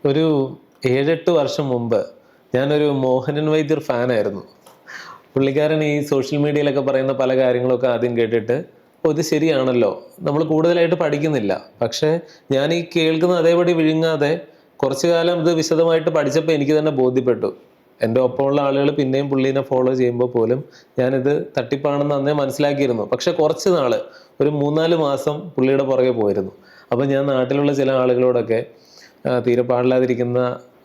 ഒരു 7-8 വർഷം മുമ്പ് ഞാനൊരു മോഹനൻ വൈദ്യർ ഫാനായിരുന്നു. പുള്ളിക്കാരൻ ഈ സോഷ്യൽ മീഡിയയിലൊക്കെ പറയുന്ന പല കാര്യങ്ങളൊക്കെ ആദ്യം കേട്ടിട്ട് ഇത് ശരിയാണല്ലോ, നമ്മൾ കൂടുതലായിട്ട് പഠിക്കുന്നില്ല. പക്ഷേ ഞാൻ ഈ കേൾക്കുന്ന അതേപടി വിഴുങ്ങാതെ കുറച്ചു കാലം ഇത് വിശദമായിട്ട് പഠിച്ചപ്പോൾ എനിക്ക് തന്നെ ബോധ്യപ്പെട്ടു. എൻ്റെ ഒപ്പമുള്ള ആളുകൾ പിന്നെയും പുള്ളീനെ ഫോളോ ചെയ്യുമ്പോൾ പോലും ഞാനിത് തട്ടിപ്പാണെന്ന് അന്നേ മനസ്സിലാക്കിയിരുന്നു. പക്ഷെ കുറച്ച് നാൾ, ഒരു 3-4 മാസം പുള്ളിയുടെ പുറകെ പോയിരുന്നു. അപ്പം ഞാൻ നാട്ടിലുള്ള ചില ആളുകളോടൊക്കെ തീരെ പാടില്ലാതിരിക്കുന്ന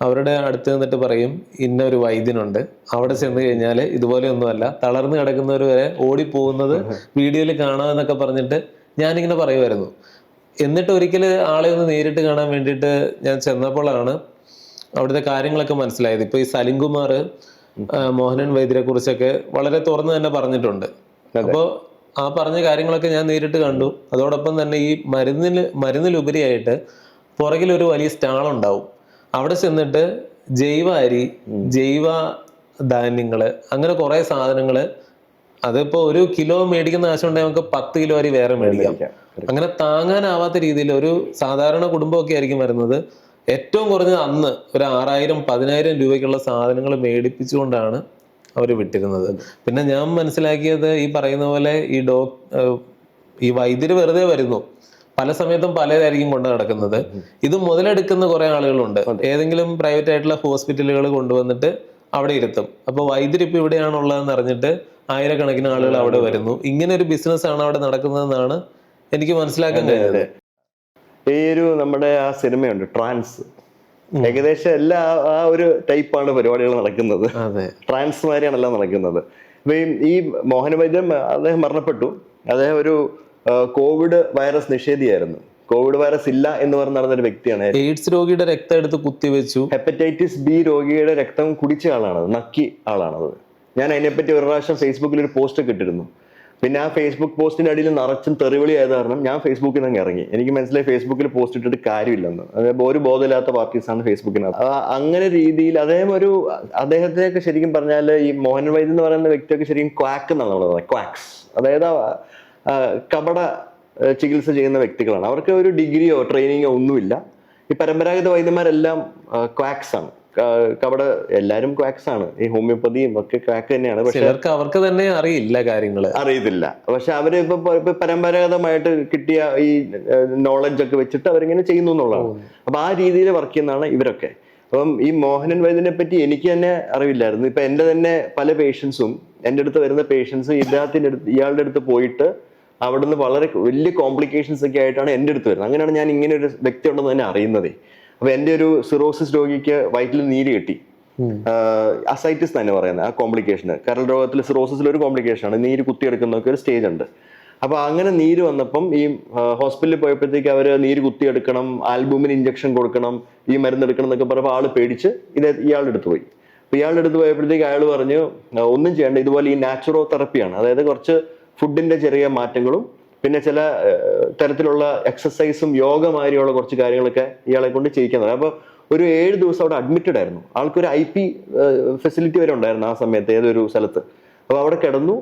അവരുടെ അടുത്ത് നിന്നിട്ട് പറയും, ഇന്ന ഒരു വൈദ്യനുണ്ട്, അവിടെ ചെന്ന് കഴിഞ്ഞാൽ ഇതുപോലെയൊന്നുമല്ല, തളർന്നു കിടക്കുന്നവർ വരെ ഓടിപ്പോകുന്നത് വീഡിയോയിൽ കാണാമെന്നൊക്കെ പറഞ്ഞിട്ട് ഞാനിങ്ങനെ പറയുമായിരുന്നു. എന്നിട്ട് ഒരിക്കൽ ആളെ ഒന്ന് നേരിട്ട് കാണാൻ വേണ്ടിയിട്ട് ഞാൻ ചെന്നപ്പോഴാണ് അവിടുത്തെ കാര്യങ്ങളൊക്കെ മനസ്സിലായത്. ഇപ്പോൾ ഈ സലിംകുമാർ മോഹനൻ വൈദ്യരെ കുറിച്ചൊക്കെ വളരെ തുറന്നു തന്നെ പറഞ്ഞിട്ടുണ്ട്. അപ്പോൾ ആ പറഞ്ഞ കാര്യങ്ങളൊക്കെ ഞാൻ നേരിട്ട് കണ്ടു. അതോടൊപ്പം തന്നെ ഈ മരുന്നിലുപരിയായിട്ട് പുറകിൽ ഒരു വലിയ സ്റ്റാളുണ്ടാവും. അവിടെ ചെന്നിട്ട് ജൈവ അരി, ജൈവ ധാന്യങ്ങള്, അങ്ങനെ കുറെ സാധനങ്ങള്, അതിപ്പോ 1 കിലോ മേടിക്കുന്ന ആവശ്യമുണ്ടെങ്കിൽ നമുക്ക് 10 കിലോ അരി വേറെ മേടിക്കാം. അങ്ങനെ താങ്ങാനാവാത്ത രീതിയിൽ ഒരു സാധാരണ കുടുംബമൊക്കെ ആയിരിക്കും വരുന്നത്. ഏറ്റവും കുറഞ്ഞത് അന്ന് ഒരു 6000-10000 രൂപയ്ക്കുള്ള സാധനങ്ങൾ മേടിപ്പിച്ചുകൊണ്ടാണ് അവർ വിട്ടിരുന്നത്. പിന്നെ ഞാൻ മനസ്സിലാക്കിയത്, ഈ പറയുന്ന പോലെ ഈ വൈദ്യര് വെറുതെ വരുന്നു, പല സമയത്തും പലതായിരിക്കും കൊണ്ട് നടക്കുന്നത്. ഇത് മുതലെടുക്കുന്ന കുറെ ആളുകളുണ്ട്. ഏതെങ്കിലും പ്രൈവറ്റ് ആയിട്ടുള്ള ഹോസ്പിറ്റലുകൾ കൊണ്ടുവന്നിട്ട് അവിടെ ഇരുത്തും. അപ്പൊ വൈദ്യുതി ഇപ്പൊ ഇവിടെയാണുള്ളതെന്ന് അറിഞ്ഞിട്ട് ആയിരക്കണക്കിന് ആളുകൾ അവിടെ വരുന്നു. ഇങ്ങനെ ഒരു ബിസിനസ് ആണ് അവിടെ നടക്കുന്നതെന്നാണ് എനിക്ക് മനസ്സിലാക്കാൻ കഴിഞ്ഞത്. ഈ ഒരു നമ്മുടെ ആ സിനിമയുണ്ട് ട്രാൻസ്, ഏകദേശം എല്ലാ ആ ഒരു ടൈപ്പാണ് പരിപാടികൾ നടക്കുന്നത്. ട്രാൻസ് മാതിരിയാണല്ലോ നടക്കുന്നത്. അപ്പൊ ഈ മോഹന വൈദ്യൻ അദ്ദേഹം മരണപ്പെട്ടു. അദ്ദേഹം ഒരു കോവിഡ് വൈറസ് നിഷേധിയായിരുന്നു. കോവിഡ് വൈറസ് ഇല്ല എന്ന് പറഞ്ഞ് നടന്നൊരു വ്യക്തിയാണ്. എയ്ഡ്സ് രോഗിയുടെ രക്തം എടുത്ത് കുത്തിവെച്ചു. ഹെപ്പറ്റൈറ്റിസ് ബി രോഗിയുടെ രക്തം കുടിച്ച ആളാണത്, നക്കി ആളാണത്. ഞാൻ അതിനെപ്പറ്റി ഒരു പ്രാവശ്യം ഫേസ്ബുക്കിൽ ഒരു പോസ്റ്റ് ഒക്കെ ഇട്ടിരുന്നു. പിന്നെ ആ ഫേസ്ബുക്ക് പോസ്റ്റിന്റെ അടിയിൽ നിറച്ചും തെറിവിളി ആയത് കാരണം ഞാൻ ഫേസ്ബുക്കിൽ നിന്ന് ഇറങ്ങി. എനിക്ക് മനസ്സിലായി ഫേസ്ബുക്കിൽ പോസ്റ്റ് ഇട്ടിട്ട് കാര്യമില്ലെന്ന്. അതായത് ഒരു ബോധമില്ലാത്ത പാർട്ടീസാണ് ഫേസ്ബുക്കിനകത്ത്. അങ്ങനെ രീതിയിൽ അദ്ദേഹത്തെയൊക്കെ ശരിക്കും പറഞ്ഞാൽ ഈ മോഹൻ വൈദ്യ എന്ന് പറയുന്ന വ്യക്തിയൊക്കെ ശരിക്കും ക്വാക്ക് എന്നാണ് നമ്മൾ പറയുന്നത്. ക്വാക്സ്, അതായത് കപട ചികിത്സ ചെയ്യുന്ന വ്യക്തികളാണ്. അവർക്ക് ഒരു ഡിഗ്രിയോ ട്രെയിനിങ്ങോ ഒന്നുമില്ല. ഈ പരമ്പരാഗത വൈദ്യന്മാരെല്ലാം ക്വാക്സ് ആണ്. എല്ലാരും ക്വാക്സ് ആണ്. ഈ ഹോമിയോപ്പതിയും ഒക്കെ ക്വാക്ക് തന്നെയാണ്. പക്ഷെ അവർക്ക് തന്നെ അറിയത്തില്ല. പക്ഷെ അവര് ഇപ്പൊ പരമ്പരാഗതമായിട്ട് കിട്ടിയ ഈ നോളജ് ഒക്കെ വെച്ചിട്ട് അവരിങ്ങനെ ചെയ്യുന്നു എന്നുള്ളതാണ്. അപ്പൊ ആ രീതിയിൽ വർക്ക് ചെയ്യുന്നതാണ് ഇവരൊക്കെ. അപ്പം ഈ മോഹനൻ വൈദ്യനെ പറ്റി എനിക്ക് തന്നെ അറിവില്ലായിരുന്നു. ഇപ്പൊ എന്റെ തന്നെ പല പേഷ്യൻസും, എൻ്റെ അടുത്ത് വരുന്ന പേഷ്യൻസ് ഇയാളുടെ അടുത്ത് പോയിട്ട് അവിടുന്ന് വളരെ വലിയ കോംപ്ലിക്കേഷൻസ് ഒക്കെ ആയിട്ടാണ് എൻ്റെ അടുത്ത് വരുന്നത്. അങ്ങനെയാണ് ഞാൻ ഇങ്ങനെ ഒരു വ്യക്തി ഉണ്ടെന്ന് തന്നെ അറിയുന്നതേ. അപ്പൊ എൻ്റെ ഒരു സിറോസിസ് രോഗിക്ക് വയറ്റിൽ നീര് കെട്ടി, അസൈറ്റിസ് തന്നെ പറയുന്നത് ആ കോംപ്ലിക്കേഷന്. കരൾ രോഗത്തിൽ സിറോസിസിൽ ഒരു കോംപ്ലിക്കേഷനാണ്, നീര് കുത്തിയെടുക്കുന്നൊക്കെ ഒരു സ്റ്റേജ് ഉണ്ട്. അപ്പൊ അങ്ങനെ നീര് വന്നപ്പം ഈ ഹോസ്പിറ്റലിൽ പോയപ്പോഴത്തേക്ക് അവര് നീര് കുത്തിയെടുക്കണം, ആൽബുമിൻ ഇഞ്ചക്ഷൻ കൊടുക്കണം, ഈ മരുന്ന് എടുക്കണം എന്നൊക്കെ പറഞ്ഞപ്പോൾ ആള് പേടിച്ച് ഇയാളുടെ അടുത്ത് പോയി. അപ്പൊ ഇയാളുടെ അടുത്ത് പോയപ്പോഴത്തേക്ക് അയാൾ പറഞ്ഞു, ഒന്നും ചെയ്യേണ്ട, ഇതുപോലെ ഈ നാച്ചുറോ തെറപ്പിയാണ്, അതായത് കുറച്ച് ഫുഡിന്റെ ചെറിയ മാറ്റങ്ങളും പിന്നെ ചില തരത്തിലുള്ള എക്സസൈസും യോഗ മാതിരിയുള്ള കുറച്ച് കാര്യങ്ങളൊക്കെ ഇയാളെ കൊണ്ട് ചെയ്യിക്കുന്നത്. അപ്പൊ ഒരു 7 ദിവസം അവിടെ അഡ്മിറ്റഡ് ആയിരുന്നു. ആൾക്കൊരു IP ഫെസിലിറ്റി വരെ ഉണ്ടായിരുന്നു ആ സമയത്ത് ഏതൊരു സ്ഥലത്ത്. അപ്പൊ അവിടെ കിടന്നു.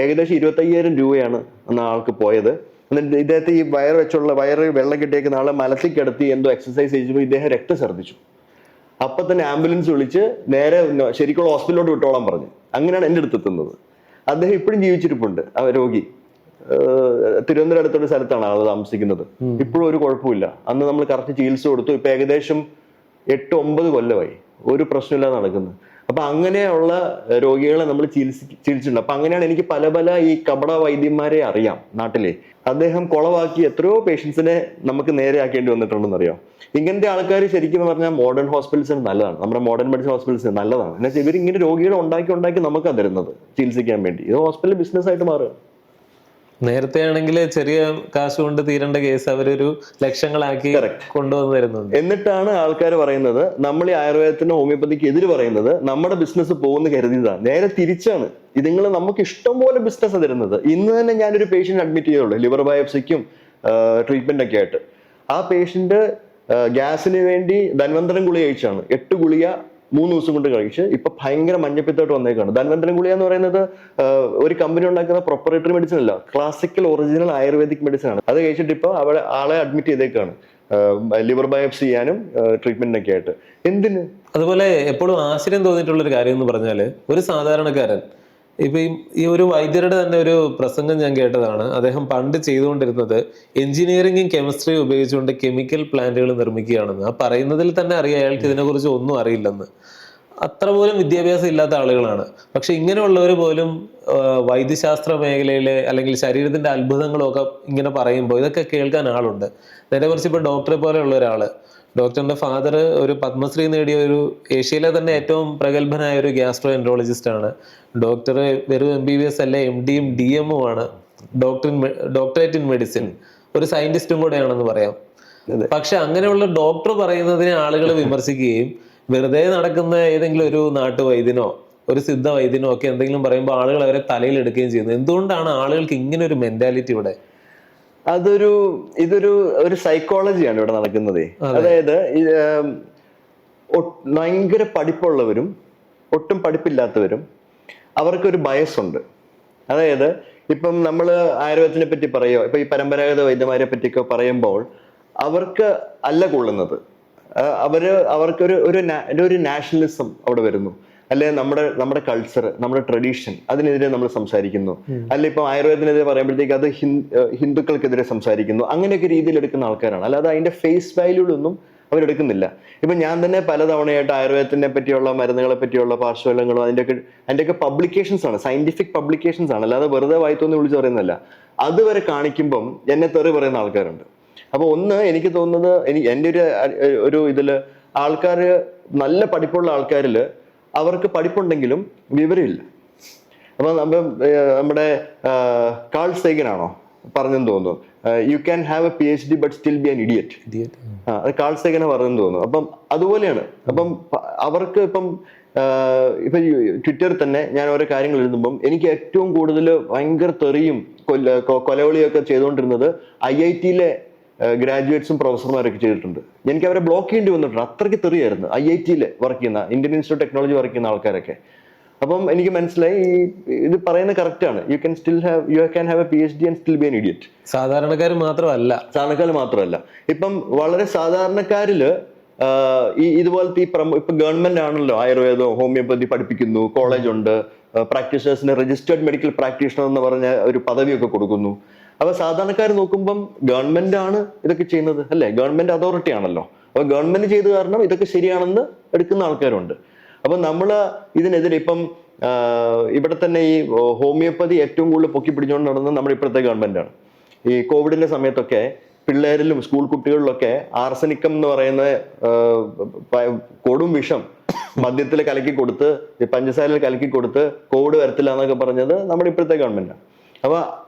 ഏകദേശം 25,000 രൂപയാണ് അന്ന് ആൾക്ക് പോയത്. എന്നിട്ട് ഇദ്ദേഹത്തെ ഈ വയറ് വെള്ളം കെട്ടിയേക്കുന്ന ആളെ മലത്തിൽ കിടത്തി എന്തോ എക്സസൈസ് ചെയ്തപ്പോൾ ഇദ്ദേഹം രക്തം ഛർദ്ദിച്ചു. അപ്പൊ തന്നെ ആംബുലൻസ് വിളിച്ച് നേരെ ശരിക്കുള്ള ഹോസ്പിറ്റലിലോട്ട് വിട്ടോളാൻ പറഞ്ഞു. അങ്ങനെയാണ് എൻ്റെ അടുത്ത് എത്തുന്നത്. അദ്ദേഹം ഇപ്പോഴും ജീവിച്ചിരിപ്പുണ്ട്. ആ രോഗി തിരുവനന്തപുരം അടുത്തൊരു സ്ഥലത്താണ് ആൾ താമസിക്കുന്നത്. ഇപ്പോഴും ഒരു കുഴപ്പമില്ല. അന്ന് നമ്മൾ കറക്റ്റ് ചികിത്സ കൊടുത്തു. ഇപ്പൊ ഏകദേശം 8-9 കൊല്ലമായി ഒരു പ്രശ്നമില്ലാതെ നടക്കുന്നത്. അപ്പൊ അങ്ങനെയുള്ള രോഗികളെ നമ്മൾ ചികിത്സിച്ചിട്ടുണ്ട്. അപ്പൊ അങ്ങനെയാണ് എനിക്ക് പല ഈ കപട വൈദ്യന്മാരെ അറിയാം നാട്ടിലെ. അദ്ദേഹം കുളവാക്കി എത്രയോ പേഷ്യൻസിനെ നമുക്ക് നേരെ ആക്കേണ്ടി വന്നിട്ടുണ്ടെന്ന് അറിയാം. ഇങ്ങനത്തെ ആൾക്കാർ ശരിക്കും പറഞ്ഞാൽ മോഡേൺ ഹോസ്പിറ്റൽസിന് നല്ലതാണ്. നമ്മുടെ മോഡേൺ മെഡിസിൻ ഹോസ്പിറ്റൽസിന് നല്ലതാണ്. എന്നു വെച്ചാൽ ഇവരിങ്ങനെ രോഗികളെ ഉണ്ടാക്കി നമുക്കാണ് തരുന്നത് ചികിത്സിക്കാൻ വേണ്ടി. ഇത് ഹോസ്പിറ്റൽ ബിസിനസ് ആയിട്ട് മാറുക. നേരത്തെ ആണെങ്കിൽ ചെറിയ കാശ് കൊണ്ട് തീരേണ്ട കേസ് അവരൊരു ലക്ഷങ്ങളാക്കി കൊണ്ടുവന്ന് തരുന്നുണ്ട്. എന്നിട്ടാണ് ആൾക്കാർ പറയുന്നത്, നമ്മൾ ഈ ആയുർവേദത്തിന് ഹോമിയോപ്പതിക്ക് എതിര് പറയുന്നത് നമ്മുടെ ബിസിനസ് പോകുന്ന കരുതിയതാണ്. നേരെ തിരിച്ചാണ്. ഇതുങ്ങൾ നമുക്ക് ഇഷ്ടം പോലെ ബിസിനസ് തരുന്നത്. ഇന്ന് തന്നെ ഞാനൊരു പേഷ്യന്റ് അഡ്മിറ്റ് ചെയ്തുള്ളൂ, ലിവർ ബയോപ്സിക്കും ട്രീറ്റ്മെന്റ് ഒക്കെ ആയിട്ട്. ആ പേഷ്യന്റ് ഗ്യാസിന് വേണ്ടി ധന്വന്തരം ഗുളിക കഴിച്ചാണ്. 8 ഗുളിക 3 ദിവസം കൊണ്ട് കഴിച്ച് ഇപ്പൊ ഭയങ്കര മഞ്ഞപ്പിത്തോട്ട് വന്നേക്കാണ്. ധന്വന്തരം ഗുളിക എന്ന് പറയുന്നത് ഒരു കമ്പനി ഉണ്ടാക്കുന്ന പ്രൊപ്പറേറ്ററി മെഡിസിൻ അല്ല, ക്ലാസിക്കൽ ഒറിജിനൽ ആയുർവേദിക് മെഡിസിൻ ആണ്. അത് കഴിച്ചിട്ട് ഇപ്പൊ ആളെ അഡ്മിറ്റ് ചെയ്തേക്കാണ്. ലിവർ ബയോപ്സി ചെയ്യാനും ട്രീറ്റ്മെന്റിനൊക്കെ ആയിട്ട്. എന്തിന്? അതുപോലെ എപ്പോഴും ആശ്ചര്യം തോന്നിയിട്ടുള്ളൊരു കാര്യം എന്ന് പറഞ്ഞാൽ, ഒരു സാധാരണക്കാരൻ ഇപ്പൊ ഈ ഒരു വൈദ്യരുടെ തന്നെ ഒരു പ്രസംഗം ഞാൻ കേട്ടതാണ്. അദ്ദേഹം പണ്ട് ചെയ്തുകൊണ്ടിരുന്നത് എഞ്ചിനീയറിംഗും കെമിസ്ട്രിയും ഉപയോഗിച്ചുകൊണ്ട് കെമിക്കൽ പ്ലാന്റുകൾ നിർമ്മിക്കുകയാണെന്ന്. ആ പറയുന്നതിൽ തന്നെ അറിയാം അയാൾക്ക് ഇതിനെക്കുറിച്ച് ഒന്നും അറിയില്ലെന്ന്. അത്ര പോലും വിദ്യാഭ്യാസം ഇല്ലാത്ത ആളുകളാണ്. പക്ഷെ ഇങ്ങനെയുള്ളവർ പോലും വൈദ്യശാസ്ത്ര മേഖലയിലെ അല്ലെങ്കിൽ ശരീരത്തിന്റെ അത്ഭുതങ്ങളൊക്കെ ഇങ്ങനെ പറയുമ്പോൾ ഇതൊക്കെ കേൾക്കാൻ ആളുണ്ട്. നേരെ കുറിച്ച് ഇപ്പൊ ഡോക്ടറെ പോലെയുള്ള ഒരാള്, ഡോക്ടറിന്റെ ഫാദർ ഒരു പത്മശ്രീ നേടിയ ഒരു ഏഷ്യയിലെ തന്നെ ഏറ്റവും പ്രഗത്ഭനായ ഒരു ഗ്യാസ്ട്രോ എൻട്രോളജിസ്റ്റ് ആണ്. ഡോക്ടർ വെറും MBBS അല്ല, MDയും DMും ആണ്. ഡോക്ടറേറ്റ് ഇൻ മെഡിസിൻ, ഒരു സയന്റിസ്റ്റും കൂടെയാണെന്ന് പറയാം. പക്ഷെ അങ്ങനെയുള്ള ഡോക്ടർ പറയുന്നതിനെ ആളുകൾ വിമർശിക്കുകയും വെറുതെ നടക്കുന്ന ഏതെങ്കിലും ഒരു നാട്ടുവൈദ്യനോ ഒരു സിദ്ധ വൈദ്യനോ ഒക്കെ എന്തെങ്കിലും പറയുമ്പോൾ ആളുകൾ അവരെ തലയിൽ എടുക്കുകയും ചെയ്യുന്നു. എന്തുകൊണ്ടാണ് ആളുകൾക്ക് ഇങ്ങനെ ഒരു മെന്റാലിറ്റി ഇവിടെ? ഇതൊരു സൈക്കോളജിയാണ് ഇവിടെ നടക്കുന്നത്. അതായത് ഭയങ്കര പഠിപ്പുള്ളവരും ഒട്ടും പഠിപ്പില്ലാത്തവരും അവർക്കൊരു ബയസ് ഉണ്ട്. അതായത് ഇപ്പം നമ്മൾ ആയുർവേദത്തിനെ പറ്റി പറയുമോ, ഇപ്പൊ ഈ പരമ്പരാഗത വൈദ്യന്മാരെ പറ്റിയൊക്കെ പറയുമ്പോൾ അവർക്ക് അല്ല കൊള്ളുന്നത്. അവർക്കൊരു നാഷണലിസം അവിടെ വരുന്നു. അല്ലെ നമ്മുടെ കൾച്ചർ, നമ്മുടെ ട്രഡീഷൻ, അതിനെതിരെ നമ്മൾ സംസാരിക്കുന്നു. അല്ല ഇപ്പൊ ആയുർവേദത്തിനെതിരെ പറയുമ്പോഴത്തേക്ക് അത് ഹിന്ദുക്കൾക്കെതിരെ സംസാരിക്കുന്നു. അങ്ങനെയൊക്കെ രീതിയിൽ എടുക്കുന്ന ആൾക്കാരാണ്. അല്ലാതെ അതിന്റെ ഫേസ് വാല്യൂലൊന്നും അവരെടുക്കുന്നില്ല. ഇപ്പൊ ഞാൻ തന്നെ പലതവണയായിട്ട് ആയുർവേദത്തിനെ പറ്റിയുള്ള മരുന്നുകളെ പറ്റിയുള്ള പാർശ്വഫലങ്ങളും അതിന്റെയൊക്കെ പബ്ലിക്കേഷൻസ് ആണ്, സയന്റിഫിക് പബ്ലിക്കേഷൻസ് ആണ്. അല്ലാതെ വെറുതെ വായിത്തൊന്നും വിളിച്ച് പറയുന്നതല്ല. അതുവരെ കാണിക്കുമ്പം എന്നെ തെറി പറയുന്ന ആൾക്കാരുണ്ട്. അപ്പൊ എനിക്ക് തോന്നുന്നത്, എൻ്റെ ഒരു ഇതില് ആൾക്കാർ, നല്ല പഠിപ്പുള്ള ആൾക്കാരില് അവർക്ക് പഠിപ്പുണ്ടെങ്കിലും വിവരമില്ല. അപ്പൊ നമ്മുടെ കാൾ സേഗനാണോ പറഞ്ഞെന്ന് തോന്നുന്നു, you can have A PhD but still B an idiot. അത് കാൾ സേഗന പറഞ്ഞെന്ന് തോന്നുന്നു. അപ്പം അതുപോലെയാണ്. അപ്പം അവർക്ക് ഇപ്പൊ ട്വിറ്ററിൽ തന്നെ ഞാൻ ഓരോ കാര്യങ്ങൾ എഴുതുമ്പം എനിക്ക് ഏറ്റവും കൂടുതൽ ഭയങ്കര തെറിയും കൊലവിളിയൊക്കെ ചെയ്തുകൊണ്ടിരുന്നത് IIT-യിലെ ഗ്രാജുവേറ്റ്സും പ്രൊഫസർമാരൊക്കെ ചെയ്തിട്ടുണ്ട്. എനിക്ക് അവരെ ബ്ലോക്ക് ചെയ്യേണ്ടി വന്നിട്ടുണ്ട്. അത്രയ്ക്ക് തെറിയായിരുന്നു IIT-യിൽ വർക്ക് ചെയ്യുന്ന, Indian institute of technology work ചെയ്യുന്ന ആൾക്കാരൊക്കെ. അപ്പം എനിക്ക് മനസ്സിലായി ഇത് പറയുന്നത് കറക്റ്റ് ആണ്. You can have A PhD and still B an idiot. സാധാരണക്കാർ മാത്രമല്ല. ഇപ്പം വളരെ സാധാരണക്കാരില് ഇതുപോലത്തെ ഇപ്പൊ ഗവൺമെന്റ് ആണല്ലോ ആയുർവേദം ഹോമിയോപ്പതി പഠിപ്പിക്കുന്നു, കോളേജ് ഉണ്ട്, പ്രാക്ടീഷണേഴ്സിന് രജിസ്റ്റേർഡ് മെഡിക്കൽ പ്രാക്ടീഷണർ എന്ന് പറഞ്ഞ ഒരു പദവിയൊക്കെ കൊടുക്കുന്നു. അപ്പൊ സാധാരണക്കാർ നോക്കുമ്പം ഗവൺമെന്റ് ആണ് ഇതൊക്കെ ചെയ്യുന്നത്, അല്ലെ? ഗവൺമെന്റ് അതോറിറ്റി ആണല്ലോ. അപ്പൊ ഗവൺമെന്റ് ചെയ്ത് കാരണം ഇതൊക്കെ ശരിയാണെന്ന് എടുക്കുന്ന ആൾക്കാരുണ്ട്. അപ്പൊ നമ്മള് ഇതിനെതിരെ ഇപ്പം ഇവിടെ തന്നെ ഈ ഹോമിയോപ്പതി ഏറ്റവും കൂടുതൽ പൊക്കി പിടിച്ചുകൊണ്ട് നടന്നത് നമ്മുടെ ഇപ്പോഴത്തെ ഗവൺമെന്റ് ആണ്. ഈ കോവിഡിന്റെ സമയത്തൊക്കെ പിള്ളേരിലും സ്കൂൾ കുട്ടികളിലൊക്കെ ആർസനിക്കം എന്ന് പറയുന്ന കൊടും വിഷം മദ്യത്തിൽ കലക്കി കൊടുത്ത്, പഞ്ചസാരയിൽ കലക്കി കൊടുത്ത് കോവിഡ് വരത്തില്ല എന്നൊക്കെ പറഞ്ഞത് നമ്മുടെ ഇപ്പോഴത്തെ ഗവൺമെന്റാണ്. അപ്പൊ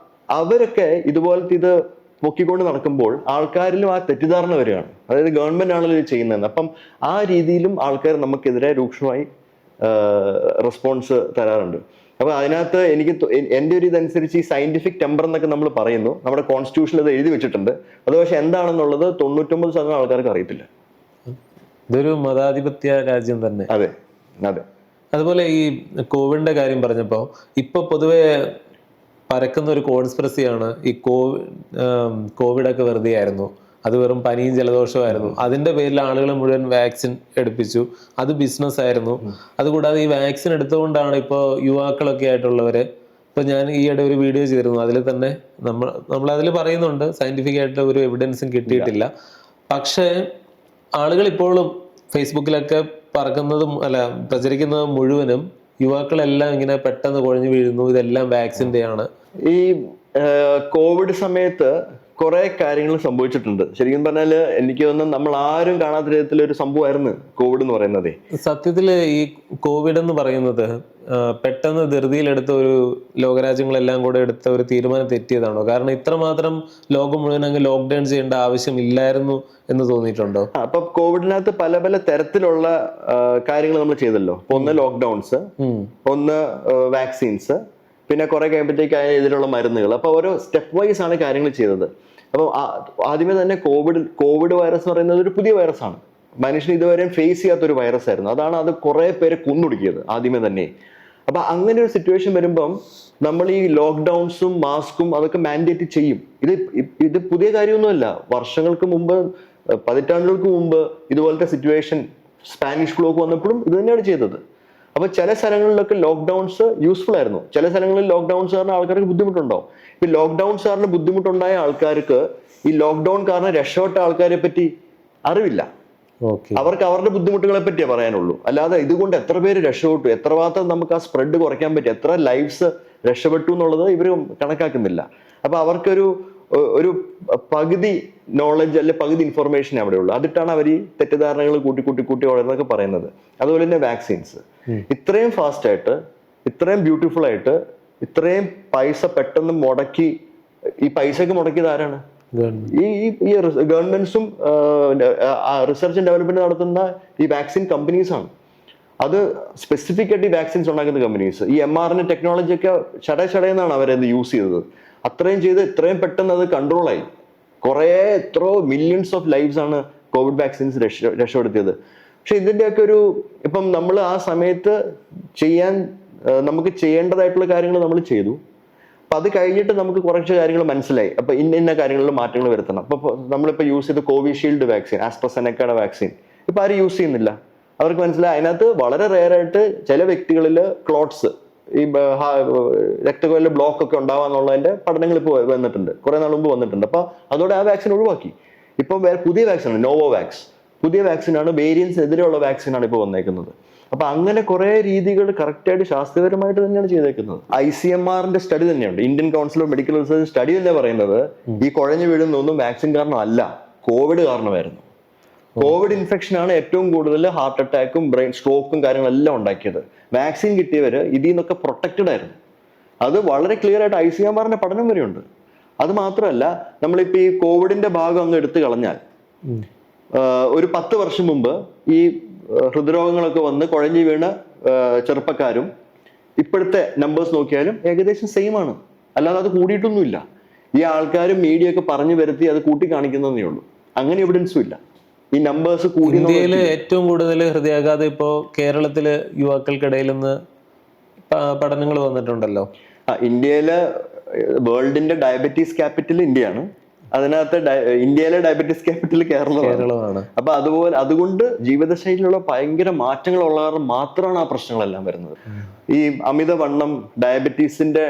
അവരൊക്കെ ഇതുപോലത്തെ ഇത് പൊക്കിക്കൊണ്ട് നടക്കുമ്പോൾ ആൾക്കാരിലും ആ തെറ്റിദ്ധാരണ വരികയാണ്. അതായത് ഗവൺമെന്റ് ആണല്ലോ ഇത് ചെയ്യുന്നതെന്ന്. അപ്പം ആ രീതിയിലും ആൾക്കാർ നമുക്കെതിരെ രൂക്ഷമായി റെസ്പോൺസ് തരാറുണ്ട്. അപ്പൊ അതിനകത്ത് എൻ്റെ ഒരു ഇതനുസരിച്ച് ഈ സയന്റിഫിക് ടെമ്പർ എന്നൊക്കെ നമ്മൾ പറയുന്നു, നമ്മുടെ കോൺസ്റ്റിറ്റ്യൂഷനിൽ ഇത് എഴുതി വെച്ചിട്ടുണ്ട്. അത് പക്ഷെ എന്താണെന്നുള്ളത് 99% ആൾക്കാർക്ക് അറിയത്തില്ല. ഇതൊരു മതാധിപത്യ രാജ്യം തന്നെ. അതെ. അതുപോലെ ഈ കോവിഡിന്റെ കാര്യം പറഞ്ഞപ്പോ ഇപ്പൊ പൊതുവെ പരക്കുന്ന ഒരു കോൺസ്പിറസിയാണ് ഈ കോവിഡൊക്കെ വെറുതെ ആയിരുന്നു, അത് വെറും പനിയും ജലദോഷവും ആയിരുന്നു, അതിന്റെ പേരിൽ ആളുകൾ മുഴുവൻ വാക്സിൻ എടുപ്പിച്ചു, അത് ബിസിനസ് ആയിരുന്നു. അതുകൂടാതെ ഈ വാക്സിൻ എടുത്തുകൊണ്ടാണ് ഇപ്പോൾ യുവാക്കളൊക്കെ ആയിട്ടുള്ളവര്, ഇപ്പൊ ഞാൻ ഈയിടെ ഒരു വീഡിയോ ചെയ്തിരുന്നു, അതിൽ തന്നെ നമ്മൾ അതിൽ പറയുന്നുണ്ട് സയന്റിഫിക് ആയിട്ട് ഒരു എവിഡൻസും കിട്ടിയിട്ടില്ല. പക്ഷേ ആളുകൾ ഇപ്പോഴും ഫേസ്ബുക്കിലൊക്കെ പ്രചരിക്കുന്നതും മുഴുവനും യുവാക്കളെല്ലാം ഇങ്ങനെ പെട്ടെന്ന് കുഴഞ്ഞു വീഴുന്നു, ഇതെല്ലാം വാക്സിന്റെ ആണ്. ഈ കോവിഡ് സമയത്ത് കുറെ കാര്യങ്ങൾ സംഭവിച്ചിട്ടുണ്ട്. ശരിക്കും പറഞ്ഞാല് എനിക്ക് തോന്നുന്നു നമ്മൾ ആരും കാണാത്ത രീതിയിലൊരു സംഭവമായിരുന്നു കോവിഡ് എന്ന് പറയുന്നത്. സത്യത്തില് ഈ കോവിഡ് എന്ന് പറയുന്നത് പെട്ടെന്ന് ധൃതിയിലെടുത്ത ഒരു ലോകരാജ്യങ്ങളെല്ലാം കൂടെ എടുത്ത ഒരു തീരുമാനം തെറ്റിയതാണോ? കാരണം ഇത്രമാത്രം ലോകം മുഴുവൻ അങ്ങ് ലോക്ക്ഡൌൺ ചെയ്യേണ്ട ആവശ്യം ഇല്ലായിരുന്നു എന്ന് തോന്നിയിട്ടുണ്ടോ? അപ്പൊ കോവിഡിനകത്ത് പല പല തരത്തിലുള്ള കാര്യങ്ങൾ നമ്മൾ ചെയ്തല്ലോ. ഒന്ന് ലോക്ക്ഡൌൺസ്, ഒന്ന് വാക്സിൻസ്, പിന്നെ കുറെ കഴിയുമ്പോഴത്തേക്ക് ഇതിലുള്ള മരുന്നുകൾ. അപ്പൊ ഓരോ സ്റ്റെപ്പ് വൈസ് ആണ് കാര്യങ്ങൾ ചെയ്തത്. അപ്പം ആദ്യമേ തന്നെ കോവിഡ് വൈറസ് എന്ന് പറയുന്നത് ഒരു പുതിയ വൈറസാണ്. മനുഷ്യൻ ഇതുവരെയും ഫേസ് ചെയ്യാത്തൊരു വൈറസ് ആയിരുന്നു. അതാണ് അത് കുറെ പേരെ കൊന്നൊടുക്കിയത് ആദ്യമേ തന്നെ. അപ്പൊ അങ്ങനെ ഒരു സിറ്റുവേഷൻ വരുമ്പം നമ്മൾ ഈ ലോക്ക്ഡൌൺസും മാസ്കും അതൊക്കെ മാൻഡേറ്റ് ചെയ്യും. ഇത് പുതിയ കാര്യമൊന്നുമല്ല. വർഷങ്ങൾക്ക് മുമ്പ് പതിറ്റാണ്ടുകൾക്ക് മുമ്പ് ഇതുപോലത്തെ സിറ്റുവേഷൻ സ്പാനിഷ് ഫ്ലൂ ഒക്കെ വന്നപ്പോഴും ഇത് തന്നെയാണ് ചെയ്തത്. അപ്പൊ ചില സ്ഥലങ്ങളിലൊക്കെ ലോക്ക്ഡൌൺസ് യൂസ്ഫുൾ ആയിരുന്നു, ചില സ്ഥലങ്ങളിൽ ലോക്ക്ഡൌൺസ് കാരണം ആൾക്കാർക്ക് ബുദ്ധിമുട്ടുണ്ടാവും. ഈ ലോക്ക്ഡൌൺസ് കാരണം ബുദ്ധിമുട്ടുണ്ടായ ആൾക്കാർക്ക് ഈ ലോക്ക്ഡൌൺ കാരണം രക്ഷപ്പെട്ട ആൾക്കാരെ പറ്റി അറിവില്ല. അവർക്ക് അവരുടെ ബുദ്ധിമുട്ടുകളെ പറ്റിയേ പറയാനുള്ളൂ. അല്ലാതെ ഇതുകൊണ്ട് എത്ര പേര് രക്ഷപ്പെട്ടു, എത്രമാത്രം നമുക്ക് ആ സ്പ്രെഡ് കുറയ്ക്കാൻ പറ്റി, എത്ര ലൈഫ്സ് രക്ഷപ്പെട്ടു എന്നുള്ളത് ഇവർ കണക്കാക്കുന്നില്ല. അപ്പൊ അവർക്കൊരു പകുതി നോളജ് അല്ലെ പകുതി ഇൻഫർമേഷൻ അവിടെ ഉള്ളൂ. അതിട്ടാണ് അവർ ഈ തെറ്റിദ്ധാരണകൾ കൂട്ടി ഓരോന്നൊക്കെ പറയുന്നത്. അതുപോലെ തന്നെ വാക്സിൻസ് ഇത്രയും ഫാസ്റ്റ് ആയിട്ട്, ഇത്രയും ബ്യൂട്ടിഫുൾ ആയിട്ട്, ഇത്രയും പൈസ പെട്ടെന്ന് മുടക്കി, ഈ പൈസക്ക് മുടക്കിയത് ആരാണ്? ഈ ഗവൺമെന്റ്സും റിസർച്ച് ആൻഡ് ഡെവലപ്മെന്റ് നടത്തുന്ന ഈ വാക്സിൻ കമ്പനീസ് ആണ്. അത് സ്പെസിഫിക് ആയിട്ട് ഈ വാക്സിൻസ് ഉണ്ടാക്കുന്ന കമ്പനീസ്. ഈ mRNA ടെക്നോളജി ഒക്കെ ചടയെന്നാണ് അവരത് യൂസ് ചെയ്തത്. അത്രയും ചെയ്ത് ഇത്രയും പെട്ടെന്ന് അത് കൺട്രോളായി. എത്രയോ മില്യൺസ് ഓഫ് ലൈവ്സ് ആണ് കോവിഡ് വാക്സിൻസ് രക്ഷപ്പെടുത്തിയത്. പക്ഷെ ഇതിന്റെയൊക്കെ ഇപ്പം നമ്മൾ ആ സമയത്ത് നമുക്ക് ചെയ്യേണ്ടതായിട്ടുള്ള കാര്യങ്ങൾ നമ്മൾ ചെയ്തു. അപ്പൊ അത് കഴിഞ്ഞിട്ട് നമുക്ക് കുറച്ച് കാര്യങ്ങൾ മനസ്സിലായി. അപ്പൊ ഇന്ന കാര്യങ്ങളിൽ മാറ്റങ്ങൾ വരുത്തണം. അപ്പൊ നമ്മളിപ്പോ യൂസ് ചെയ്ത കോവിഷീൽഡ് വാക്സിൻ, ആസ്ട്രസെനക്കയുടെ വാക്സിൻ ഇപ്പൊ ആരും യൂസ് ചെയ്യുന്നില്ല. അവർക്ക് മനസ്സിലായി അതിനകത്ത് വളരെ റെയർ ആയിട്ട് ചില വ്യക്തികളിൽ ക്ലോട്ട്സ്, ഈ രക്തക്കൊഴലിൽ ബ്ലോക്ക് ഒക്കെ ഉണ്ടാവാന്നുള്ളതിന്റെ പഠനങ്ങൾ ഇപ്പോൾ വന്നിട്ടുണ്ട്, കുറെ നാൾ മുമ്പ് വന്നിട്ടുണ്ട്. അപ്പൊ അതോടെ ആ വാക്സിൻ ഒഴിവാക്കി. ഇപ്പൊ പുതിയ വാക്സിനാണ് നോവോവാക്സ്, പുതിയ വാക്സിനാണ്, വേരിയൻസിനെതിരെയുള്ള വാക്സിനാണ് ഇപ്പോൾ വന്നേക്കുന്നത്. അപ്പൊ അങ്ങനെ കുറെ രീതികൾ കറക്റ്റായിട്ട് ശാസ്ത്രീയപരമായിട്ട് തന്നെയാണ് ചെയ്തേക്കുന്നത്. ICMRന്റെ സ്റ്റഡി തന്നെയുണ്ട്, Indian council of medical research study തന്നെ പറയുന്നത് ഈ കുഴഞ്ഞു വീഴുന്നൊന്നും വാക്സിൻ കാരണമല്ല, കോവിഡ് കാരണമായിരുന്നു. കോവിഡ് ഇൻഫെക്ഷൻ ആണ് ഏറ്റവും കൂടുതൽ ഹാർട്ട് അറ്റാക്കും ബ്രെയിൻ സ്ട്രോക്കും കാര്യങ്ങളെല്ലാം ഉണ്ടാക്കിയത്. വാക്സിൻ കിട്ടിയവര് ഇതിൽ നിന്നൊക്കെ പ്രൊട്ടക്റ്റഡ് ആയിരുന്നു. അത് വളരെ ക്ലിയർ ആയിട്ട് ICMRന്റെ പഠനം വരെയുണ്ട്. അത് മാത്രമല്ല, നമ്മളിപ്പോ ഈ കോവിഡിന്റെ ഭാഗം അങ്ങ് എടുത്തു കളഞ്ഞാൽ ഒരു 10 വർഷം മുമ്പ് ഈ ഹൃദ്രോഗങ്ങളൊക്കെ വന്ന് കുഴഞ്ഞു വീണ ചെറുപ്പക്കാരും ഇപ്പോഴത്തെ നമ്പേഴ്സ് നോക്കിയാലും ഏകദേശം സെയിം ആണ്, അല്ലാതെ അത് കൂടിയിട്ടൊന്നുമില്ല. ഈ ആൾക്കാരും മീഡിയ ഒക്കെ പറഞ്ഞു വരുത്തി അത് കൂട്ടി കാണിക്കുന്നതേ ഉള്ളൂ. അങ്ങനെ എവിഡൻസും ഇല്ല. ഈ നമ്പേഴ്സ് കൂടി. ഇന്ത്യയിൽ ഏറ്റവും കൂടുതൽ ഹൃദയാഘാതം ഇപ്പോ കേരളത്തില് യുവാക്കൾക്കിടയിൽ നിന്ന് പഠനങ്ങൾ വന്നിട്ടുണ്ടല്ലോ. ഇന്ത്യയിലെ വേൾഡിന്റെ ഡയബറ്റീസ് ക്യാപിറ്റൽ ഇന്ത്യയാണ്. അതിനകത്ത് ഇന്ത്യയിലെ ഡയബറ്റീസ് ക്യാപിറ്റൽ കേരളമാണ്. അപ്പൊ അതുകൊണ്ട് ജീവിതശൈലിയിലുള്ള ഭയങ്കര മാറ്റങ്ങളുള്ള കാരണം മാത്രമാണ് ആ പ്രശ്നങ്ങളെല്ലാം വരുന്നത്. ഈ അമിതവണ്ണം, ഡയബറ്റീസിന്റെ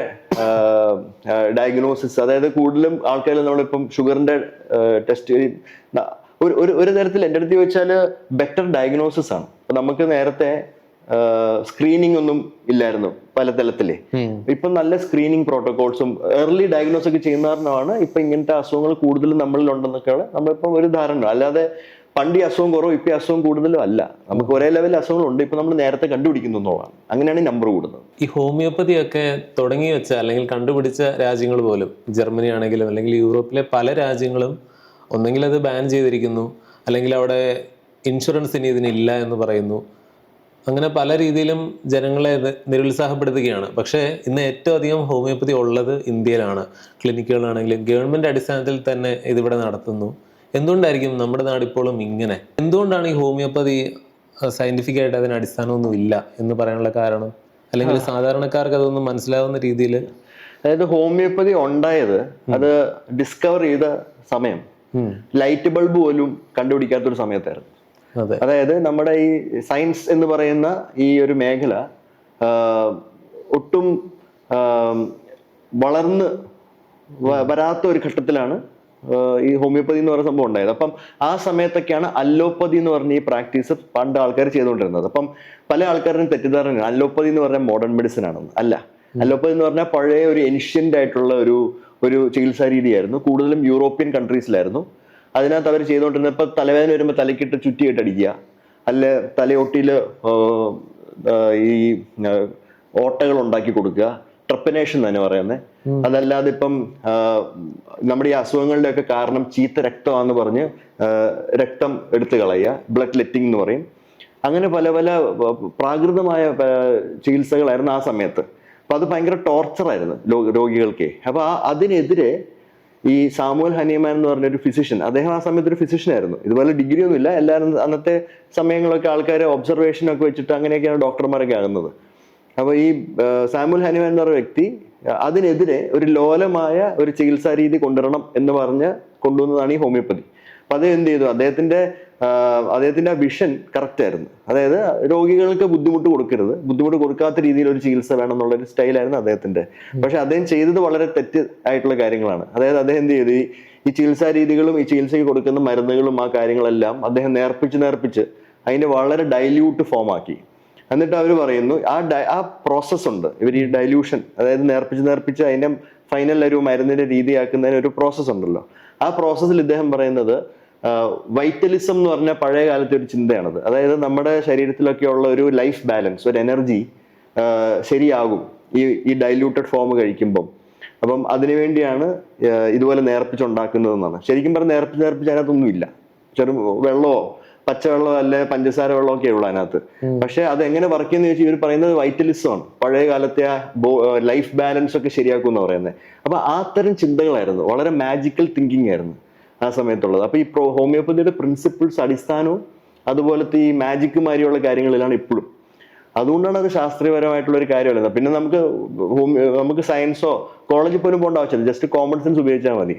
ഡയഗ്നോസിസ്, അതായത് കൂടുതലും ആൾക്കാർ നമ്മളിപ്പം ഷുഗറിന്റെ ടെസ്റ്റ് ഒരു തരത്തിൽ എൻ്റെ അടുത്ത് ചോദിച്ചാൽ ബെറ്റർ ഡയഗ്നോസിസ് ആണ്. അപ്പൊ നമുക്ക് നേരത്തെ സ്ക്രീനിങ് ഒന്നും ഇല്ലായിരുന്നു പല തലത്തിലെ. ഇപ്പൊ നല്ല സ്ക്രീനിങ് പ്രോട്ടോകോൾസും ഏർലി ഡയഗ്നോസ് ഒക്കെ ചെയ്യുന്ന കാരണമാണ് ഇപ്പൊ ഇങ്ങനത്തെ അസുഖങ്ങൾ കൂടുതലും നമ്മളിൽ ഉണ്ടെന്നൊക്കെയാണ് നമ്മളിപ്പോ ഒരു ധാരണ. അല്ലാതെ പണ്ട് ഈ അസുഖം കുറവും ഇപ്പൊ അസുഖം കൂടുതലും അല്ല. നമുക്ക് ഒരേ ലെവലിൽ അസുഖങ്ങളുണ്ട്, ഇപ്പൊ നമ്മൾ നേരത്തെ കണ്ടുപിടിക്കുന്നു എന്നുള്ളതാണ്. അങ്ങനെയാണ് ഈ നമ്പർ കൂടുന്നത്. ഈ ഹോമിയോപ്പതി ഒക്കെ തുടങ്ങി വെച്ച അല്ലെങ്കിൽ കണ്ടുപിടിച്ച രാജ്യങ്ങൾ പോലും, ജർമ്മനി ആണെങ്കിലും അല്ലെങ്കിൽ യൂറോപ്പിലെ പല രാജ്യങ്ങളും ഒന്നെങ്കിൽ അത് ബാൻ ചെയ്തിരിക്കുന്നു, അല്ലെങ്കിൽ അവിടെ ഇൻഷുറൻസ് ഇനി ഇതിനില്ല എന്ന് പറയുന്നു. അങ്ങനെ പല രീതിയിലും ജനങ്ങളെ നിരുത്സാഹപ്പെടുത്തുകയാണ്. പക്ഷേ ഇന്ന് ഏറ്റവും അധികം ഹോമിയോപ്പതി ഉള്ളത് ഇന്ത്യയിലാണ്. ക്ലിനിക്കുകളാണെങ്കിലും ഗവൺമെന്റ് അടിസ്ഥാനത്തിൽ തന്നെ ഇതിവിടെ നടത്തുന്നു. എന്തുകൊണ്ടായിരിക്കും നമ്മുടെ നാടിപ്പോഴും ഇങ്ങനെ? എന്തുകൊണ്ടാണ് ഈ ഹോമിയോപ്പതി സയന്റിഫിക് ആയിട്ട് അതിന് അടിസ്ഥാനമൊന്നും ഇല്ല എന്ന് പറയാനുള്ള കാരണം? അല്ലെങ്കിൽ സാധാരണക്കാർക്ക് അതൊന്നും മനസ്സിലാവുന്ന രീതിയിൽ? അതായത് ഹോമിയോപ്പതി ഉണ്ടായത്, അത് ഡിസ്കവർ ചെയ്ത സമയം ലൈറ്റ് ബൾബ് പോലും കണ്ടുപിടിക്കാത്തൊരു സമയത്തായിരുന്നു. അതായത് നമ്മുടെ ഈ സയൻസ് എന്ന് പറയുന്ന ഈ ഒരു മേഖല ഒട്ടും വളർന്ന് വരാത്ത ഒരു ഘട്ടത്തിലാണ് ഈ ഹോമിയോപ്പതി എന്ന് പറയുന്ന സംഭവം ഉണ്ടായത്. അപ്പം ആ സമയത്തൊക്കെയാണ് അല്ലോപ്പതി എന്ന് പറഞ്ഞ ഈ പ്രാക്ടീസ് പണ്ട് ആൾക്കാർ ചെയ്തുകൊണ്ടിരുന്നത്. അപ്പം പല ആൾക്കാരും തെറ്റിദ്ധാരണ അല്ലോപ്പതി എന്ന് പറഞ്ഞാൽ മോഡേൺ മെഡിസിൻ ആണെന്ന്. അല്ല, അല്ലോപ്പതി എന്ന് പറഞ്ഞാൽ പഴയ ഒരു ഏൻഷ്യന്റ് ആയിട്ടുള്ള ഒരു ചികിത്സാ രീതിയായിരുന്നു. കൂടുതലും യൂറോപ്യൻ കൺട്രീസിലായിരുന്നു. അതിനകത്ത് അവർ ചെയ്തുകൊണ്ടിരുന്നത്, ഇപ്പൊ തലവേദന വരുമ്പോൾ തലക്കിട്ട് ചുറ്റിയിട്ട് അടിക്കുക, അല്ലെ തലയൊട്ടിയില് ഈ ഓട്ടകൾ ഉണ്ടാക്കി കൊടുക്കുക, ട്രെപ്പനേഷൻ തന്നെ പറയുന്നത്. അതല്ലാതെ ഇപ്പം നമ്മുടെ ഈ അസുഖങ്ങളുടെ ഒക്കെ കാരണം ചീത്ത രക്തമാണെന്ന് പറഞ്ഞ് രക്തം എടുത്തു കളയുക, ബ്ലഡ് ലെറ്റിംഗ് എന്ന് പറയും. അങ്ങനെ പല പല പ്രാകൃതമായ ചികിത്സകളായിരുന്നു ആ സമയത്ത്. അപ്പൊ അത് ഭയങ്കര ടോർച്ചറായിരുന്നു രോഗികൾക്ക്. അപ്പൊ അതിനെതിരെ ഈ സാമുവൽ ഹനീമാൻ എന്ന് പറഞ്ഞൊരു ഫിസിഷ്യൻ, അദ്ദേഹം ആ സമയത്ത് ഒരു ഫിസിഷ്യൻ ആയിരുന്നു. ഇതുപോലെ ഡിഗ്രി ഒന്നും ഇല്ല, എല്ലാവരും അന്നത്തെ സമയങ്ങളൊക്കെ ആൾക്കാരെ ഒബ്സർവേഷനൊക്കെ വെച്ചിട്ട് അങ്ങനെയൊക്കെയാണ് ഡോക്ടർമാരൊക്കെ ആകുന്നത്. അപ്പൊ ഈ സാമുവൽ ഹനീമാൻ എന്ന് പറഞ്ഞ വ്യക്തി അതിനെതിരെ ഒരു ലോലമായ ഒരു ചികിത്സാ രീതി കൊണ്ടുവരണം എന്ന് പറഞ്ഞ് കൊണ്ടുവന്നതാണ് ഈ ഹോമിയോപ്പതി. അപ്പൊ അത് എന്ത് ചെയ്തു, അദ്ദേഹത്തിന്റെ ആ വിഷൻ കറക്റ്റ് ആയിരുന്നു. അതായത് രോഗികൾക്ക് ബുദ്ധിമുട്ട് കൊടുക്കാത്ത രീതിയിൽ ഒരു ചികിത്സ വേണം എന്നുള്ള ഒരു സ്റ്റൈലായിരുന്നു അദ്ദേഹത്തിന്റെ. പക്ഷെ അദ്ദേഹം ചെയ്തത് വളരെ തെറ്റ് ആയിട്ടുള്ള കാര്യങ്ങളാണ്. അതായത് അദ്ദേഹം എന്ത് ചെയ്തു, ഈ ചികിത്സാ രീതികളും ഈ ചികിത്സയ്ക്ക് കൊടുക്കുന്ന മരുന്നുകളും ആ കാര്യങ്ങളെല്ലാം അദ്ദേഹം നേർപ്പിച്ച് അതിന്റെ വളരെ ഡൈല്യൂട്ട് ഫോം ആക്കി. എന്നിട്ട് അവർ പറയുന്നു ആ പ്രോസസ് ഉണ്ട്, ഇവർ ഈ ഡൈല്യൂഷൻ, അതായത് നേർപ്പിച്ച് അതിന്റെ ഫൈനൽ ഒരു മരുന്നിന്റെ രീതിയാക്കുന്നതിന് ഒരു പ്രോസസ്സ് ഉണ്ടല്ലോ. ആ പ്രോസസ്സിൽ ഇദ്ദേഹം പറയുന്നത് വൈറ്റലിസം എന്ന് പറഞ്ഞ പഴയ കാലത്തെ ഒരു ചിന്തയാണത്. അതായത് നമ്മുടെ ശരീരത്തിലൊക്കെ ഉള്ള ഒരു ലൈഫ് ബാലൻസ്, ഒരു എനർജി ശരിയാകും ഈ ഡൈല്യൂട്ടഡ് ഫോം കഴിക്കുമ്പം. അപ്പം അതിനുവേണ്ടിയാണ് ഇതുപോലെ നേർപ്പിച്ചുണ്ടാക്കുന്നതെന്നാണ്. ശരിക്കും പറഞ്ഞാൽ നേർപ്പിച്ച് അതിനകത്തൊന്നുമില്ല. വെള്ളമോ പച്ചവെള്ളമോ അല്ലെ പഞ്ചസാര വെള്ളമോ ഒക്കെ ഉള്ളൂ അതിനകത്ത്. പക്ഷെ അത് എങ്ങനെ വർക്ക് ചെയ്യുന്ന ചോദിച്ചാൽ ഇവർ പറയുന്നത് വൈറ്റലിസമാണ്, പഴയ കാലത്തെ ആ ലൈഫ് ബാലൻസ് ഒക്കെ ശരിയാക്കും എന്ന് പറയുന്നത്. അപ്പൊ ആ തരം ചിന്തകളായിരുന്നു, വളരെ മാജിക്കൽ തിങ്കിങ് ആയിരുന്നു ആ സമയത്തുള്ളത്. അപ്പൊ ഈ ഹോമിയോപ്പതിയുടെ പ്രിൻസിപ്പിൾസ് അടിസ്ഥാനവും അതുപോലത്തെ ഈ മാജിക് മാതിരിയുള്ള കാര്യങ്ങളിലാണ് ഇപ്പോഴും. അതുകൊണ്ടാണ് അത് ശാസ്ത്രീയപരമായിട്ടുള്ള ഒരു കാര്യമല്ല. പിന്നെ നമുക്ക് സയൻസോ കോളേജിൽ പോലും പോകേണ്ട ആവശ്യമില്ല, ജസ്റ്റ് കോമൺ സെൻസ് ഉപയോഗിച്ചാൽ മതി.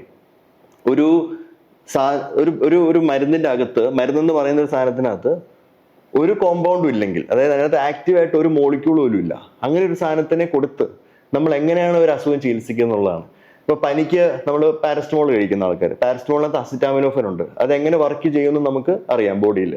ഒരു മരുന്നിന്റെ അകത്ത്, മരുന്നെന്ന് പറയുന്ന ഒരു സാധനത്തിനകത്ത് ഒരു കോമ്പൗണ്ടും ഇല്ലെങ്കിൽ, അതായത് അതിനകത്ത് ആക്റ്റീവായിട്ട് ഒരു മോളിക്യൂൾ പോലും ഇല്ല, അങ്ങനെ ഒരു സാധനത്തിനെ കൊടുത്ത് നമ്മൾ എങ്ങനെയാണ് ഒരു അസുഖം ചികിത്സിക്കുക എന്നുള്ളതാണ്. ഇപ്പൊ പനിക്ക് നമ്മൾ പാരസ്റ്റമോൾ കഴിക്കുന്ന ആൾക്കാർ, പാരസ്റ്റമോളിനകത്ത് അസിറ്റാമിനോഫൻ ഉണ്ട്, അതെങ്ങനെ വർക്ക് ചെയ്യുമെന്ന് നമുക്ക് അറിയാം. ബോഡിയിൽ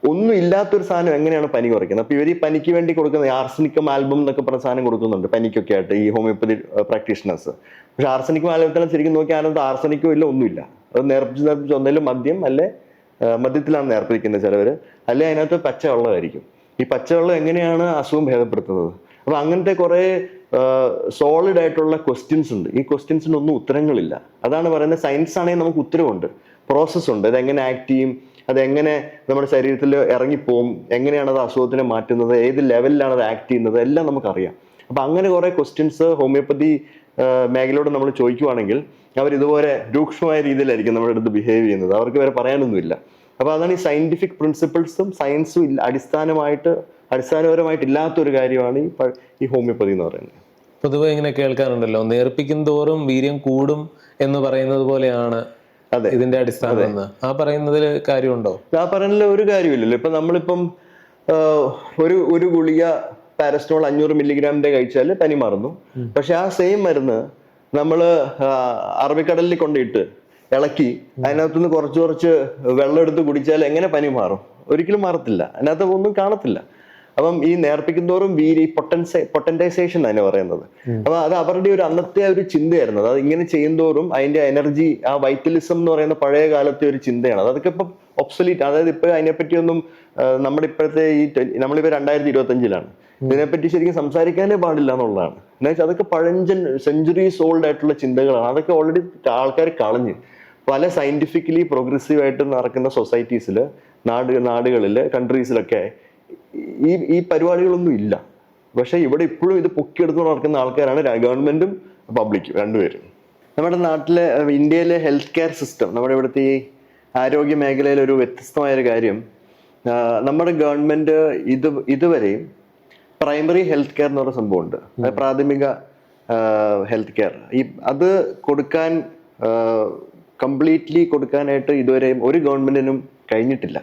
ഒന്നും ഇല്ലാത്തൊരു സാധനം എങ്ങനെയാണ് പനി കുറയ്ക്കുന്നത്? അപ്പൊ ഇവർ ഈ പനിക്ക് വേണ്ടി കൊടുക്കുന്ന ആർസനിക്കം ആൽബം എന്നൊക്കെ പറഞ്ഞ സാധനം കൊടുക്കുന്നുണ്ട് പനിക്കൊക്കെ ആയിട്ട് ഈ ഹോമിയോപ്പതി പ്രാക്ടീഷണേഴ്സ്. പക്ഷെ ആർസനിക്കം ആൽബത്തിനെ ശരിക്കും നോക്കിയാൽ അതിനകത്ത് ആർസനിക്കോ ഇല്ല, ഒന്നുമില്ല. അത് നേർപ്പിച്ച് ഒന്നേലും മദ്യത്തിലാണ് നേർപ്പിക്കുന്നത് ചിലവര്, അല്ലെ അതിനകത്ത് പച്ചവെള്ളമായിരിക്കും. ഈ പച്ചവെള്ളം എങ്ങനെയാണ് അസുഖം ഭേദപ്പെടുത്തുന്നത്? അപ്പൊ അങ്ങനത്തെ കുറെ സോളിഡ് ആയിട്ടുള്ള ക്വസ്റ്റ്യൻസ് ഉണ്ട്. ഈ ക്വസ്റ്റ്യൻസിനൊന്നും ഉത്തരങ്ങളില്ല. അതാണ് പറയുന്നത്, സയൻസ് ആണെങ്കിൽ നമുക്ക് ഉത്തരവുണ്ട്, പ്രോസസ് ഉണ്ട്, അതെങ്ങനെ ആക്ട് ചെയ്യും, അതെങ്ങനെ നമ്മുടെ ശരീരത്തിൽ ഇറങ്ങിപ്പോവും, എങ്ങനെയാണ് അത് അസുഖത്തിനെ മാറ്റുന്നത്, ഏത് ലെവലിലാണ് അത് ആക്ട് ചെയ്യുന്നത്, എല്ലാം നമുക്കറിയാം. അപ്പൊ അങ്ങനെ കുറെ ക്വസ്റ്റ്യൻസ് ഹോമിയോപ്പതി മേഖലയോട് നമ്മൾ ചോദിക്കുവാണെങ്കിൽ അവർ ഇതുപോലെ രൂക്ഷമായ രീതിയിലായിരിക്കും നമ്മുടെ അടുത്ത് ബിഹേവ് ചെയ്യുന്നത്. അവർക്ക് വരെ പറയാനൊന്നുമില്ല. അപ്പൊ അതാണ് ഈ സയന്റിഫിക് പ്രിൻസിപ്പിൾസും സയൻസും അടിസ്ഥാനപരമായിട്ട് ഇല്ലാത്തൊരു കാര്യമാണ് ഈ ഹോമിയോപ്പതി എന്ന് പറയുന്നത്. പൊതുവെ ഇങ്ങനെ കേൾക്കാറുണ്ടല്ലോ, നേർപ്പിക്കും തോറും വീര്യം കൂടും എന്ന് പറയുന്നത് പോലെയാണ് ഇതിന്റെ അടിസ്ഥാനം. ആ പറയുന്നതിൽ കാര്യമുണ്ടോ? ആ പറയുന്നതിൽ ഒരു കാര്യമില്ലല്ലോ. ഇപ്പൊ നമ്മളിപ്പം ഒരു ഗുളിക പാരസ്റ്റമോൾ 500 മില്ലിഗ്രാമിന്റെ കഴിച്ചാൽ പനി മാറുന്നു. പക്ഷെ ആ സെയിം മരുന്ന് നമ്മള് അറബിക്കടലിൽ കൊണ്ടിട്ട് ഇളക്കി അതിനകത്തുനിന്ന് കുറച്ച് വെള്ളം എടുത്ത് കുടിച്ചാൽ എങ്ങനെ പനി മാറും? ഒരിക്കലും മാറത്തില്ല, അതിനകത്ത് ഒന്നും കാണത്തില്ല. അപ്പം ഈ നേർപ്പിക്കുന്തോറും പൊട്ടൻറ്റൈസേഷൻ അതിനെ പറയുന്നത്. അപ്പൊ അത് അവരുടെ ഒരു അന്നത്തെ ഒരു ചിന്തയായിരുന്നു. അത് ഇങ്ങനെ ചെയ്യുന്തോറും അതിന്റെ എനർജി, ആ വൈറ്റലിസം എന്ന് പറയുന്ന പഴയ കാലത്തെ ഒരു ചിന്തയാണ്. അതൊക്കെ ഇപ്പൊ ഒബ്സൊലീറ്റ്. അതായത് ഇപ്പൊ അതിനെപ്പറ്റിയൊന്നും നമ്മുടെ ഇപ്പോഴത്തെ നമ്മളിപ്പോ 2025-ലാണ്, ഇതിനെപ്പറ്റി ശരിക്കും സംസാരിക്കാനേ പാടില്ല എന്നുള്ളതാണ്. എന്താ വെച്ചാൽ അതൊക്കെ പഴഞ്ചൻ സെഞ്ചുറീസ് ഓൾഡ് ആയിട്ടുള്ള ചിന്തകളാണ്. അതൊക്കെ ഓൾറെഡി ആൾക്കാർ കളഞ്ഞ് പല സയന്റിഫിക്കലി പ്രോഗ്രസീവ് ആയിട്ട് നടക്കുന്ന സൊസൈറ്റീസിൽ, നാടുകളിൽ, കൺട്രീസിലൊക്കെ ഈ പരിപാടികളൊന്നും ഇല്ല. പക്ഷെ ഇവിടെ ഇപ്പോഴും ഇത് പൊക്കിയെടുത്ത് നടക്കുന്ന ആൾക്കാരാണ് ഗവൺമെന്റും പബ്ലിക്കും രണ്ടുപേരും. നമ്മുടെ നാട്ടിലെ ഇന്ത്യയിലെ ഹെൽത്ത് കെയർ സിസ്റ്റം, നമ്മുടെ ഇവിടുത്തെ ഈ ആരോഗ്യ മേഖലയിൽ ഒരു വ്യത്യസ്തമായൊരു കാര്യം, നമ്മുടെ ഗവൺമെന്റ് ഇതുവരെയും പ്രൈമറി ഹെൽത്ത് കെയർ എന്ന് പറഞ്ഞ സംഭവമുണ്ട്, പ്രാഥമിക ഹെൽത്ത് കെയർ. അത് കൊടുക്കാൻ കംപ്ലീറ്റ്ലി കൊടുക്കാനായിട്ട് ഇതുവരെയും ഒരു ഗവൺമെന്റിനും കഴിഞ്ഞിട്ടില്ല.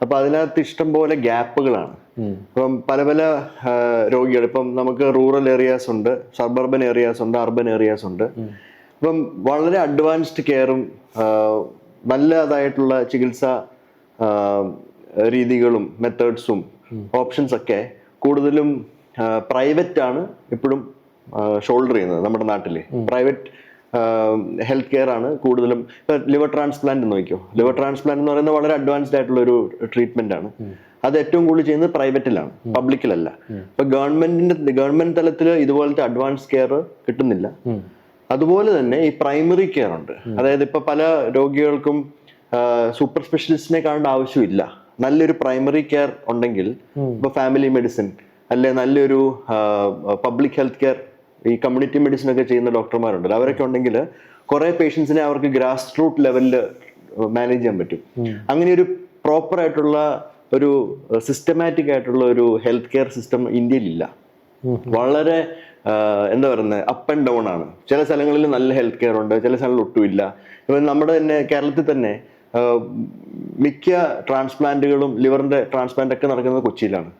അപ്പൊ അതിനകത്ത് ഇഷ്ടം പോലെ ഗ്യാപ്പുകളാണ്. ഇപ്പം പല രോഗികൾ, ഇപ്പം നമുക്ക് റൂറൽ ഏരിയാസ് ഉണ്ട്, സബർബൻ ഏരിയാസ് ഉണ്ട്, അർബൻ ഏരിയാസ് ഉണ്ട്. അപ്പം വളരെ അഡ്വാൻസ്ഡ് കെയറും നല്ലതായിട്ടുള്ള ചികിത്സാ രീതികളും മെത്തേഡ്സും ഓപ്ഷൻസ് ഒക്കെ കൂടുതലും പ്രൈവറ്റ് ആണ് ഇപ്പോഴും ഷോൾഡർ ചെയ്യുന്നത്. നമ്മുടെ നാട്ടില് പ്രൈവറ്റ് ഹെൽത്ത് കെയർ ആണ് കൂടുതലും. ഇപ്പൊ ലിവർ ട്രാൻസ്പ്ലാന്റ് നോക്കിയോ, ലിവർ ട്രാൻസ്പ്ലാന്റ് എന്ന് പറയുന്നത് വളരെ അഡ്വാൻസ്ഡ് ആയിട്ടുള്ള ഒരു ട്രീറ്റ്മെന്റ് ആണ്. അത് ഏറ്റവും കൂടുതൽ ചെയ്യുന്നത് പ്രൈവറ്റിലാണ്, പബ്ലിക്കിലല്ല. ഇപ്പൊ ഗവൺമെന്റ് തലത്തിൽ ഇതുപോലത്തെ അഡ്വാൻസ് കെയർ കിട്ടുന്നില്ല. അതുപോലെ തന്നെ ഈ പ്രൈമറി കെയർ ഉണ്ട്. അതായത് ഇപ്പൊ പല രോഗികൾക്കും സൂപ്പർ സ്പെഷ്യലിസ്റ്റിനെ കാണേണ്ട ആവശ്യമില്ല. നല്ലൊരു പ്രൈമറി കെയർ ഉണ്ടെങ്കിൽ, ഇപ്പൊ ഫാമിലി മെഡിസിൻ അല്ലെ നല്ലൊരു പബ്ലിക് ഹെൽത്ത് കെയർ, ഈ കമ്മ്യൂണിറ്റി മെഡിസിൻ ഒക്കെ ചെയ്യുന്ന ഡോക്ടർമാരുണ്ടല്ലോ, അവരൊക്കെ ഉണ്ടെങ്കിൽ കുറെ പേഷ്യൻസിനെ അവർക്ക് ഗ്രാസ് റൂട്ട് ലെവലിൽ മാനേജ് ചെയ്യാൻ പറ്റും. അങ്ങനെ ഒരു പ്രോപ്പർ ആയിട്ടുള്ള ഒരു സിസ്റ്റമാറ്റിക് ആയിട്ടുള്ള ഒരു ഹെൽത്ത് കെയർ സിസ്റ്റം ഇന്ത്യയിലില്ല. വളരെ എന്താ പറയുന്നത്, അപ്പ് ആൻഡ് ഡൗൺ ആണ്. ചില സ്ഥലങ്ങളിൽ നല്ല ഹെൽത്ത് കെയർ ഉണ്ട്, ചില സ്ഥലങ്ങളിൽ ഒട്ടുമില്ല. ഇപ്പം നമ്മുടെ തന്നെ കേരളത്തിൽ തന്നെ മിക്ക ട്രാൻസ്പ്ലാന്റുകളും, ലിവറിന്റെ ട്രാൻസ്പ്ലാന്റ് ഒക്കെ നടക്കുന്നത് കൊച്ചിയിലാണ്.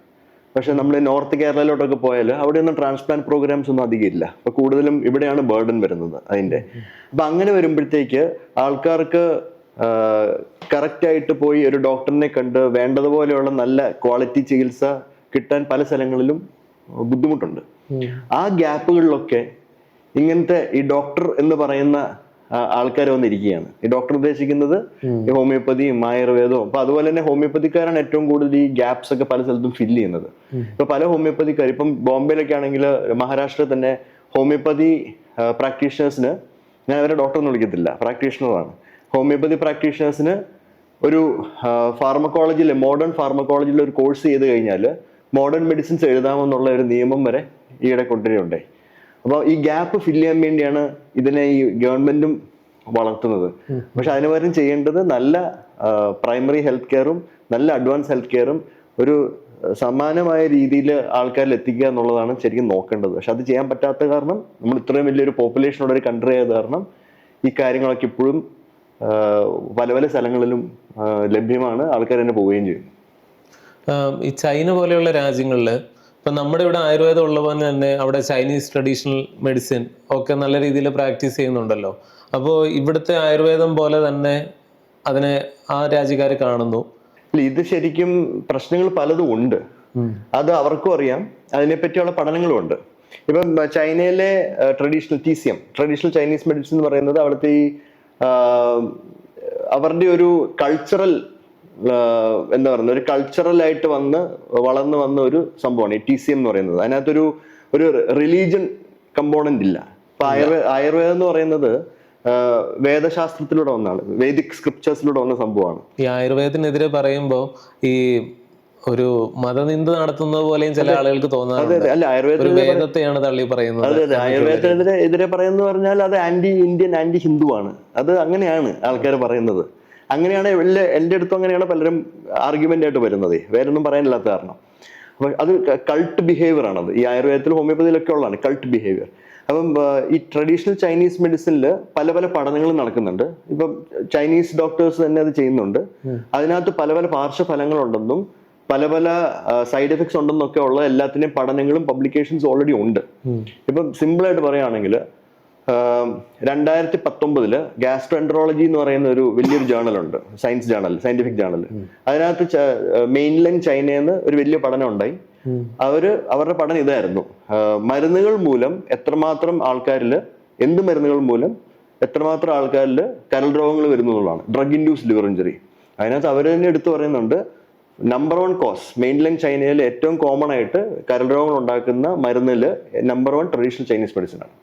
പക്ഷെ നമ്മൾ നോർത്ത് കേരളയിലോട്ടൊക്കെ പോയാൽ അവിടെയൊന്നും ട്രാൻസ്പ്ലാന്റ് പ്രോഗ്രാംസ് ഒന്നും അധികം ഇല്ല. അപ്പൊ കൂടുതലും ഇവിടെയാണ് ബേർഡൻ വരുന്നത് അതിന്റെ. അപ്പൊ അങ്ങനെ വരുമ്പോഴത്തേക്ക് ആൾക്കാർക്ക് കറക്റ്റ് ആയിട്ട് പോയി ഒരു ഡോക്ടറിനെ കണ്ട് വേണ്ടതുപോലെയുള്ള നല്ല ക്വാളിറ്റി ചികിത്സ കിട്ടാൻ പല സ്ഥലങ്ങളിലും ബുദ്ധിമുട്ടുണ്ട്. ആ ഗ്യാപ്പുകളിലൊക്കെ ഇങ്ങനത്തെ ഈ ഡോക്ടർ എന്ന് പറയുന്ന ആൾക്കാർ വന്നിരിക്കുകയാണ്. ഈ ഡോക്ടർ ഉദ്ദേശിക്കുന്നത് ഈ ഹോമിയോപ്പതിയും ആയുർവേദവും. അപ്പൊ അതുപോലെ തന്നെ ഹോമിയോപ്പതിക്കാരാണ് ഏറ്റവും കൂടുതൽ ഈ ഗ്യാപ്സ് ഒക്കെ പല സ്ഥലത്തും ഫില്ല് ചെയ്യുന്നത്. ഇപ്പൊ പല ഹോമിയോപ്പതിക്കാർ, ഇപ്പം ബോംബെയിലൊക്കെ ആണെങ്കിൽ, മഹാരാഷ്ട്രയിൽ തന്നെ ഹോമിയോപ്പതി പ്രാക്ടീഷണേഴ്സിന്, ഞാൻ അവരെ ഡോക്ടർ എന്ന് വിളിക്കത്തില്ല, പ്രാക്ടീഷണറാണ്, ഹോമിയോപ്പതി പ്രാക്ടീഷണേഴ്സിന് ഒരു ഫാർമക്കോളജിയിൽ, മോഡേൺ ഫാർമക്കോളജിയിൽ ഒരു കോഴ്സ് ചെയ്ത് കഴിഞ്ഞാൽ മോഡേൺ മെഡിസിൻസ് എഴുതാമെന്നുള്ള ഒരു നിയമം വരെ ഈയിടെ കൊണ്ടുവരികയുണ്ടായി. അപ്പോൾ ഈ ഗ്യാപ്പ് ഫില്ല് ചെയ്യാൻ വേണ്ടിയാണ് ഇതിനെ ഈ ഗവൺമെന്റും വളർത്തുന്നത്. പക്ഷെ അതിന് പകരം ചെയ്യേണ്ടത് നല്ല പ്രൈമറി ഹെൽത്ത് കെയറും നല്ല അഡ്വാൻസ് ഹെൽത്ത് കെയറും ഒരു സമാനമായ രീതിയിൽ ആൾക്കാരിൽ എത്തിക്കുക എന്നുള്ളതാണ് ശരിക്കും നോക്കേണ്ടത്. പക്ഷെ അത് ചെയ്യാൻ പറ്റാത്ത കാരണം, നമ്മൾ ഇത്രയും വലിയൊരു പോപ്പുലേഷനുള്ള ഒരു കൺട്രി ആയത് കാരണം ഈ കാര്യങ്ങളൊക്കെ ഇപ്പോഴും പല പല സ്ഥലങ്ങളിലും ലഭ്യമാണ്, ആൾക്കാർ തന്നെ പോവുകയും ചെയ്യും. ഈ ചൈന പോലെയുള്ള രാജ്യങ്ങളിൽ ഇപ്പം നമ്മുടെ ഇവിടെ ആയുർവേദം ഉള്ള പോലെ തന്നെ അവിടെ ചൈനീസ് ട്രഡീഷണൽ മെഡിസിൻ ഒക്കെ നല്ല രീതിയിൽ പ്രാക്ടീസ് ചെയ്യുന്നുണ്ടല്ലോ. അപ്പോൾ ഇവിടുത്തെ ആയുർവേദം പോലെ തന്നെ അതിനെ ആ രാജ്യക്കാർ കാണുന്നു. ഇത് ശരിക്കും പ്രശ്നങ്ങൾ പലതും ഉണ്ട്, അത് അവർക്കും അറിയാം, അതിനെപ്പറ്റിയുള്ള പഠനങ്ങളും ഉണ്ട്. ഇപ്പം ചൈനയിലെ traditional TCM, traditional Chinese medicine എന്ന് പറയുന്നത് അവിടുത്തെ ഈ അവരുടെ ഒരു കൾച്ചറൽ, എന്താ പറയുന്നത്, ഒരു കൾച്ചറൽ ആയിട്ട് വളർന്നു വന്ന ഒരു സംഭവമാണ് ഈ TCM എന്ന് പറയുന്നത്. അതിനകത്തൊരു റിലീജിയൻ കമ്പോണന്റ് ഇല്ല. ഇപ്പൊ ആയുർവേദം എന്ന് പറയുന്നത് വേദശാസ്ത്രത്തിലൂടെ വന്നാണ്, വേദിക് സ്ക്രിപ്ചേഴ്സിലൂടെ വന്ന സംഭവമാണ്. ഈ ആയുർവേദത്തിനെതിരെ പറയുമ്പോൾ ഈ ഒരു മതനിന്ദ നടത്തുന്നത് പോലെയും ചില ആളുകൾക്ക് തോന്നാറുണ്ട്. അല്ല, വേദത്തെയാണ് തള്ളി പറയുന്നത്. അതെ അതെ, ആയുർവേദത്തിനെതിരെ പറയുന്നത് പറഞ്ഞാൽ അത് ആന്റി ഇന്ത്യൻ, ആന്റി ഹിന്ദുവാണ്. അത് അങ്ങനെയാണ് ആൾക്കാർ പറയുന്നത്. അങ്ങനെയാണ് എൻ്റെ അടുത്തും അങ്ങനെയാണ് പലരും ആർഗ്യുമെന്റ് ആയിട്ട് വരുന്നത്, വേറൊന്നും പറയാനില്ലാത്ത കാരണം. അപ്പൊ അത് കൾട്ട് ബിഹേവിയർ ആണത്. ഈ ആയുർവേദത്തിൽ ഹോമിയോപ്പതിയിലൊക്കെ ഉള്ളതാണ് കൾട്ട് ബിഹേവിയർ. അപ്പം ഈ ട്രഡീഷണൽ ചൈനീസ് മെഡിസിനിൽ പല പല പഠനങ്ങളും നടക്കുന്നുണ്ട്. ഇപ്പം ചൈനീസ് ഡോക്ടേഴ്സ് തന്നെ അത് ചെയ്യുന്നുണ്ട്. അതിനകത്ത് പല പല പാർശ്വഫലങ്ങളുണ്ടെന്നും പല പല സൈഡ് എഫക്ട്സ് ഉണ്ടെന്നൊക്കെ ഉള്ള എല്ലാത്തിനെയും പഠനങ്ങളും പബ്ലിക്കേഷൻസ് ഓൾറെഡി ഉണ്ട്. ഇപ്പം സിമ്പിൾ ആയിട്ട് പറയുകയാണെങ്കിൽ 2019 ഗാസ്ട്രോഎൻട്രോളജി എന്ന് പറയുന്ന ഒരു വലിയൊരു ജേർണൽ ഉണ്ട്, സയൻസ് ജേർണൽ, സയന്റിഫിക് ജേർണൽ. അതിനകത്ത് മെയിൻലൈൻഡ് ചൈനയിൽ നിന്ന് ഒരു വലിയ പഠനം ഉണ്ടായി. അവരുടെ പഠനം ഇതായിരുന്നു: മരുന്നുകൾ മൂലം എത്രമാത്രം ആൾക്കാരിൽ, എന്ത് മരുന്നുകൾ മൂലം എത്രമാത്രം ആൾക്കാരിൽ കരൾ രോഗങ്ങൾ വരുന്നു എന്നുള്ളതാണ്, ഡ്രഗ് ഇൻഡ്യൂസ്ഡ് ലിവർ ഇഞ്ചറി. അതിനകത്ത് അവർ തന്നെ എടുത്തു പറയുന്നുണ്ട്, നമ്പർ 1 കോസ് മെയിൻലൈൻ ചൈനയിൽ ഏറ്റവും കോമൺ ആയിട്ട് കരൾ രോഗങ്ങൾ ഉണ്ടാക്കുന്ന മരുന്നിൽ നമ്പർ 1 ട്രഡീഷണൽ ചൈനീസ് മെഡിസിൻ ആണ്.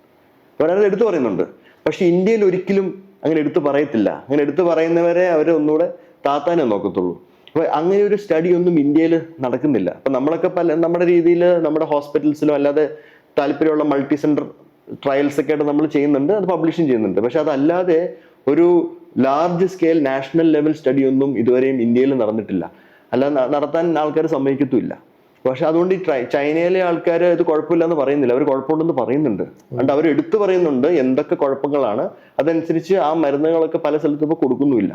അവരത് എടുത്തു പറയുന്നുണ്ട്. പക്ഷെ ഇന്ത്യയിൽ ഒരിക്കലും അങ്ങനെ എടുത്തു പറയത്തില്ല. അങ്ങനെ എടുത്തു പറയുന്നവരെ അവർ ഒന്നുകൂടെ താത്താനേ നോക്കത്തുള്ളൂ. അപ്പൊ അങ്ങനെ ഒരു സ്റ്റഡി ഒന്നും ഇന്ത്യയിൽ നടക്കുന്നില്ല. അപ്പൊ നമ്മളൊക്കെ നമ്മുടെ രീതിയിൽ നമ്മുടെ ഹോസ്പിറ്റൽസിലും അല്ലാതെ താല്പര്യമുള്ള മൾട്ടി സെന്റർ ട്രയൽസ് ഒക്കെ ആയിട്ട് നമ്മൾ ചെയ്യുന്നുണ്ട്, അത് പബ്ലിഷും ചെയ്യുന്നുണ്ട്. പക്ഷെ അതല്ലാതെ ഒരു large scale national level study ഒന്നും ഇതുവരെയും ഇന്ത്യയിൽ നടന്നിട്ടില്ല. അല്ലാതെ നടത്താൻ ആൾക്കാർ സമ്മതിക്കത്തുമില്ല. പക്ഷെ അതുകൊണ്ട് ഈ ചൈനയിലെ ആൾക്കാർ ഇത് കുഴപ്പമില്ല എന്ന് പറയുന്നില്ല, അവർ കുഴപ്പമുണ്ടെന്ന് പറയുന്നുണ്ട്. അതുകൊണ്ട് അവർ എടുത്തു പറയുന്നുണ്ട് എന്തൊക്കെ കുഴപ്പങ്ങളാണ്, അതനുസരിച്ച് ആ മരുന്നുകളൊക്കെ പല സ്ഥലത്തും ഇപ്പോൾ കൊടുക്കുന്നുമില്ല.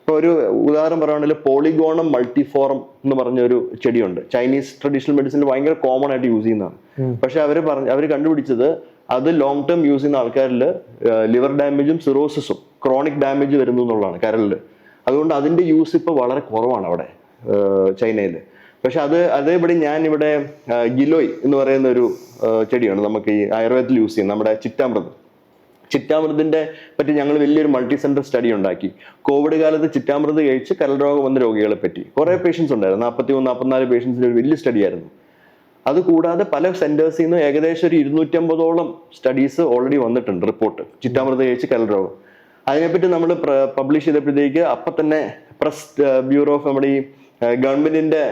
ഇപ്പൊ ഒരു ഉദാഹരണം പറയുകയാണെങ്കിൽ പോളിഗോണം മൾട്ടിഫോറം എന്ന് പറഞ്ഞ ഒരു ചെടിയുണ്ട്, ചൈനീസ് ട്രഡീഷണൽ മെഡിസിനിൽ ഭയങ്കര കോമൺ ആയിട്ട് യൂസ് ചെയ്യുന്നതാണ്. പക്ഷെ അവർ കണ്ടുപിടിച്ചത് അത് ലോങ് ടേം യൂസ് ചെയ്യുന്ന ആൾക്കാരിൽ ലിവർ ഡാമേജും സിറോസിസും ക്രോണിക് ഡാമേജ് വരുന്നു എന്നുള്ളതാണ് കരളില്. അതുകൊണ്ട് അതിന്റെ യൂസ് ഇപ്പൊ വളരെ കുറവാണ് അവിടെ ചൈനയിൽ. പക്ഷെ അതേപടി ഞാനിവിടെ ഗിലോയ് എന്ന് പറയുന്ന ഒരു ചെടിയാണ് നമുക്ക് ഈ ആയുർവേദത്തിൽ യൂസ് ചെയ്യുന്നത്, നമ്മുടെ ചിറ്റാമൃതിന്റെ പറ്റി ഞങ്ങൾ വലിയൊരു മൾട്ടി സെന്റർ സ്റ്റഡി ഉണ്ടാക്കി. കോവിഡ് കാലത്ത് ചിറ്റാമൃത് കഴിച്ച് കരൾ രോഗം വന്ന രോഗികളെ പറ്റി കുറെ പേഷ്യൻസ് ഉണ്ടായിരുന്നു, 43-44 പേഷ്യൻസിന്റെ ഒരു വലിയ സ്റ്റഡി ആയിരുന്നു. അതുകൂടാതെ പല സെന്റേഴ്സിൽ നിന്ന് ഏകദേശം ഒരു 250ഓളം സ്റ്റഡീസ് ഓൾറെഡി വന്നിട്ടുണ്ട്, റിപ്പോർട്ട് ചിറ്റാമൃത് കഴിച്ച് കരൾ രോഗം. അതിനെപ്പറ്റി നമ്മൾ പബ്ലിഷ് ചെയ്തപ്പോഴത്തേക്ക് അപ്പം തന്നെ പ്രസ് ബ്യൂറോ ഓഫ് നമ്മുടെ ഈ ഗവൺമെന്റിന്റെ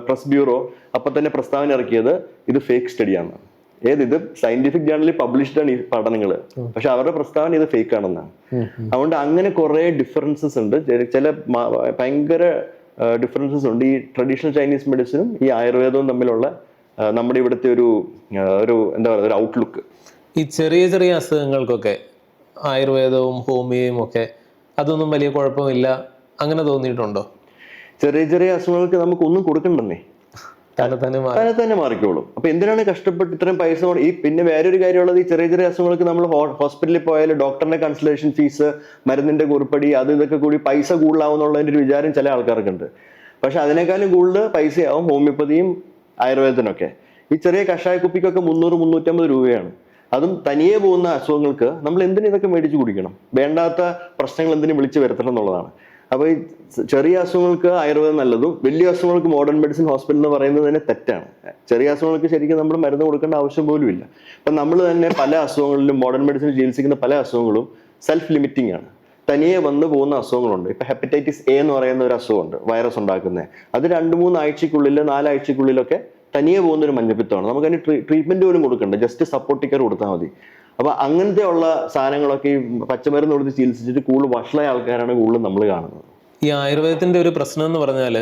പ്രസ് ബ്യൂറോ അപ്പം തന്നെ പ്രസ്താവന ഇറക്കിയത് ഇത് ഫേക്ക് സ്റ്റഡിയാണ്. ഇത് സയന്റിഫിക് ജേർണലിൽ പബ്ലിഷ്ഡ് ആണ് ഈ പഠനങ്ങൾ, പക്ഷെ അവരുടെ പ്രസ്താവന ഇത് ഫേക്ക് ആണെന്നാണ്. അതുകൊണ്ട് അങ്ങനെ കുറെ ഡിഫറൻസസ് ഉണ്ട്, ചില ഭയങ്കര ഡിഫറൻസസ് ഉണ്ട് ഈ ട്രഡീഷണൽ ചൈനീസ് മെഡിസിനും ഈ ആയുർവേദവും തമ്മിലുള്ള നമ്മുടെ ഇവിടുത്തെ ഒരു ഒരു എന്താ പറയുക ഒരു ഔട്ട്ലുക്ക്. ഈ ചെറിയ ചെറിയ അസുഖങ്ങൾക്കൊക്കെ ആയുർവേദവും ഹോമിയോയും ഒക്കെ അതൊന്നും വലിയ കുഴപ്പമില്ല അങ്ങനെ തോന്നിയിട്ടുണ്ടോ? ചെറിയ ചെറിയ അസുഖങ്ങൾക്ക് നമുക്ക് ഒന്നും കൊടുക്കണ്ടെന്നേ, തന്നെ മാറിക്കോളും. അപ്പൊ എന്തിനാണ് കഷ്ടപ്പെട്ട് ഇത്രയും പൈസ ഈ പിന്നെ വേറൊരു കാര്യമുള്ളത്, ഈ ചെറിയ ചെറിയ അസുഖങ്ങൾക്ക് നമ്മൾ ഹോസ്പിറ്റലിൽ പോയാൽ ഡോക്ടറിന്റെ കൺസൾട്ടേഷൻ ഫീസ്, മരുന്നിന്റെ കുറിപ്പടി, അത് ഇതൊക്കെ കൂടി പൈസ കൂടുതലാവുന്നുള്ളതിന്റെ ഒരു വിചാരം ചില ആൾക്കാർക്കുണ്ട്. പക്ഷെ അതിനേക്കാളും കൂടുതൽ പൈസയാവും ഹോമിയോപ്പതിയും ആയുർവേദത്തിനൊക്കെ. ഈ ചെറിയ കഷായ കുപ്പിക്കൊക്കെ 300-350 രൂപയാണ്. അതും തനിയെ പോകുന്ന അസുഖങ്ങൾക്ക് നമ്മൾ എന്തിനു ഇതൊക്കെ മേടിച്ച് കുടിക്കണം? വേണ്ടാത്ത പ്രശ്നങ്ങൾ എന്തിനു വിളിച്ചു വരുത്തണം എന്നുള്ളതാണ്. അപ്പൊ ഈ ചെറിയ അസുഖങ്ങൾക്ക് ആയുർവേദം നല്ലതും വലിയ അസുഖങ്ങൾക്ക് മോഡേൺ മെഡിസിൻ ഹോസ്പിറ്റൽ എന്ന് പറയുന്നത് തന്നെ തെറ്റാണ്. ചെറിയ അസുഖങ്ങൾക്ക് ശരിക്കും നമ്മൾ മരുന്ന് കൊടുക്കേണ്ട ആവശ്യം പോലും ഇല്ല. അപ്പൊ നമ്മൾ തന്നെ പല അസുഖങ്ങളിലും മോഡേൺ മെഡിസിൻ ചികിത്സിക്കുന്ന പല അസുഖങ്ങളും സെൽഫ് ലിമിറ്റിംഗ് ആണ്. തനിയെ വന്നു പോകുന്ന അസുഖങ്ങളുണ്ട്. ഇപ്പൊ ഹെപ്പറ്റൈറ്റിസ് എ എന്ന് പറയുന്ന ഒരു അസുഖമുണ്ട്, വൈറസ് ഉണ്ടാക്കുന്നത്. അത് 2-3 ആഴ്ചക്കുള്ളിൽ 4 ആഴ്ചക്കുള്ളിലൊക്കെ തനിയെ പോകുന്ന ഒരു മഞ്ഞപ്പിത്തമാണ്. നമുക്ക് അതിന് ട്രീറ്റ്മെന്റ് പോലും കൊടുക്കണ്ട, ജസ്റ്റ് സപ്പോർട്ട് കെയർ കൊടുത്താൽ മതി. അപ്പൊ അങ്ങനത്തെ ഉള്ള സാധനങ്ങളൊക്കെ ഈ പച്ചമരുന്ന് കൊടുത്ത് ചികിത്സിച്ചിട്ട് കൂടുതൽ വഷളായ ആൾക്കാരാണ് കൂടുതലും നമ്മൾ കാണുന്നത്. ഈ ആയുർവേദത്തിന്റെ ഒരു പ്രശ്നം എന്ന് പറഞ്ഞാൽ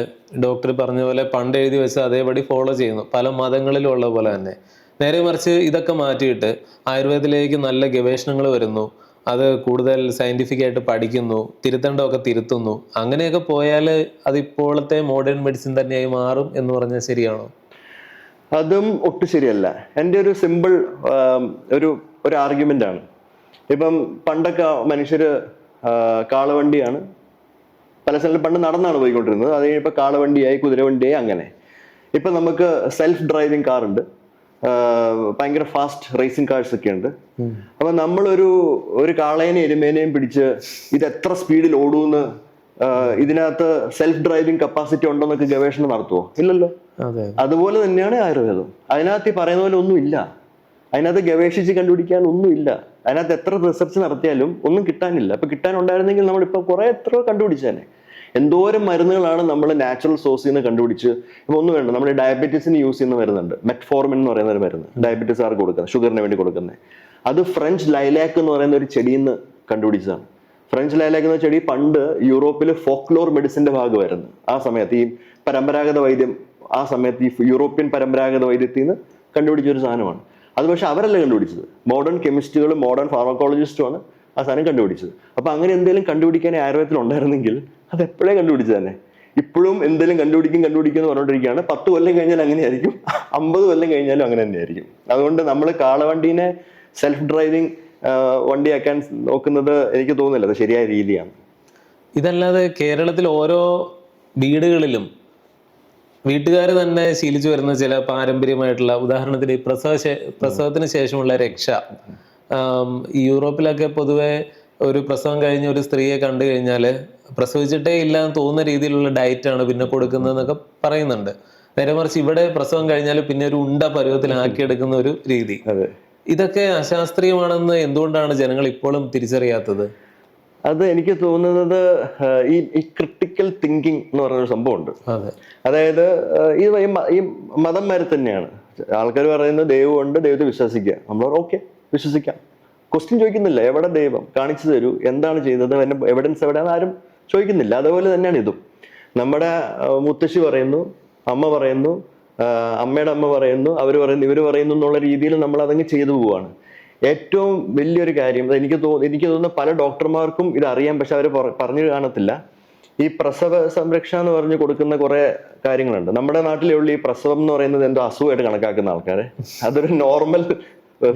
ഡോക്ടർ പറഞ്ഞ പോലെ പണ്ട് എഴുതി വെച്ച് അതേപടി ഫോളോ ചെയ്യുന്നു, പല മതങ്ങളിലും ഉള്ള പോലെ തന്നെ. നേരെ മറിച്ച് ഇതൊക്കെ മാറ്റിയിട്ട് ആയുർവേദത്തിലേക്ക് നല്ല ഗവേഷണങ്ങൾ വരുന്നു, അത് കൂടുതൽ സയന്റിഫിക് ആയിട്ട് പഠിക്കുന്നു, തിരുത്തേണ്ടതൊക്കെ തിരുത്തുന്നു. അങ്ങനെയൊക്കെ പോയാൽ അത് ഇപ്പോഴത്തെ മോഡേൺ മെഡിസിൻ തന്നെയായി മാറും എന്ന് പറഞ്ഞാൽ ശരിയാണോ? അതും ഒട്ടും ശരിയല്ല. എൻ്റെ ഒരു സിമ്പിൾ ഒരു ആർഗ്യുമെന്റ് ആണ്. ഇപ്പം പണ്ടൊക്കെ മനുഷ്യര് കാളവണ്ടിയാണ് പല സ്ഥലത്തും പണ്ട് നടന്നാണ് പോയിക്കൊണ്ടിരുന്നത്. അത് കഴിഞ്ഞപ്പോൾ കാളവണ്ടിയായി, കുതിരവണ്ടിയായി, അങ്ങനെ. ഇപ്പൊ നമുക്ക് സെൽഫ് ഡ്രൈവിംഗ് കാർ ഉണ്ട്, ഭയങ്കര ഫാസ്റ്റ് റേസിംഗ് കാർസ് ഒക്കെ ഉണ്ട്. അപ്പൊ നമ്മളൊരു കാളേനെയും എരുമേനെയും പിടിച്ച് ഇത് എത്ര സ്പീഡിൽ ഓടുമെന്ന് ഇതിനകത്ത് സെൽഫ് ഡ്രൈവിംഗ് കപ്പാസിറ്റി ഉണ്ടോന്നൊക്കെ ഗവേഷണം നടത്തുമോ? ഇല്ലല്ലോ. അതുപോലെ തന്നെയാണ് ആയുർവേദം. അതിനകത്ത് ഈ പറയുന്ന പോലെ ഒന്നും ഇല്ല. അതിനകത്ത് ഗവേഷിച്ച് കണ്ടുപിടിക്കാൻ ഒന്നുമില്ല. അതിനകത്ത് എത്ര റിസർച്ച് നടത്തിയാലും ഒന്നും കിട്ടാനില്ല. അപ്പൊ കിട്ടാനുണ്ടായിരുന്നെങ്കിൽ നമ്മളിപ്പോ കുറെ എത്ര കണ്ടുപിടിച്ചേനെ. എന്തോരം മരുന്നുകളാണ് നമ്മൾ നാച്ചുറൽ സോഴ്സിൽ നിന്ന് കണ്ടുപിടിച്ച്. ഇപ്പൊ ഒന്നും വേണ്ട, നമ്മൾ ഡയബറ്റീസിന് യൂസ് ചെയ്യുന്ന മരുന്നുണ്ട്, മെറ്റ്ഫോർമിൻ എന്ന് പറയുന്ന ഒരു മരുന്ന്, ഡയബറ്റീസുകാർക്ക് കൊടുക്കുന്നത്, ഷുഗറിന് വേണ്ടി കൊടുക്കുന്നത്. അത് ഫ്രഞ്ച് ലൈലാക്ക് എന്ന് പറയുന്ന ഒരു ചെടിയിൽ നിന്ന് കണ്ടുപിടിച്ചതാണ്. ഫ്രഞ്ച് ലൈലാക്ക് എന്ന ചെടി പണ്ട് യൂറോപ്പിൽ ഫോക്ലോർ മെഡിസിന്റെ ഭാഗമായിരുന്നു. ആ സമയത്ത് ഈ പരമ്പരാഗത വൈദ്യം, ആ സമയത്ത് ഈ യൂറോപ്യൻ പരമ്പരാഗത വൈദ്യത്തിൽ നിന്ന് കണ്ടുപിടിച്ച ഒരു സാധനമാണ് അത്. പക്ഷെ അവരല്ല കണ്ടുപിടിച്ചത്, മോഡേൺ കെമിസ്റ്റുകളും മോഡേൺ ഫാർമക്കോളജിസ്റ്റുമാണ് ആ സാധനം കണ്ടുപിടിച്ചത്. അപ്പൊ അങ്ങനെ എന്തെങ്കിലും കണ്ടുപിടിക്കാൻ ആയുർവേദത്തിൽ ഉണ്ടായിരുന്നെങ്കിൽ അത് എപ്പോഴേ കണ്ടുപിടിച്ചത് തന്നെ. ഇപ്പോഴും എന്തെങ്കിലും കണ്ടുപിടിക്കും എന്ന് പറഞ്ഞുകൊണ്ടിരിക്കുകയാണ്. 10 കൊല്ലം കഴിഞ്ഞാൽ അങ്ങനെയായിരിക്കും, 50 കൊല്ലം കഴിഞ്ഞാലും അങ്ങനെ തന്നെയായിരിക്കും. അതുകൊണ്ട് നമ്മൾ കാളവണ്ടീനെ സെൽഫ് ഡ്രൈവിംഗ് വണ്ടിയാക്കാൻ നോക്കുന്നത് എനിക്ക് തോന്നുന്നില്ല അത് ശരിയായ രീതിയാണ്. ഇതല്ലാതെ കേരളത്തിൽ ഓരോ വീടുകളിലും വീട്ടുകാർ തന്നെ ശീലിച്ചു വരുന്ന ചില പാരമ്പര്യമായിട്ടുള്ള, ഉദാഹരണത്തിന് പ്രസവത്തിന് ശേഷമുള്ള രക്ഷ. ഈ യൂറോപ്പിലൊക്കെ പൊതുവെ ഒരു പ്രസവം കഴിഞ്ഞ ഒരു സ്ത്രീയെ കണ്ടു കഴിഞ്ഞാൽ പ്രസവിച്ചിട്ടേ ഇല്ല എന്ന് തോന്നുന്ന രീതിയിലുള്ള ഡയറ്റാണ് പിന്നെ കൊടുക്കുന്നതെന്നൊക്കെ പറയുന്നുണ്ട്. നേരെ മറിച്ച് ഇവിടെ പ്രസവം കഴിഞ്ഞാൽ പിന്നെ ഒരു ഉണ്ട പരുവത്തിലാക്കിയെടുക്കുന്ന ഒരു രീതി. ഇതൊക്കെ അശാസ്ത്രീയമാണെന്ന് എന്തുകൊണ്ടാണ് ജനങ്ങൾ ഇപ്പോഴും തിരിച്ചറിയാത്തത്? അത് എനിക്ക് തോന്നുന്നത് ഈ ക്രിട്ടിക്കൽ തിങ്കിങ് എന്ന് പറഞ്ഞൊരു സംഭവമുണ്ട്. അതായത് ഈ മതന്മാർ തന്നെയാണ്. ആൾക്കാർ പറയുന്നത് ദൈവമുണ്ട്, ദൈവത്തെ വിശ്വസിക്കുക. നമ്മൾ ഓക്കെ വിശ്വസിക്കാം, ക്വസ്റ്റ്യൻ ചോദിക്കുന്നില്ല. എവിടെ ദൈവം കാണിച്ചു തരൂ, എന്താണ് ചെയ്തത്, എവിഡൻസ് എവിടെയാണെന്ന് ആരും ചോദിക്കുന്നില്ല. അതുപോലെ തന്നെയാണ് ഇതും. നമ്മുടെ മുത്തശ്ശി പറയുന്നു, അമ്മ പറയുന്നു, അമ്മയുടെ അമ്മ പറയുന്നു, അവർ പറയുന്നു, ഇവർ പറയുന്നു എന്നുള്ള രീതിയിൽ നമ്മൾ അതങ്ങ് ചെയ്തു പോവാണ്. ഏറ്റവും വലിയൊരു കാര്യം എനിക്ക് തോന്നുന്ന പല ഡോക്ടർമാർക്കും ഇത് അറിയാം, പക്ഷെ അവർ പറഞ്ഞു കാണത്തില്ല. ഈ പ്രസവ സംരക്ഷ എന്ന് പറഞ്ഞ് കൊടുക്കുന്ന കുറെ കാര്യങ്ങളുണ്ട്. നമ്മുടെ നാട്ടിലുള്ള ഈ പ്രസവം എന്ന് പറയുന്നത് എന്തോ അസുഖമായിട്ട് കണക്കാക്കുന്ന ആൾക്കാരെ, അതൊരു നോർമൽ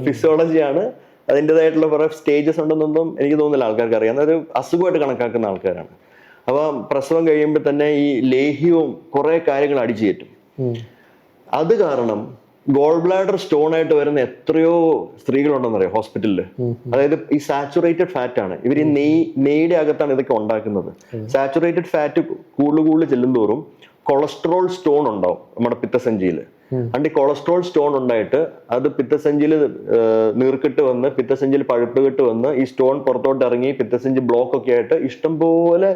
ഫിസിയോളജിയാണ്. അതിൻ്റെതായിട്ടുള്ള കുറെ സ്റ്റേജസ് ഉണ്ടെന്നൊന്നും എനിക്ക് തോന്നുന്നില്ല ആൾക്കാർക്ക് അറിയാം. അതൊരു അസുഖമായിട്ട് കണക്കാക്കുന്ന ആൾക്കാരാണ്. അപ്പൊ പ്രസവം കഴിയുമ്പോൾ തന്നെ ഈ ലേഹ്യവും കുറെ കാര്യങ്ങൾ അടിച്ചു കയറ്റും. അത് കാരണം ഗോൾ ബ്ലാഡർ സ്റ്റോൺ ആയിട്ട് വരുന്ന എത്രയോ സ്ത്രീകളുണ്ടെന്ന് അറിയാം ഹോസ്പിറ്റലില്. അതായത് ഈ സാച്ചുറേറ്റഡ് ഫാറ്റ് ആണ്. ഇവർ ഈ നെയ്യുടെ അകത്താണ് ഇതൊക്കെ ഉണ്ടാക്കുന്നത്. സാച്ചുറേറ്റഡ് ഫാറ്റ് കൂടുതൽ ചെല്ലുന്തോറും കൊളസ്ട്രോൾ സ്റ്റോൺ ഉണ്ടാവും നമ്മുടെ പിത്തസഞ്ചിയിൽ. അണ്ട് ഈ കൊളസ്ട്രോൾ സ്റ്റോൺ ഉണ്ടായിട്ട് അത് പിത്തസഞ്ചിയിൽ നീർക്കെട്ട് വന്ന്, പിത്തസഞ്ചിയിൽ പഴുപ്പ് കെട്ട് വന്ന്, ഈ സ്റ്റോൺ പുറത്തോട്ട് ഇറങ്ങി പിത്തസഞ്ചി ബ്ലോക്ക് ഒക്കെ ആയിട്ട് ഇഷ്ടംപോലെ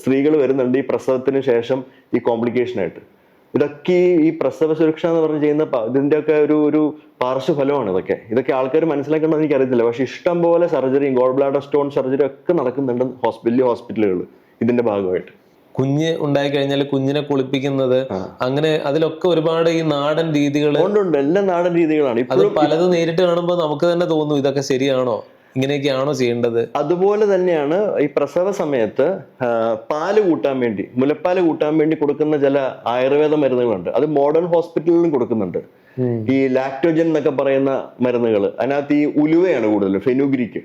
സ്ത്രീകൾ വരുന്നുണ്ട് ഈ പ്രസവത്തിന് ശേഷം ഈ കോംപ്ലിക്കേഷൻ ആയിട്ട്. ഇതൊക്കെ ഈ പ്രസവ സുരക്ഷ എന്ന് പറഞ്ഞ് ചെയ്യുന്ന ഇതിന്റെ ഒക്കെ ഒരു പാർശ്വഫലമാണ് ഇതൊക്കെ ആൾക്കാർ മനസ്സിലാക്കണമെന്ന് എനിക്കറിയത്തില്ല. പക്ഷെ ഇഷ്ടം പോലെ സർജറിയും ഗോൾ ബ്ലാഡർ സ്റ്റോൺ സർജറി ഒക്കെ നടക്കുന്നുണ്ട് വലിയ ഹോസ്പിറ്റലുകൾ ഇതിന്റെ ഭാഗമായിട്ട്. കുഞ്ഞ് ഉണ്ടായി കഴിഞ്ഞാൽ കുഞ്ഞിനെ കുളിപ്പിക്കുന്നത്, അങ്ങനെ അതിലൊക്കെ ഒരുപാട് ഈ നാടൻ രീതികൾ ഉണ്ട്. എല്ലാം നാടൻ രീതികളാണ്. അത് പലതും നേരിട്ട് കാണുമ്പോൾ നമുക്ക് തന്നെ തോന്നും ഇതൊക്കെ ശരിയാണോ, ഇങ്ങനെയൊക്കെയാണോ ചെയ്യേണ്ടത്. അതുപോലെ തന്നെയാണ് ഈ പ്രസവ സമയത്ത് പാല് കൂട്ടാൻ വേണ്ടി, മുലപ്പാല് കൂട്ടാൻ വേണ്ടി കൊടുക്കുന്ന ചില ആയുർവേദ മരുന്നുകളുണ്ട്. അത് മോഡേൺ ഹോസ്പിറ്റലിലും കൊടുക്കുന്നുണ്ട്. ഈ ലാക്ടോജൻ എന്നൊക്കെ പറയുന്ന മരുന്നുകൾ, അതിനകത്ത് ഈ ഉലുവയാണ് കൂടുതൽ, ഫെനുഗ്രീക്ക്.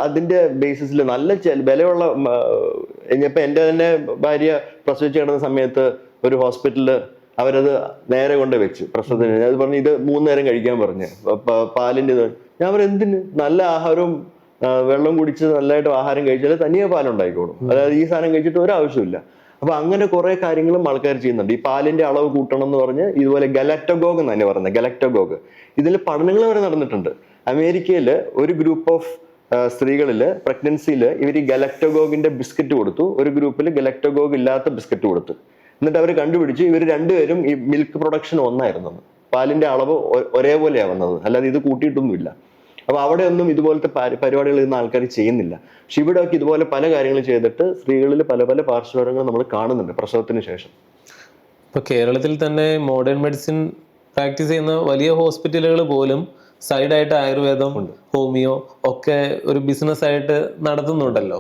അതിന്റെ ബേസിസിൽ നല്ല വിലയുള്ള. ഇനിയിപ്പോ എന്റെ തന്നെ ഭാര്യ പ്രസവിച്ച് കിടന്ന സമയത്ത് ഒരു ഹോസ്പിറ്റലില് അവരത് നേരെ കൊണ്ട് വെച്ചു പ്രസവത്തിന്. അത് പറഞ്ഞു ഇത് 3 നേരം കഴിക്കാൻ പറഞ്ഞു, പാലിന്റെ. ഞാൻ പറഞ്ഞു എന്തിന്, നല്ല ആഹാരവും വെള്ളം കുടിച്ച് നല്ലതായിട്ട് ആഹാരം കഴിച്ചാൽ തനിയെ പാലുണ്ടായിക്കോളും. അതായത് ഈ സാധനം കഴിച്ചിട്ട് ഒരാവശ്യമില്ല. അപ്പൊ അങ്ങനെ കുറെ കാര്യങ്ങളും ആൾക്കാർ ചെയ്യുന്നുണ്ട്. ഈ പാലിന്റെ അളവ് കൂട്ടണം എന്ന് പറഞ്ഞ് ഇതുപോലെ ഗലക്ടഗോഗ് എന്ന് തന്നെ പറയുന്നത്, ഗലക്ടഗോഗ്. ഇതിൽ പഠനങ്ങൾ വരെ നടന്നിട്ടുണ്ട്. അമേരിക്കയിൽ ഒരു ഗ്രൂപ്പ് ഓഫ് സ്ത്രീകളില് പ്രഗ്നൻസിയില് ഇവർ ഈ ഗലക്ടഗോഗിന്റെ ബിസ്ക്കറ്റ് കൊടുത്തു, ഒരു ഗ്രൂപ്പിൽ ഗലക്ടഗോഗ് ഇല്ലാത്ത ബിസ്ക്കറ്റ് കൊടുത്തു. എന്നിട്ട് അവർ കണ്ടുപിടിച്ചു ഇവർ രണ്ടുപേരും ഈ മിൽക്ക് പ്രൊഡക്ഷൻ ഒന്നായിരുന്നു, പാലിന്റെ അളവ് ഒരേപോലെയാണ് വന്നത്, അല്ലാതെ ഇത് കൂട്ടിയിട്ടൊന്നുമില്ല. അപ്പൊ അവിടെ ഒന്നും ഇതുപോലത്തെ പരിപാടികൾ ഇന്ന് ആൾക്കാർ ചെയ്യുന്നില്ല. പക്ഷെ ഇവിടെ ഒക്കെ ഇതുപോലെ പല കാര്യങ്ങൾ ചെയ്തിട്ട് സ്ത്രീകളിൽ പല പല പാർശ്വഫലങ്ങൾ നമ്മൾ കാണുന്നുണ്ട് പ്രസവത്തിന് ശേഷം. ഇപ്പൊ കേരളത്തിൽ തന്നെ മോഡേൺ മെഡിസിൻ പ്രാക്ടീസ് ചെയ്യുന്ന വലിയ ഹോസ്പിറ്റലുകൾ പോലും സൈഡായിട്ട് ആയുർവേദം, ഹോമിയോ ഒക്കെ ഒരു ബിസിനസ് ആയിട്ട് നടത്തുന്നുണ്ടല്ലോ.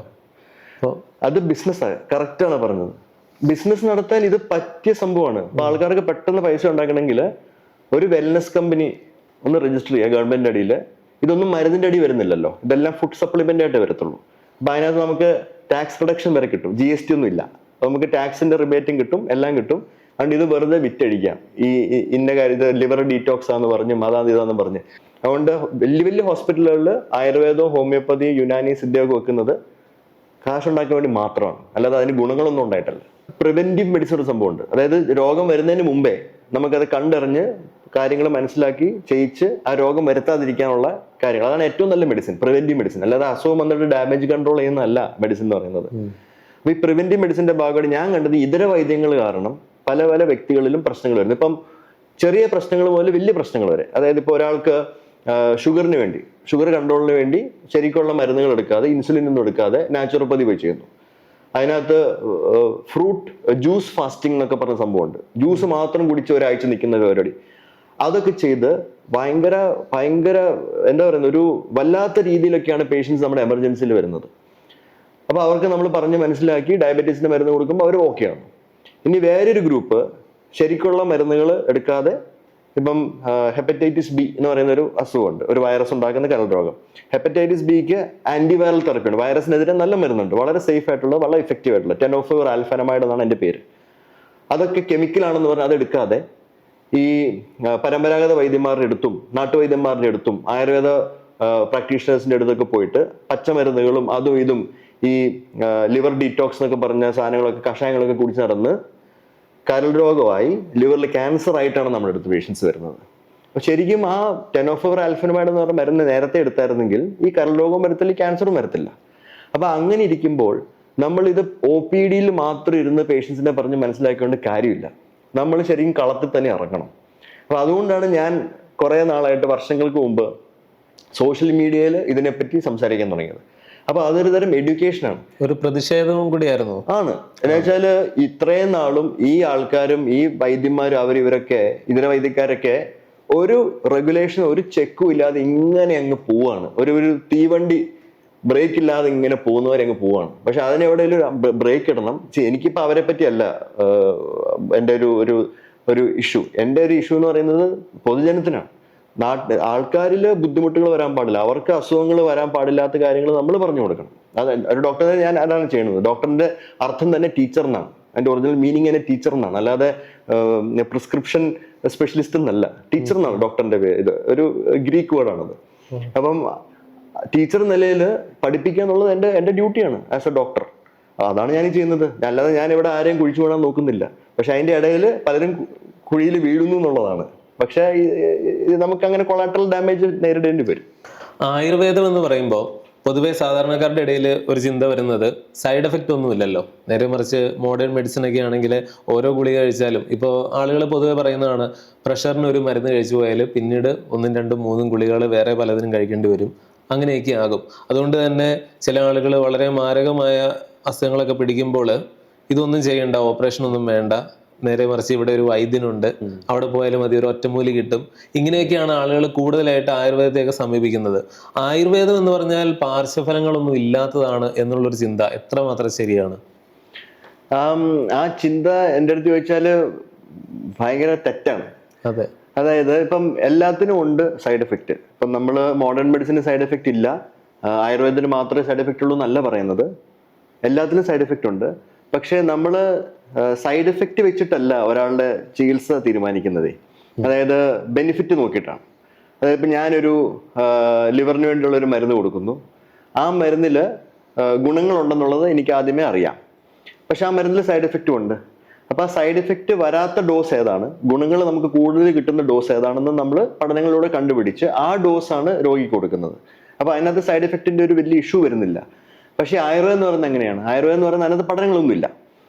അത് ബിസിനസ്സാണ്, കറക്റ്റാണ് പറഞ്ഞത്. ബിസിനസ് നടത്താൻ ഇത് പറ്റിയ സംഭവമാണ്. അപ്പൊ ആൾക്കാർക്ക് പെട്ടെന്ന് പൈസ ഉണ്ടാക്കണമെങ്കിൽ ഒരു വെൽനസ് കമ്പനി ഒന്ന് രജിസ്റ്റർ ചെയ്യുക ഗവൺമെന്റിന്റെ അടിയിൽ. ഇതൊന്നും മരുന്നിന്റെ അടി വരുന്നില്ലല്ലോ, ഇതെല്ലാം ഫുഡ് സപ്ലിമെന്റ് ആയിട്ട് വരത്തുള്ളൂ. അപ്പൊ അതിനകത്ത് നമുക്ക് ടാക്സ് റിഡക്ഷൻ വരെ കിട്ടും, GST ഒന്നും ഇല്ല. നമുക്ക് ടാക്സിന്റെ റിബേറ്റും കിട്ടും, എല്ലാം കിട്ടും. അതുകൊണ്ട് ഇത് വെറുതെ വിറ്റഴിക്കാം. ഈ ഇന്ന കാര്യം ഇത് ലിവർ ഡീറ്റോക്സ് ആന്ന് പറഞ്ഞ് ഇതാന്ന് പറഞ്ഞ്. അതുകൊണ്ട് വലിയ വലിയ ഹോസ്പിറ്റലുകളിൽ ആയുർവേദവും ഹോമിയോപ്പതിയും യുനാനി സിദ്ധയൊക്കെ വെക്കുന്നത് കാശുണ്ടാക്കാൻ വേണ്ടി മാത്രമാണ്, അല്ലാതെ അതിന് ഗുണങ്ങളൊന്നും ഉണ്ടായിട്ടല്ല. പ്രിവെന്റീവ് മെഡിസിൻ ഒരു സംഭവമുണ്ട്. അതായത് രോഗം വരുന്നതിന് മുമ്പേ നമുക്കത് കണ്ടറിഞ്ഞ് കാര്യങ്ങൾ മനസ്സിലാക്കി ചെയ്യിച്ച് ആ രോഗം വരുത്താതിരിക്കാനുള്ള കാര്യങ്ങൾ, അതാണ് ഏറ്റവും നല്ല മെഡിസിൻ, പ്രിവെന്റീവ് മെഡിസിൻ. അല്ലാതെ അസുഖം വന്നിട്ട് ഡാമേജ് കൺട്രോൾ ചെയ്യുന്നതല്ല മെഡിസിൻ എന്ന് പറയുന്നത്. അപ്പൊ ഈ പ്രിവെന്റീവ് മെഡിസിന്റെ ഭാഗമായിട്ട് ഞാൻ കണ്ടത് ഇതര വൈദ്യങ്ങൾ കാരണം പല പല വ്യക്തികളിലും പ്രശ്നങ്ങൾ വരുന്നു. ഇപ്പം ചെറിയ പ്രശ്നങ്ങൾ മുതൽ വലിയ പ്രശ്നങ്ങൾ വരെ. അതായത് ഇപ്പോൾ ഒരാൾക്ക് ഷുഗറിന് വേണ്ടി, ഷുഗർ കൺട്രോളിന് വേണ്ടി ശരിക്കുള്ള മരുന്നുകൾ എടുക്കാതെ, ഇൻസുലിൻ ഒന്നും എടുക്കാതെ നാച്ചുറോപ്പതി പോയി ചെയ്യുന്നു. അതിനകത്ത് ഫ്രൂട്ട് ജ്യൂസ് ഫാസ്റ്റിംഗ് എന്നൊക്കെ പറഞ്ഞ സംഭവമുണ്ട്. ജ്യൂസ് മാത്രം കുടിച്ച് ഒരാഴ്ച നിൽക്കുന്ന ഒരു പരിപാടി. അതൊക്കെ ചെയ്ത് ഭയങ്കര ഭയങ്കര എന്താ പറയുന്നത്, ഒരു വല്ലാത്ത രീതിയിലൊക്കെയാണ് പേഷ്യൻസ് നമ്മുടെ എമർജൻസിയിൽ വരുന്നത്. അപ്പൊ അവർക്ക് നമ്മൾ പറഞ്ഞ് മനസ്സിലാക്കി ഡയബറ്റീസിന്റെ മരുന്ന് കൊടുക്കുമ്പോൾ അവർ ഓക്കെയാണ്. ഇനി വേറൊരു ഗ്രൂപ്പ് ശരിക്കുള്ള മരുന്നുകൾ എടുക്കാതെ, ഇപ്പം ഹെപ്പറ്റൈറ്റിസ് ബി എന്ന് പറയുന്ന ഒരു അസുഖമുണ്ട്, ഒരു വൈറസ് ഉണ്ടാക്കുന്ന കരൾ രോഗം. ഹെപ്പറ്റൈറ്റിസ് ബിക്ക് ആന്റിവൈറൽ തെറപ്പിയുണ്ട്, വൈറസിനെതിരെ നല്ല മരുന്നുണ്ട്, വളരെ സേഫ് ആയിട്ടുള്ള, വളരെ എഫക്റ്റീവ് ആയിട്ടുള്ള ടെനോഫോർ ആൽഫനമൈഡ് എന്നാണ് എൻ്റെ പേര്. അതൊക്കെ കെമിക്കലാണെന്ന് പറഞ്ഞാൽ അതെടുക്കാതെ ഈ പരമ്പരാഗത വൈദ്യന്മാരുടെ അടുത്തും നാട്ടുവൈദ്യന്മാരുടെ അടുത്തും ആയുർവേദ പ്രാക്ടീഷണേഴ്സിന്റെ അടുത്തൊക്കെ പോയിട്ട് പച്ചമരുന്നുകളും അതും ഇതും ഈ ലിവർ ഡീറ്റോക്സ് എന്നൊക്കെ പറഞ്ഞ സാധനങ്ങളൊക്കെ കഷായങ്ങളൊക്കെ കുടിച്ച് നടന്ന് കരൾ രോഗമായി ലിവറിൽ ക്യാൻസർ ആയിട്ടാണ് നമ്മുടെ അടുത്ത് പേഷ്യൻസ് വരുന്നത്. അപ്പൊ ശരിക്കും ആ ടെനോഫോർ ആൽഫനമൈഡ് എന്ന് പറഞ്ഞ മരുന്ന് നേരത്തെ എടുത്തായിരുന്നെങ്കിൽ ഈ കരൾ രോഗവും വരത്തില്ല, ക്യാൻസറും വരത്തില്ല. അപ്പൊ അങ്ങനെ ഇരിക്കുമ്പോൾ നമ്മൾ ഇത് OPD മാത്രം ഇരുന്ന് പേഷ്യൻസിനെ പറഞ്ഞ് മനസ്സിലാക്കിക്കൊണ്ട് കാര്യമില്ല. നമ്മൾ ശരിക്കും കളത്തിൽ തന്നെ ഇറങ്ങണം. അപ്പൊ അതുകൊണ്ടാണ് ഞാൻ കുറെ നാളായിട്ട്, വർഷങ്ങൾക്ക് മുമ്പ് സോഷ്യൽ മീഡിയയിൽ ഇതിനെപ്പറ്റി സംസാരിക്കാൻ തുടങ്ങിയത്. അപ്പൊ അതൊരു തരം എഡ്യൂക്കേഷനാണ്, ഒരു പ്രതിഷേധവും കൂടിയായിരുന്നു. ആണ്. എന്ന് വെച്ചാല് ഇത്രയും നാളും ഈ ആൾക്കാരും ഈ വൈദ്യന്മാരും ഇവരൊക്കെ ഇതര വൈദ്യക്കാരൊക്കെ ഒരു റെഗുലേഷൻ, ഒരു ചെക്കും ഇല്ലാതെ ഇങ്ങനെ അങ്ങ് പോവാണ്. ഒരു തീവണ്ടി ബ്രേക്ക് ഇല്ലാതെ ഇങ്ങനെ പോകുന്നവരങ്ങ് പോവാണ്. പക്ഷെ അതിനെവിടെയെങ്കിലും ബ്രേക്ക് ഇടണം. എനിക്കിപ്പോ അവരെ പറ്റിയല്ല എൻ്റെ ഒരു ഇഷ്യൂ. എൻ്റെ ഒരു ഇഷ്യൂ എന്ന് പറയുന്നത് പൊതുജനത്തിനാണ്. ആൾക്കാരിൽ ബുദ്ധിമുട്ടുകൾ വരാൻ പാടില്ല, അവർക്ക് അസുഖങ്ങൾ വരാൻ പാടില്ലാത്ത കാര്യങ്ങൾ നമ്മൾ പറഞ്ഞു കൊടുക്കണം. അത് ഒരു ഡോക്ടറെ ഞാൻ അതാണ് ചെയ്യുന്നത്. ഡോക്ടറിന്റെ അർത്ഥം തന്നെ ടീച്ചർ എന്നാണ്, അതിന്റെ ഒറിജിനൽ മീനിങ് തന്നെ ടീച്ചർ എന്നാണ്, അല്ലാതെ പ്രിസ്ക്രിപ്ഷൻ സ്പെഷ്യലിസ്റ്റ് എന്നല്ല. ടീച്ചർ എന്നാണ് ഡോക്ടറിന്റെ പേര്. ഇത് ഒരു ഗ്രീക്ക് വേർഡാണത്. അപ്പം ടീച്ചർ നിലയിൽ പഠിപ്പിക്കുക എന്നുള്ളത് എൻ്റെ ഡ്യൂട്ടിയാണ് ആസ് എ ഡോക്ടർ. അതാണ് ഞാൻ ചെയ്യുന്നത്. അല്ലാതെ ഞാൻ ഇവിടെ ആരെയും കുഴിച്ചു വീഴാൻ നോക്കുന്നില്ല. പക്ഷെ അതിന്റെ ഇടയിൽ പലരും കുഴിയിൽ വീഴുന്നു എന്നുള്ളതാണ്. പക്ഷെ നമുക്ക് അങ്ങനെ കൊളാട്രൽ ഡാമേജ് നേരിടേണ്ടി വരും. ആയുർവേദം എന്ന് പറയുമ്പോൾ പൊതുവെ സാധാരണക്കാരുടെ ഇടയിൽ ഒരു ചിന്ത വരുന്നത് സൈഡ് എഫക്റ്റ് ഒന്നുമില്ലല്ലോ. നേരെ മറിച്ച് മോഡേൺ മെഡിസിൻ ഒക്കെ ആണെങ്കിൽ ഓരോ ഗുളിക കഴിച്ചാലും, ഇപ്പോൾ ആളുകൾ പൊതുവെ പറയുന്നതാണ് പ്രഷറിന് ഒരു മരുന്ന് കഴിച്ചു പോയാൽ പിന്നീട് 1, 2, 3 ഗുളികകൾ വേറെ പലതിനും കഴിക്കേണ്ടി വരും, അങ്ങനെയൊക്കെ ആകും. അതുകൊണ്ട് തന്നെ ചില ആളുകൾ വളരെ മാരകമായ അസുഖങ്ങളൊക്കെ പിടിക്കുമ്പോൾ ഇതൊന്നും ചെയ്യണ്ട, ഓപ്പറേഷൻ ഒന്നും വേണ്ട, നേരെ മറിച്ച് ഇവിടെ ഒരു വൈദ്യനുണ്ട്, അവിടെ പോയാലും മതി, ഒരു ഒറ്റമൂലി കിട്ടും. ഇങ്ങനെയൊക്കെയാണ് ആളുകൾ കൂടുതലായിട്ട് ആയുർവേദത്തെയൊക്കെ സമീപിക്കുന്നത്. ആയുർവേദം എന്ന് പറഞ്ഞാൽ പാർശ്വഫലങ്ങളൊന്നും ഇല്ലാത്തതാണ് എന്നുള്ളൊരു ചിന്ത എത്രമാത്രം ശരിയാണ്? ആ ചിന്ത എൻ്റെ അടുത്ത് ചോദിച്ചാല് ഭയങ്കര തെറ്റാണ്. അതെ, അതായത് ഇപ്പം എല്ലാത്തിനും ഉണ്ട് സൈഡ് എഫക്റ്റ്. ഇപ്പം നമ്മൾ മോഡേൺ മെഡിസിന് സൈഡ് എഫക്റ്റ് ഇല്ല, ആയുർവേദത്തിന് മാത്രമേ സൈഡ് എഫക്റ്റ് ഉള്ളൂ എന്നല്ല പറയുന്നത്. എല്ലാത്തിനും സൈഡ് എഫക്റ്റ് ഉണ്ട്. പക്ഷെ നമ്മൾ സൈഡ് എഫക്റ്റ് വെച്ചിട്ടല്ല ഒരാളുടെ ചികിത്സ തീരുമാനിക്കുന്നത്. അതായത് ബെനിഫിറ്റ് നോക്കിയിട്ടാണ്. അതായത് ഇപ്പം ഞാനൊരു ലിവറിന് വേണ്ടിയുള്ള ഒരു മരുന്ന് കൊടുക്കുന്നു. ആ മരുന്നിൽ ഗുണങ്ങളുണ്ടെന്നുള്ളത് എനിക്ക് ആദ്യമേ അറിയാം. പക്ഷെ ആ മരുന്നിൽ സൈഡ് എഫക്റ്റും ഉണ്ട്. അപ്പൊ ആ സൈഡ് എഫക്റ്റ് വരാത്ത ഡോസ് ഏതാണ്, ഗുണങ്ങൾ നമുക്ക് കൂടുതൽ കിട്ടുന്ന ഡോസ് ഏതാണെന്ന് നമ്മൾ പഠനങ്ങളിലൂടെ കണ്ടുപിടിച്ച് ആ ഡോസാണ് രോഗിക്ക് കൊടുക്കുന്നത്. അപ്പൊ അതിനകത്ത് സൈഡ് എഫക്റ്റിന്റെ ഒരു വലിയ ഇഷ്യൂ വരുന്നില്ല. പക്ഷെ ആയുർവേദം എന്ന് പറയുന്നത് എങ്ങനെയാണ്? ആയുർവേദം എന്ന് പറയുന്നത് അതിനകത്ത് പഠനങ്ങളൊന്നുമില്ല.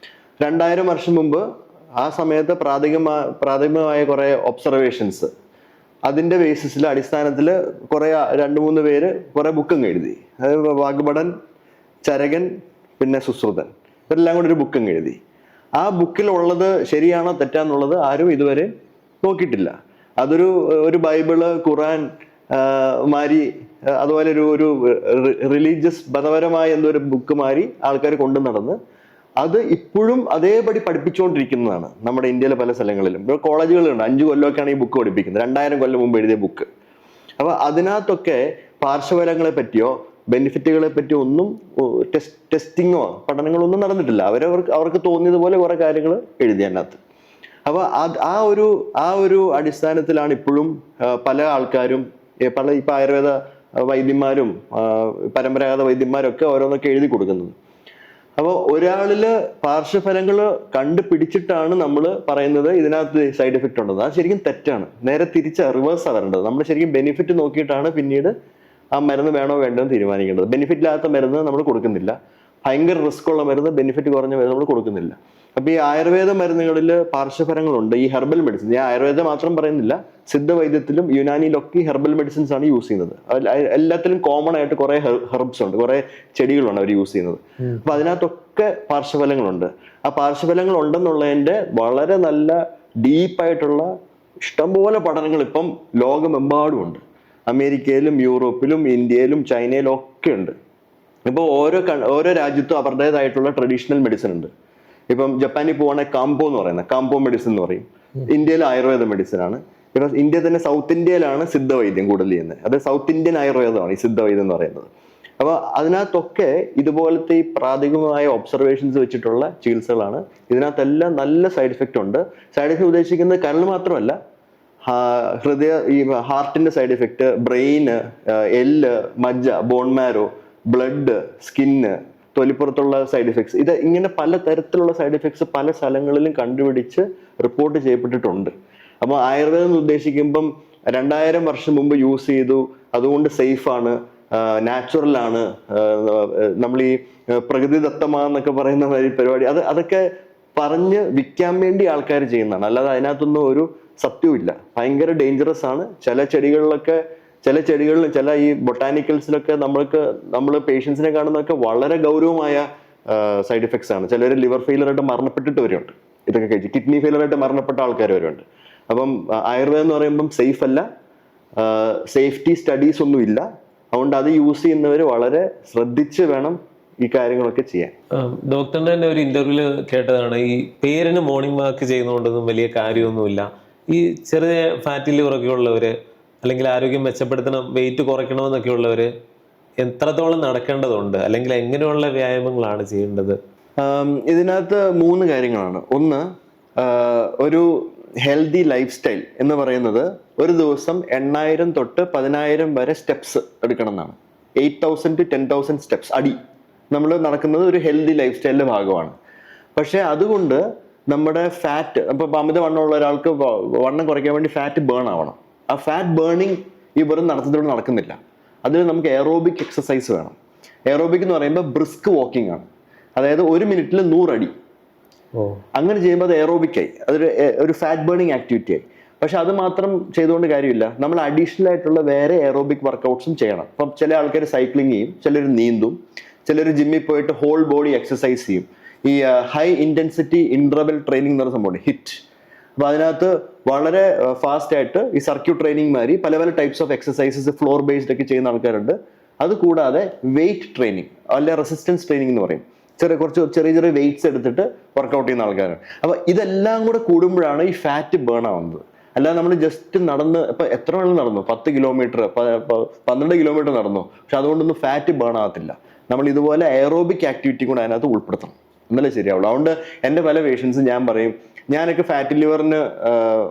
2000 വർഷം മുമ്പ് ആ സമയത്ത് പ്രാഥമികമായ കുറെ ഒബ്സർവേഷൻസ്, അതിന്റെ ബേസിസിൽ അടിസ്ഥാനത്തിൽ കുറെ 2-3 പേര് കുറെ ബുക്കും എഴുതി. അതായത് വാഗ്ഭടൻ, ചരകൻ, പിന്നെ സുശ്രുതൻ, ഇവരെല്ലാം കൂടി ഒരു ബുക്കും എഴുതി. ആ ബുക്കിലുള്ളത് ശരിയാണോ തെറ്റാന്നുള്ളത് ആരും ഇതുവരെ നോക്കിയിട്ടില്ല. ഒരു ബൈബിള്, ഖുറാൻ മാരി, അതുപോലെ ഒരു റിലീജിയസ് മതപരമായ എന്തോ ഒരു ബുക്ക് മാരി ആൾക്കാർ കൊണ്ടു നടന്ന് അത് ഇപ്പോഴും അതേപടി പഠിപ്പിച്ചുകൊണ്ടിരിക്കുന്നതാണ് നമ്മുടെ ഇന്ത്യയിലെ പല സ്ഥലങ്ങളിലും. ഇപ്പോൾ കോളേജുകളുണ്ട്, 5 കൊല്ലമൊക്കെയാണ് ഈ ബുക്ക് പഠിപ്പിക്കുന്നത്, 2000 കൊല്ലം മുമ്പ് എഴുതിയ ബുക്ക്. അപ്പൊ അതിനകത്തൊക്കെ പാർശ്വഫലങ്ങളെ പറ്റിയോ ബെനിഫിറ്റുകളെ പറ്റിയോ ഒന്നും ടെസ്റ്റിങ്ങോ പഠനങ്ങളൊന്നും നടന്നിട്ടില്ല. അവർക്ക് തോന്നിയതുപോലെ കുറെ കാര്യങ്ങൾ എഴുതി അതിനകത്ത്. അപ്പൊ ആ ഒരു അടിസ്ഥാനത്തിലാണ് ഇപ്പോഴും പല ആൾക്കാരും ഇപ്പൊ ആയുർവേദ വൈദ്യന്മാരും പരമ്പരാഗത വൈദ്യന്മാരും ഒക്കെ ഓരോന്നൊക്കെ എഴുതി കൊടുക്കുന്നത്. അപ്പോൾ ഒരാളില് പാർശ്വഫലങ്ങൾ കണ്ടുപിടിച്ചിട്ടാണ് നമ്മൾ പറയുന്നത് ഇതിനകത്ത് സൈഡ് എഫക്റ്റ് ഉണ്ടെന്ന്. അത് ശരിക്കും തെറ്റാണ്. നേരെ തിരിച്ച് റിവേഴ്സാണ് വരേണ്ടത്. നമ്മൾ ശരിക്കും ബെനിഫിറ്റ് നോക്കിയിട്ടാണ് പിന്നീട് ആ മരുന്ന് വേണോ വേണ്ടെന്ന് തീരുമാനിക്കേണ്ടത്. ബെനിഫിറ്റ് ഇല്ലാത്ത മരുന്ന് നമ്മൾ കൊടുക്കുന്നില്ല, ഭയങ്കര റിസ്ക് ഉള്ള മരുന്ന്, ബെനിഫിറ്റ് കുറഞ്ഞ മരുന്ന് നമ്മൾ കൊടുക്കുന്നില്ല. അപ്പൊ ഈ ആയുർവേദ മരുന്നുകളിൽ പാർശ്വഫലങ്ങളുണ്ട്. ഈ ഹെർബൽ മെഡിസിൻ, ഞാൻ ആയുർവേദം മാത്രം പറയുന്നില്ല, സിദ്ധവൈദ്യത്തിലും യുനാനിയിലൊക്കെ ഹെർബൽ മെഡിസിൻസ് ആണ് യൂസ് ചെയ്യുന്നത്. എല്ലാത്തിലും കോമൺ ആയിട്ട് കുറെ ഹെർബ്സ് ഉണ്ട്, കുറെ ചെടികളുണ്ട് അവർ യൂസ് ചെയ്യുന്നത്. അപ്പൊ അതിനകത്തൊക്കെ പാർശ്വഫലങ്ങളുണ്ട്. ആ പാർശ്വഫലങ്ങൾ ഉണ്ടെന്നുള്ളതിന്റെ വളരെ നല്ല ഡീപ്പായിട്ടുള്ള ഇഷ്ടംപോലെ പഠനങ്ങൾ ഇപ്പം ലോകമെമ്പാടും ഉണ്ട്. അമേരിക്കയിലും യൂറോപ്പിലും ഇന്ത്യയിലും ചൈനയിലും ഒക്കെ ഉണ്ട്. ഇപ്പോൾ ഓരോ രാജ്യത്തും അവരുടേതായിട്ടുള്ള ട്രഡീഷണൽ മെഡിസിൻ ഉണ്ട്. ഇപ്പം ജപ്പാനിൽ പോവാണെങ്കിൽ കാംപോ മെഡിസിൻ എന്ന് പറയും. ഇന്ത്യയിൽ ആയുർവേദ മെഡിസിൻ ആണ്. ഇപ്പൊ ഇന്ത്യ തന്നെ സൗത്ത് ഇന്ത്യയിലാണ് സിദ്ധവൈദ്യം കൂടുതൽ ചെയ്യുന്നത്. അത് സൗത്ത് ഇന്ത്യൻ ആയുർവേദമാണ് ഈ സിദ്ധവൈദ്യം എന്ന് പറയുന്നത്. അപ്പൊ അതിനകത്തൊക്കെ ഇതുപോലത്തെ ഈ പ്രാഥമികമായ ഒബ്സർവേഷൻസ് വെച്ചിട്ടുള്ള ചികിത്സകളാണ്. ഇതിനകത്തെല്ലാം നല്ല സൈഡ് എഫക്റ്റ് ഉണ്ട്. സൈഡ് എഫക്റ്റ് ഉദ്ദേശിക്കുന്നത് കരൾ മാത്രമല്ല, ഈ ഹാർട്ടിന്റെ സൈഡ് എഫക്റ്റ്, ബ്രെയിന്, എല്ല്, മജ്ജ, ബോൺ മാരോ, ബ്ലഡ്, സ്കിന്ന്, തൊലിപ്പുറത്തുള്ള സൈഡ് എഫക്ട്സ്, ഇത് ഇങ്ങനെ പല തരത്തിലുള്ള സൈഡ് എഫക്ട്സ് പല സ്ഥലങ്ങളിലും കണ്ടുപിടിച്ച് റിപ്പോർട്ട് ചെയ്യപ്പെട്ടിട്ടുണ്ട്. അപ്പോൾ ആയുർവേദം ഉദ്ദേശിക്കുമ്പം 2000 വർഷം മുമ്പ് യൂസ് ചെയ്തു, അതുകൊണ്ട് സേഫാണ്, നാച്ചുറലാണ്, നമ്മൾ ഈ പ്രകൃതിദത്തമാന്നൊക്കെ പറയുന്ന മാതിരി പരിപാടി, അതൊക്കെ പറഞ്ഞ് വിൽക്കാൻ വേണ്ടി ആൾക്കാർ ചെയ്യുന്നതാണ്. അല്ലാതെ അതിനകത്തൊന്നും ഒരു സത്യവുമില്ല. ഭയങ്കര ഡേഞ്ചറസ് ആണ്. ചില ചെടികളിലും ചില ഈ ബൊട്ടാനിക്കൽസിലൊക്കെ നമ്മൾ പേഷ്യൻസിനെ കാണുന്നതൊക്കെ വളരെ ഗൗരവമായ സൈഡ് എഫക്ട്സ് ആണ്. ചിലർ ലിവർ ഫെയിലർ ആയിട്ട് മരണപ്പെട്ടിട്ട് വരുന്നുണ്ട്, ഇതൊക്കെ കഴിച്ച് കിഡ്നി ഫെയിലർ ആയിട്ട് മരണപ്പെട്ട ആൾക്കാർ വരുന്നുണ്ട്. അപ്പം ആയുർവേദം എന്ന് പറയുമ്പം സേഫ് അല്ല, സേഫ്റ്റി സ്റ്റഡീസ് ഒന്നും ഇല്ല. അതുകൊണ്ട് അത് യൂസ് ചെയ്യുന്നവർ വളരെ ശ്രദ്ധിച്ച് വേണം ഈ കാര്യങ്ങളൊക്കെ ചെയ്യാൻ. ഡോക്ടറിന്റെ തന്നെ ഒരു ഇന്റർവ്യൂല് കേട്ടതാണ്, ഈ പേരിന് മോർണിംഗ് വാക്ക് ചെയ്യുന്നതുകൊണ്ടൊന്നും വലിയ കാര്യമൊന്നുമില്ല. ഈ ചെറിയ ഫാറ്റി ലിവർ ഒക്കെ ഉള്ളവര്, അല്ലെങ്കിൽ ആരോഗ്യം മെച്ചപ്പെടുത്തണം, വെയിറ്റ് കുറയ്ക്കണമെന്നൊക്കെ ഉള്ളവര് എത്രത്തോളം നടക്കേണ്ടതുണ്ട്, അല്ലെങ്കിൽ എങ്ങനെയുള്ള വ്യായാമങ്ങളാണ് ചെയ്യേണ്ടത്? ഇതിനകത്ത് 3 കാര്യങ്ങളാണ്. ഒന്ന്, ഒരു ഹെൽത്തി ലൈഫ് സ്റ്റൈൽ എന്ന് പറയുന്നത് ഒരു ദിവസം 8000 തൊട്ട് 10000 വരെ സ്റ്റെപ്സ് എടുക്കണം എന്നാണ്. 8000 to 10,000 സ്റ്റെപ്സ് അടി നമ്മൾ നടക്കുന്നത് ഒരു ഹെൽത്തി ലൈഫ് സ്റ്റൈലിന്റെ ഭാഗമാണ്. പക്ഷെ അതുകൊണ്ട് നമ്മുടെ ഫാറ്റ്, ഇപ്പൊ അമിതവണ്ണമുള്ള ഒരാൾക്ക് വണ്ണം കുറയ്ക്കാൻ വേണ്ടി ഫാറ്റ് ബേൺ ആവണം. ആ ഫാറ്റ് ബേണിങ് ഈ വെറും നടത്തത്തിലൂടെ നടക്കുന്നില്ല. അതിൽ നമുക്ക് എയറോബിക് എക്സസൈസ് വേണം. എയറോബിക് എന്ന് പറയുമ്പോൾ ബ്രിസ്ക് വാക്കിംഗ് ആണ്. അതായത് 1 മിനിറ്റിൽ 100 അടി. അങ്ങനെ ചെയ്യുമ്പോൾ അത് എയറോബിക്കായി, അതൊരു ഫാറ്റ് ബേണിങ് ആക്ടിവിറ്റി ആയി. പക്ഷെ അത് മാത്രം ചെയ്തുകൊണ്ട് കാര്യമില്ല, നമ്മൾ അഡീഷണൽ ആയിട്ടുള്ള വേറെ എയറോബിക് വർക്കൗട്ട്സും ചെയ്യണം. അപ്പം ചില ആൾക്കാർ സൈക്ലിംഗ് ചെയ്യും, ചിലർ നീന്തും, ചിലർ ജിമ്മിൽ പോയിട്ട് ഹോൾ ബോഡി എക്സസൈസ് ചെയ്യും. ഈ ഹൈ ഇന്റൻസിറ്റി ഇന്റർവെൽ ട്രെയിനിങ് എന്ന് പറയുന്ന സംഭവമുണ്ട്, ഹിറ്റ്. അപ്പൊ അതിനകത്ത് വളരെ ഫാസ്റ്റ് ആയിട്ട് ഈ സർക്യൂട്ട് ട്രെയിനിങ് മാതിരി പല പല types of exercises floor based ഒക്കെ ചെയ്യുന്ന ആൾക്കാരുണ്ട്. അത് കൂടാതെ വെയിറ്റ് ട്രെയിനിങ് അല്ലെ റെസിസ്റ്റൻസ് ട്രെയിനിങ് എന്ന് പറയും, കുറച്ച് ചെറിയ ചെറിയ വെയിറ്റ്സ് എടുത്തിട്ട് വർക്കൗട്ട് ചെയ്യുന്ന ആൾക്കാരാണ്. അപ്പൊ ഇതെല്ലാം കൂടെ കൂടുമ്പോഴാണ് ഈ ഫാറ്റ് ബേൺ ആവുന്നത്. അല്ലാതെ നമ്മൾ ജസ്റ്റ് നടന്ന് ഇപ്പൊ എത്ര വേണം നടന്നു, 10 കിലോമീറ്റർ 12 കിലോമീറ്റർ നടന്നു, പക്ഷെ അതുകൊണ്ടൊന്നും ഫാറ്റ് ബേൺ ആകത്തില്ല. നമ്മൾ ഇതുപോലെ എയറോബിക് ആക്ടിവിറ്റി കൂടെ അതിനകത്ത് ഉൾപ്പെടുത്തണം, എന്നാലേ ശരിയാവുള്ളൂ. അതുകൊണ്ട് എൻ്റെ പല പേഷ്യൻസും ഞാൻ പറയും, ഞാനൊക്കെ ഫാറ്റ് ലിവറിന്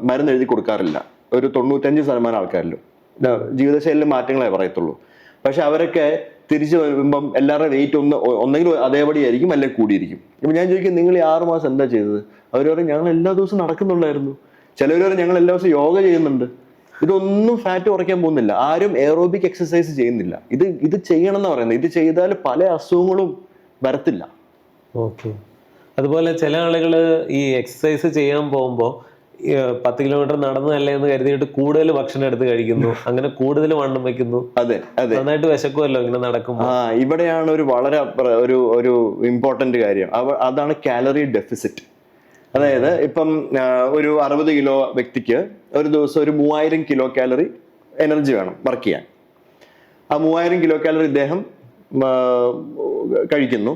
മരുന്ന് എഴുതി കൊടുക്കാറില്ല ഒരു 95% ആൾക്കാരിലും. ജീവിതശൈലിയിലെ മാറ്റങ്ങളെ പറയത്തുള്ളൂ. പക്ഷെ അവരൊക്കെ തിരിച്ചു വരുമ്പം എല്ലാവരുടെ വെയിറ്റ് ഒന്നെങ്കിലും അതേപടി ആയിരിക്കും, അല്ലെങ്കിൽ കൂടിയിരിക്കും. ഇപ്പം ഞാൻ ചോദിക്കും, നിങ്ങൾ ഈ 6 മാസം എന്താ ചെയ്തത്? അവർ പറയും, ഞങ്ങൾ എല്ലാ ദിവസവും നടക്കുന്നുണ്ടായിരുന്നു. ചിലവർ പറയും, ഞങ്ങൾ എല്ലാ ദിവസവും യോഗ ചെയ്യുന്നുണ്ട്. ഇതൊന്നും ഫാറ്റ് കുറയ്ക്കാൻ പോകുന്നില്ല. ആരും എയറോബിക് എക്സസൈസ് ചെയ്യുന്നില്ല. ഇത് ചെയ്യണം എന്ന് പറയുന്നത്. ഇത് ചെയ്താൽ പല അസുഖങ്ങളും വരത്തില്ല. ഓക്കെ. അതുപോലെ ചില ആളുകൾ ഈ എക്സസൈസ് ചെയ്യാൻ പോകുമ്പോൾ 10 കിലോമീറ്റർ നടന്നതല്ലേ എന്ന് കരുതിയിട്ട് കൂടുതൽ ഭക്ഷണം എടുത്ത് കഴിക്കുന്നു, അങ്ങനെ കൂടുതൽ വണ്ണം വെക്കുന്നു. അതെ അതെ, നന്നായിട്ട് വിശക്കുമല്ലോ ഇങ്ങനെ നടക്കുമ്പോൾ. ഇവിടെയാണ് ഒരു വളരെ ഒരു ഇമ്പോർട്ടന്റ് കാര്യം. അതാണ് കാലറി ഡെഫിസിറ്റ്. അതായത് ഇപ്പം ഒരു 60 കിലോ വ്യക്തിക്ക് ഒരു ദിവസം ഒരു 3000 കിലോ കാലറി എനർജി വേണം വർക്ക് ചെയ്യാൻ. ആ 3000 കിലോ കാലറി ഇദ്ദേഹം കഴിക്കുന്നു.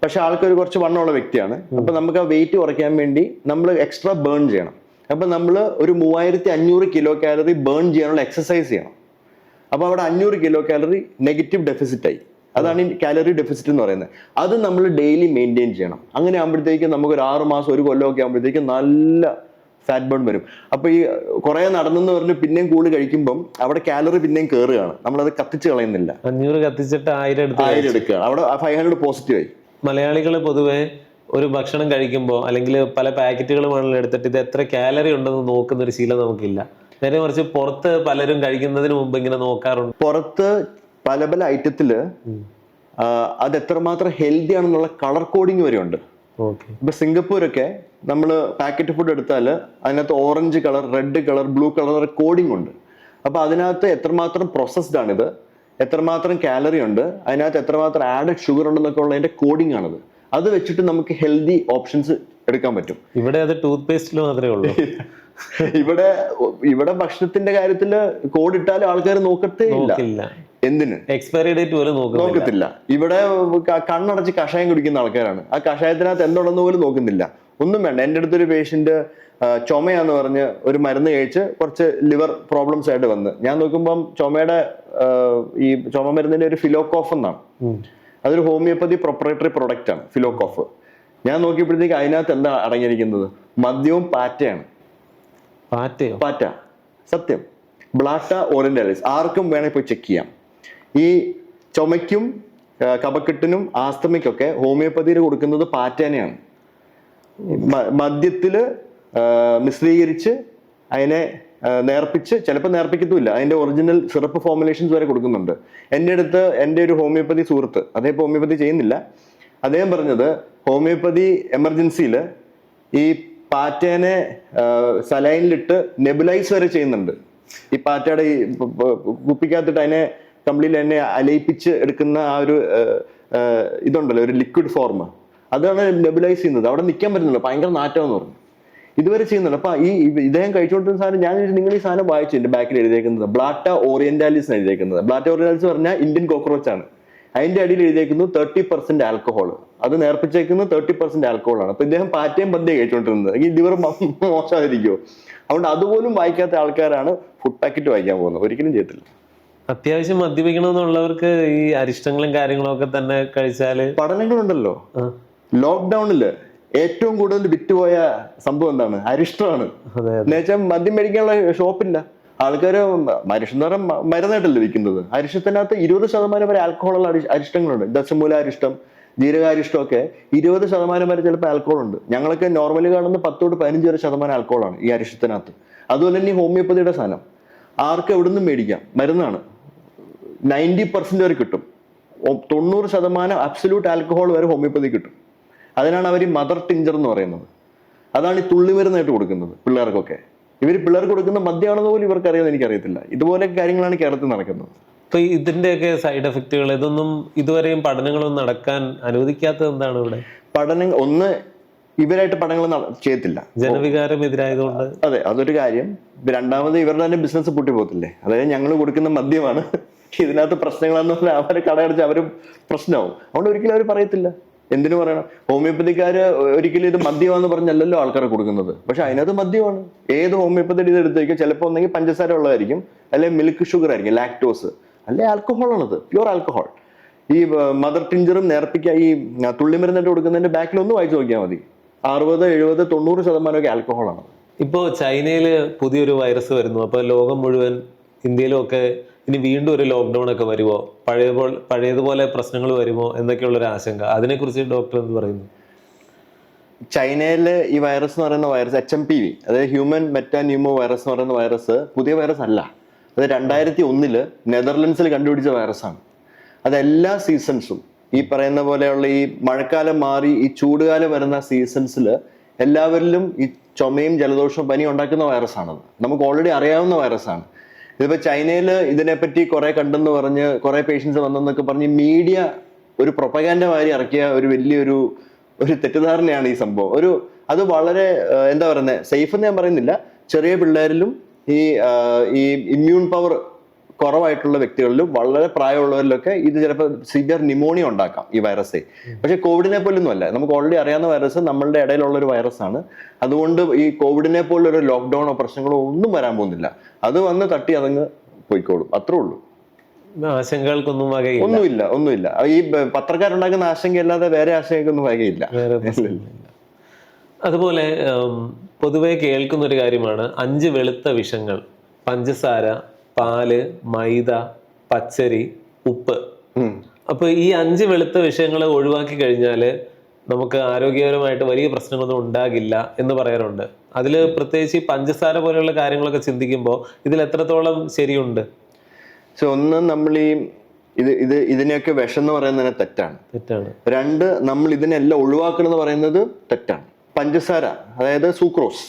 പക്ഷെ ആൾക്കൊരു കുറച്ച് വണ്ണമുള്ള വ്യക്തിയാണ്. അപ്പൊ നമുക്ക് ആ വെയിറ്റ് കുറയ്ക്കാൻ വേണ്ടി നമ്മൾ എക്സ്ട്രാ ബേൺ ചെയ്യണം. അപ്പൊ നമ്മൾ ഒരു 3500 കിലോ കാലറി ബേൺ ചെയ്യാനുള്ള എക്സസൈസ് ചെയ്യണം. അപ്പൊ അവിടെ 500 കിലോ കാലറി നെഗറ്റീവ് ഡെഫിസിറ്റ് ആയി. അതാണ് ഈ കാലറി ഡെഫിസിറ്റ് എന്ന് പറയുന്നത്. അത് നമ്മൾ ഡെയിലി മെയിൻറ്റെയിൻ ചെയ്യണം. അങ്ങനെ ആകുമ്പോഴത്തേക്കും നമുക്ക് ഒരു 6 മാസം 1 കൊല്ലമൊക്കെ ആകുമ്പോഴത്തേക്കും നല്ല ഫാറ്റ് ബേൺ വരും. അപ്പൊ ഈ കുറെ നടന്നെന്ന് പറഞ്ഞ് പിന്നെയും കൂടുതൽ കഴിക്കുമ്പം അവിടെ കാലറി പിന്നെയും കയറുകയാണ്. നമ്മളത് കത്തിച്ച് കളയുന്നില്ല. 500 കത്തിച്ചിട്ട് 1000 എടുക്കുകയാണ്. അവിടെ 500 പോസിറ്റീവ് ആയി. മലയാളികൾ പൊതുവെ ഒരു ഭക്ഷണം കഴിക്കുമ്പോൾ അല്ലെങ്കിൽ പല പാക്കറ്റുകൾ വേണമെങ്കിലും എടുത്തിട്ട് ഇത് എത്ര കാലറി ഉണ്ടെന്ന് നോക്കുന്ന ഒരു ശീലം നമുക്കില്ല. നേരെ മറിച്ച് പുറത്ത് പലരും കഴിക്കുന്നതിന് മുമ്പ് ഇങ്ങനെ നോക്കാറുണ്ട്. പുറത്ത് പല പല ഐറ്റത്തില് അത് എത്രമാത്രം ഹെൽത്തി ആണെന്നുള്ള കളർ കോഡിങ് വരെ ഉണ്ട്. ഇപ്പൊ സിംഗപ്പൂരൊക്കെ നമ്മൾ പാക്കറ്റ് ഫുഡ് എടുത്താൽ അതിനകത്ത് orange colour, red colour, blue colour coding ഉണ്ട്. അപ്പൊ അതിനകത്ത് എത്രമാത്രം പ്രോസസ്ഡ് ആണിത്, എത്രമാത്രം കാലറി ഉണ്ട്, അതിനകത്ത് എത്രമാത്രം ആഡഡ് ഷുഗർ ഉണ്ടെന്നൊക്കെ ഉള്ളതിന്റെ കോഡിങ് ആണത്. അത് വെച്ചിട്ട് നമുക്ക് ഹെൽത്തി ഓപ്ഷൻസ് എടുക്കാൻ പറ്റും. ഇവിടെ അത് ടൂത്ത് പേസ്റ്റിൽ മാത്രമേ ഉള്ളൂ. ഇവിടെ ഭക്ഷണത്തിന്റെ കാര്യത്തില് കോഡ് ഇട്ടാലും ആൾക്കാർ നോക്കത്തേ ഇല്ല. എന്തിന്? എക്സ്പയറി ഡേറ്റ് പോലും നോക്കത്തില്ല. ഇവിടെ കണ്ണടച്ച് കഷായം കുടിക്കുന്ന ആൾക്കാരാണ്. ആ കഷായത്തിനകത്ത് എന്തുണ്ടെന്ന് പോലും നോക്കുന്നില്ല. ഒന്നും വേണ്ട. എൻ്റെ അടുത്തൊരു പേഷ്യന്റ് ചുമയാന്ന് പറഞ്ഞ് ഒരു മരുന്ന് കഴിച്ച് കുറച്ച് ലിവർ പ്രോബ്ലംസ് ആയിട്ട് വന്ന് ഞാൻ നോക്കുമ്പം ചുമയുടെ ഈ ചുമ മരുന്നിന്റെ ഒരു ഫിലോകോഫ് എന്നാണ്. അതൊരു ഹോമിയോപ്പതി പ്രൊപ്പറേറ്ററി പ്രൊഡക്റ്റ് ആണ് ഫിലോകോഫ്. ഞാൻ നോക്കിയപ്പോഴത്തേക്ക് അതിനകത്ത് എന്താ അടങ്ങിയിരിക്കുന്നത്? മദ്യവും പാറ്റയാണ്. പാറ്റ, സത്യം. ബ്ലാട്ട ഓറിയന്റാലിസ്. ആർക്കും വേണേൽ പോയി ചെക്ക് ചെയ്യാം. ഈ ചുമയ്ക്കും കഫക്കെട്ടിനും ആസ്തമയ്ക്കൊക്കെ ഹോമിയോപ്പതിയിൽ കൊടുക്കുന്നത് പാറ്റേനെയാണ്. മദ്യത്തില് മിശ്രീകരിച്ച് അതിനെ നേർപ്പിച്ച്, ചിലപ്പോൾ നേർപ്പിക്കത്തുമില്ല, അതിന്റെ ഒറിജിനൽ സിറപ്പ് ഫോർമുലേഷൻസ് വരെ കൊടുക്കുന്നുണ്ട്. എൻ്റെ അടുത്ത് എൻ്റെ ഒരു ഹോമിയോപ്പതി സുഹൃത്ത്, അദ്ദേഹം ഹോമിയോപ്പതി ചെയ്യുന്നില്ല, അദ്ദേഹം പറഞ്ഞത് ഹോമിയോപ്പതി എമർജൻസിയിൽ ഈ പാറ്റേനെ സലൈനിലിട്ട് നെബുലൈസ് വരെ ചെയ്യുന്നുണ്ട്. ഈ പാറ്റയുടെ ഈ കുപ്പിക്കകത്തിട്ട് അതിനെ കംപ്ലീറ്റ് അതിനെ അലയിപ്പിച്ച് എടുക്കുന്ന ആ ഒരു ഇതുണ്ടല്ലോ, ഒരു ലിക്വിഡ് ഫോർം, അതാണ് നെബുലൈസ് ചെയ്യുന്നത്. അവിടെ നിൽക്കാൻ പറ്റുന്നില്ല, ഭയങ്കര നാറ്റമെന്ന് പറഞ്ഞു. ഇതുവരെ ചെയ്യുന്നുണ്ട്. അപ്പൊ ഈ ഇദ്ദേഹം കഴിച്ചുകൊണ്ടിരുന്ന സാധനം ഞാൻ നിങ്ങൾ ഈ സാധനം വായിച്ചു, എന്റെ ബാക്കിൽ എഴുതിയേക്കുന്നത് ബ്ലാട്ട ഓറിയന്റാലിസ് ആണ് എഴുതിയേക്കുന്നത്. ബ്ലാട്ട ഓറിയന്റാലിസ് പറഞ്ഞാൽ ഇന്ത്യൻ കോക്രോച്ച് ആണ്. അതിന്റെ അടിയിൽ എഴുതിയേക്കുന്നു 30% ആൽക്കഹോൾ. അത് നേർപ്പിച്ചേക്കുന്നത് 30% ആൽക്കഹോൾ ആണ്. അപ്പൊ ഇദ്ദേഹം പാറ്റയും പന്തിയും കഴിച്ചുകൊണ്ടിരുന്നത്. ഈ ലിവർ മോശമായിരിക്കുമോ? അതുകൊണ്ട് അതുപോലും വായിക്കാത്ത ആൾക്കാരാണ് ഫുഡ് പാക്കറ്റ് വായിക്കാൻ പോകുന്നത്. ഒരിക്കലും ചെയ്യത്തില്ല. അത്യാവശ്യം മദ്യപിക്കണമെന്നുള്ളവർക്ക് ഈ അരിഷ്ടങ്ങളും കാര്യങ്ങളും ഒക്കെ തന്നെ കഴിച്ചാല് പഠനങ്ങളുണ്ടല്ലോ. ലോക്ക്ഡൌണില് ഏറ്റവും കൂടുതൽ വിറ്റുപോയ സംഭവം എന്താണ്? അരിഷ്ടമാണ്. എന്നുവെച്ചാൽ മദ്യം മേടിക്കാനുള്ള ഷോപ്പില്ല. ആൾക്കാര് അരിഷ്ടം എന്ന് പറഞ്ഞാൽ മരുന്നായിട്ടല്ലേ വിൽക്കുന്നത്. അരിഷ്ടത്തിനകത്ത് 20% വരെ ആൽക്കഹോളുള്ള അരിഷ്ടങ്ങളുണ്ട്. ദശമൂല അരിഷ്ടം, ജീരകാരിഷ്ടം ഒക്കെ 20% വരെ ചിലപ്പോൾ ആൽക്കഹോൾ ഉണ്ട്. ഞങ്ങളൊക്കെ നോർമലി കാണുന്ന 10 തൊട്ട് 15 വരെ ശതമാനം ആൽക്കഹോളാണ് ഈ അരിഷ്ടത്തിനകത്ത്. അതുപോലെ തന്നെ ഈ ഹോമിയോപ്പതിയുടെ സാധനം ആർക്ക് എവിടെ നിന്നും മേടിക്കാം, മരുന്നാണ്. 90% വരെ കിട്ടും. 90% അബ്സല്യൂട്ട് ആൽക്കഹോൾ വരെ ഹോമിയോപ്പതി കിട്ടും. അതിനാണ് അവർ മദർ ടിഞ്ചർ എന്ന് പറയുന്നത്. അതാണ് ഈ തുള്ളിമരുന്നായിട്ട് കൊടുക്കുന്നത് പിള്ളേർക്കൊക്കെ. ഇവർ പിള്ളേർക്ക് കൊടുക്കുന്ന മദ്യമാണെന്ന് പോലും ഇവർക്ക് അറിയാമെന്ന് എനിക്കറിയത്തില്ല. ഇതുപോലെ കാര്യങ്ങളാണ് കേരളത്തിൽ നടക്കുന്നത്. ഇപ്പൊ ഇതിന്റെയൊക്കെ സൈഡ് എഫക്റ്റുകൾ ഇതൊന്നും ഇതുവരെയും പഠനങ്ങളൊന്നും നടക്കാൻ അനുവദിക്കാത്തത് എന്താണ്? ഇവിടെ ഒന്ന് ഇവരായിട്ട് പഠനങ്ങൾ ചെയ്യത്തില്ല, ജനവികാരം എതിരായതുകൊണ്ട്. അതെ, അതൊരു കാര്യം. രണ്ടാമത് ഇവരുടെ തന്നെ ബിസിനസ് പൊട്ടി പോകത്തില്ലേ. അതായത് ഞങ്ങൾ കൊടുക്കുന്ന മദ്യമാണ് ഇതിനകത്ത് പ്രശ്നങ്ങളെന്ന് പറഞ്ഞാൽ അവരെ കടയടച്ച് അവർ പ്രശ്നമാവും. അതുകൊണ്ട് ഒരിക്കലും അവർ പറയത്തില്ല. എന്തിനു പറയണം? ഹോമിയോപ്പതിക്കാര് ഒരിക്കലും ഇത് മദ്യമാണെന്ന് പറഞ്ഞല്ലല്ലോ ആൾക്കാരെ കൊടുക്കുന്നത്. പക്ഷെ അതിനകത്ത് മദ്യമാണ്. ഏത് ഹോമിയോപ്പതി ഇത് എടുത്തേക്കും ചിലപ്പോൾ ഒന്നെങ്കിൽ പഞ്ചസാര ഉള്ളതായിരിക്കും, അല്ലെങ്കിൽ മിൽക്ക് ഷുഗർ ആയിരിക്കും, ലാക്ടോസ്, അല്ലെ ആൽക്കഹോൾ ആണത്, പ്യൂർ ആൽക്കഹോൾ. ഈ മദർ ടിഞ്ചറും നേർപ്പിക്ക ഈ തുള്ളിമരുന്നിട്ട് കൊടുക്കുന്നതിന്റെ ബാക്കിൽ ഒന്ന് വായിച്ചു നോക്കിയാൽ മതി. 60, 70, 90% ആൽക്കഹോളാണ്. ഇപ്പോൾ ചൈനയിൽ പുതിയൊരു വൈറസ് വരുന്നു. അപ്പോൾ ലോകം മുഴുവൻ, ഇന്ത്യയിലും ഒക്കെ ഇനി വീണ്ടും ഒരു ലോക്ക്ഡൗൺ ഒക്കെ വരുമോ, പഴയതുപോലെ പ്രശ്നങ്ങൾ വരുമോ എന്നൊക്കെയുള്ളൊരു ആശങ്ക. അതിനെക്കുറിച്ച് ഡോക്ടർ എന്ത് പറയുന്നു? ചൈനയിൽ ഈ വൈറസ് എന്ന് പറയുന്ന വൈറസ് HMPV, അതായത് ഹ്യൂമൻ മെറ്റാന്യൂമോ വൈറസ് എന്ന് പറയുന്ന വൈറസ് പുതിയ വൈറസ് അല്ല. അത് 2001 നെതർലൻഡ്സിൽ കണ്ടുപിടിച്ച വൈറസാണ്. അത് എല്ലാ സീസൺസും ഈ പറയുന്ന പോലെയുള്ള ഈ മഴക്കാലം മാറി ഈ ചൂടുകാലം വരുന്ന സീസൺസിൽ എല്ലാവരിലും ഈ ചുമയും ജലദോഷവും പനിയും ഉണ്ടാക്കുന്ന വൈറസാണത്. നമുക്ക് ഓൾറെഡി അറിയാവുന്ന വൈറസാണ്. ഇതിപ്പോ ചൈനയിൽ ഇതിനെപ്പറ്റി കുറെ കണ്ടെന്ന് പറഞ്ഞ് കുറെ പേഷ്യൻസ് വന്നെന്നൊക്കെ പറഞ്ഞ് മീഡിയ ഒരു പ്രൊപ്പഗാൻഡ മാതിരി ഇറക്കിയ ഒരു വലിയൊരു തെറ്റിദ്ധാരണയാണ് ഈ സംഭവം. അത് വളരെ എന്താ പറയുന്നത്, സേഫ് എന്ന് ഞാൻ പറയുന്നില്ല. ചെറിയ പിള്ളേരിലും ഈ ഇമ്മ്യൂൺ പവർ കുറവായിട്ടുള്ള വ്യക്തികളിലും വളരെ പ്രായമുള്ളവരിലൊക്കെ ഇത് ചിലപ്പോൾ സിവിയർ ന്യൂമോണിയ ഉണ്ടാക്കാം ഈ വൈറസേ. പക്ഷെ കോവിഡിനെ പോലൊന്നും അല്ല. നമുക്ക് ഓൾറെഡി അറിയാവുന്ന വൈറസ് നമ്മളുടെ ഇടയിലുള്ള ഒരു വൈറസാണ്. അതുകൊണ്ട് ഈ കോവിഡിനെ പോലൊരു ലോക്ക്ഡൌണോ പ്രശ്നങ്ങളോ ഒന്നും വരാൻ പോകുന്നില്ല. അത് വന്ന് തട്ടി അതങ്ങ് പോയിക്കോളും, അത്രേ ഉള്ളൂ. ആശങ്കകൾക്കൊന്നും വകയില്ല. ഒന്നുമില്ല. ഈ പത്രക്കാരുണ്ടാക്കുന്ന ആശങ്കയല്ലാതെ വേറെ ആശങ്കയൊന്നും വകയില്ല. അതുപോലെ പൊതുവെ കേൾക്കുന്ന ഒരു കാര്യമാണ് 5 വെളുത്ത വിഷങ്ങൾ: പഞ്ചസാര, പാല്, മൈദ, പച്ചരി, ഉപ്പ്. അപ്പൊ ഈ 5 വെളുത്ത വിഷയങ്ങൾ ഒഴിവാക്കി കഴിഞ്ഞാൽ നമുക്ക് ആരോഗ്യപരമായിട്ട് വലിയ പ്രശ്നങ്ങളൊന്നും ഉണ്ടാകില്ല എന്ന് പറയാറുണ്ട്. അതിൽ പ്രത്യേകിച്ച് ഈ പഞ്ചസാര പോലെയുള്ള കാര്യങ്ങളൊക്കെ ചിന്തിക്കുമ്പോൾ ഇതിൽ എത്രത്തോളം ശരിയുണ്ട്? ഒന്ന്, നമ്മൾ ഇതിനെയൊക്കെ വിഷം എന്ന് പറയുന്നത് തെറ്റാണ്. 2, നമ്മൾ ഇതിനെല്ലാം ഒഴിവാക്കണം എന്ന് പറയുന്നത് തെറ്റാണ്. പഞ്ചസാര, അതായത് സൂക്രോസ്,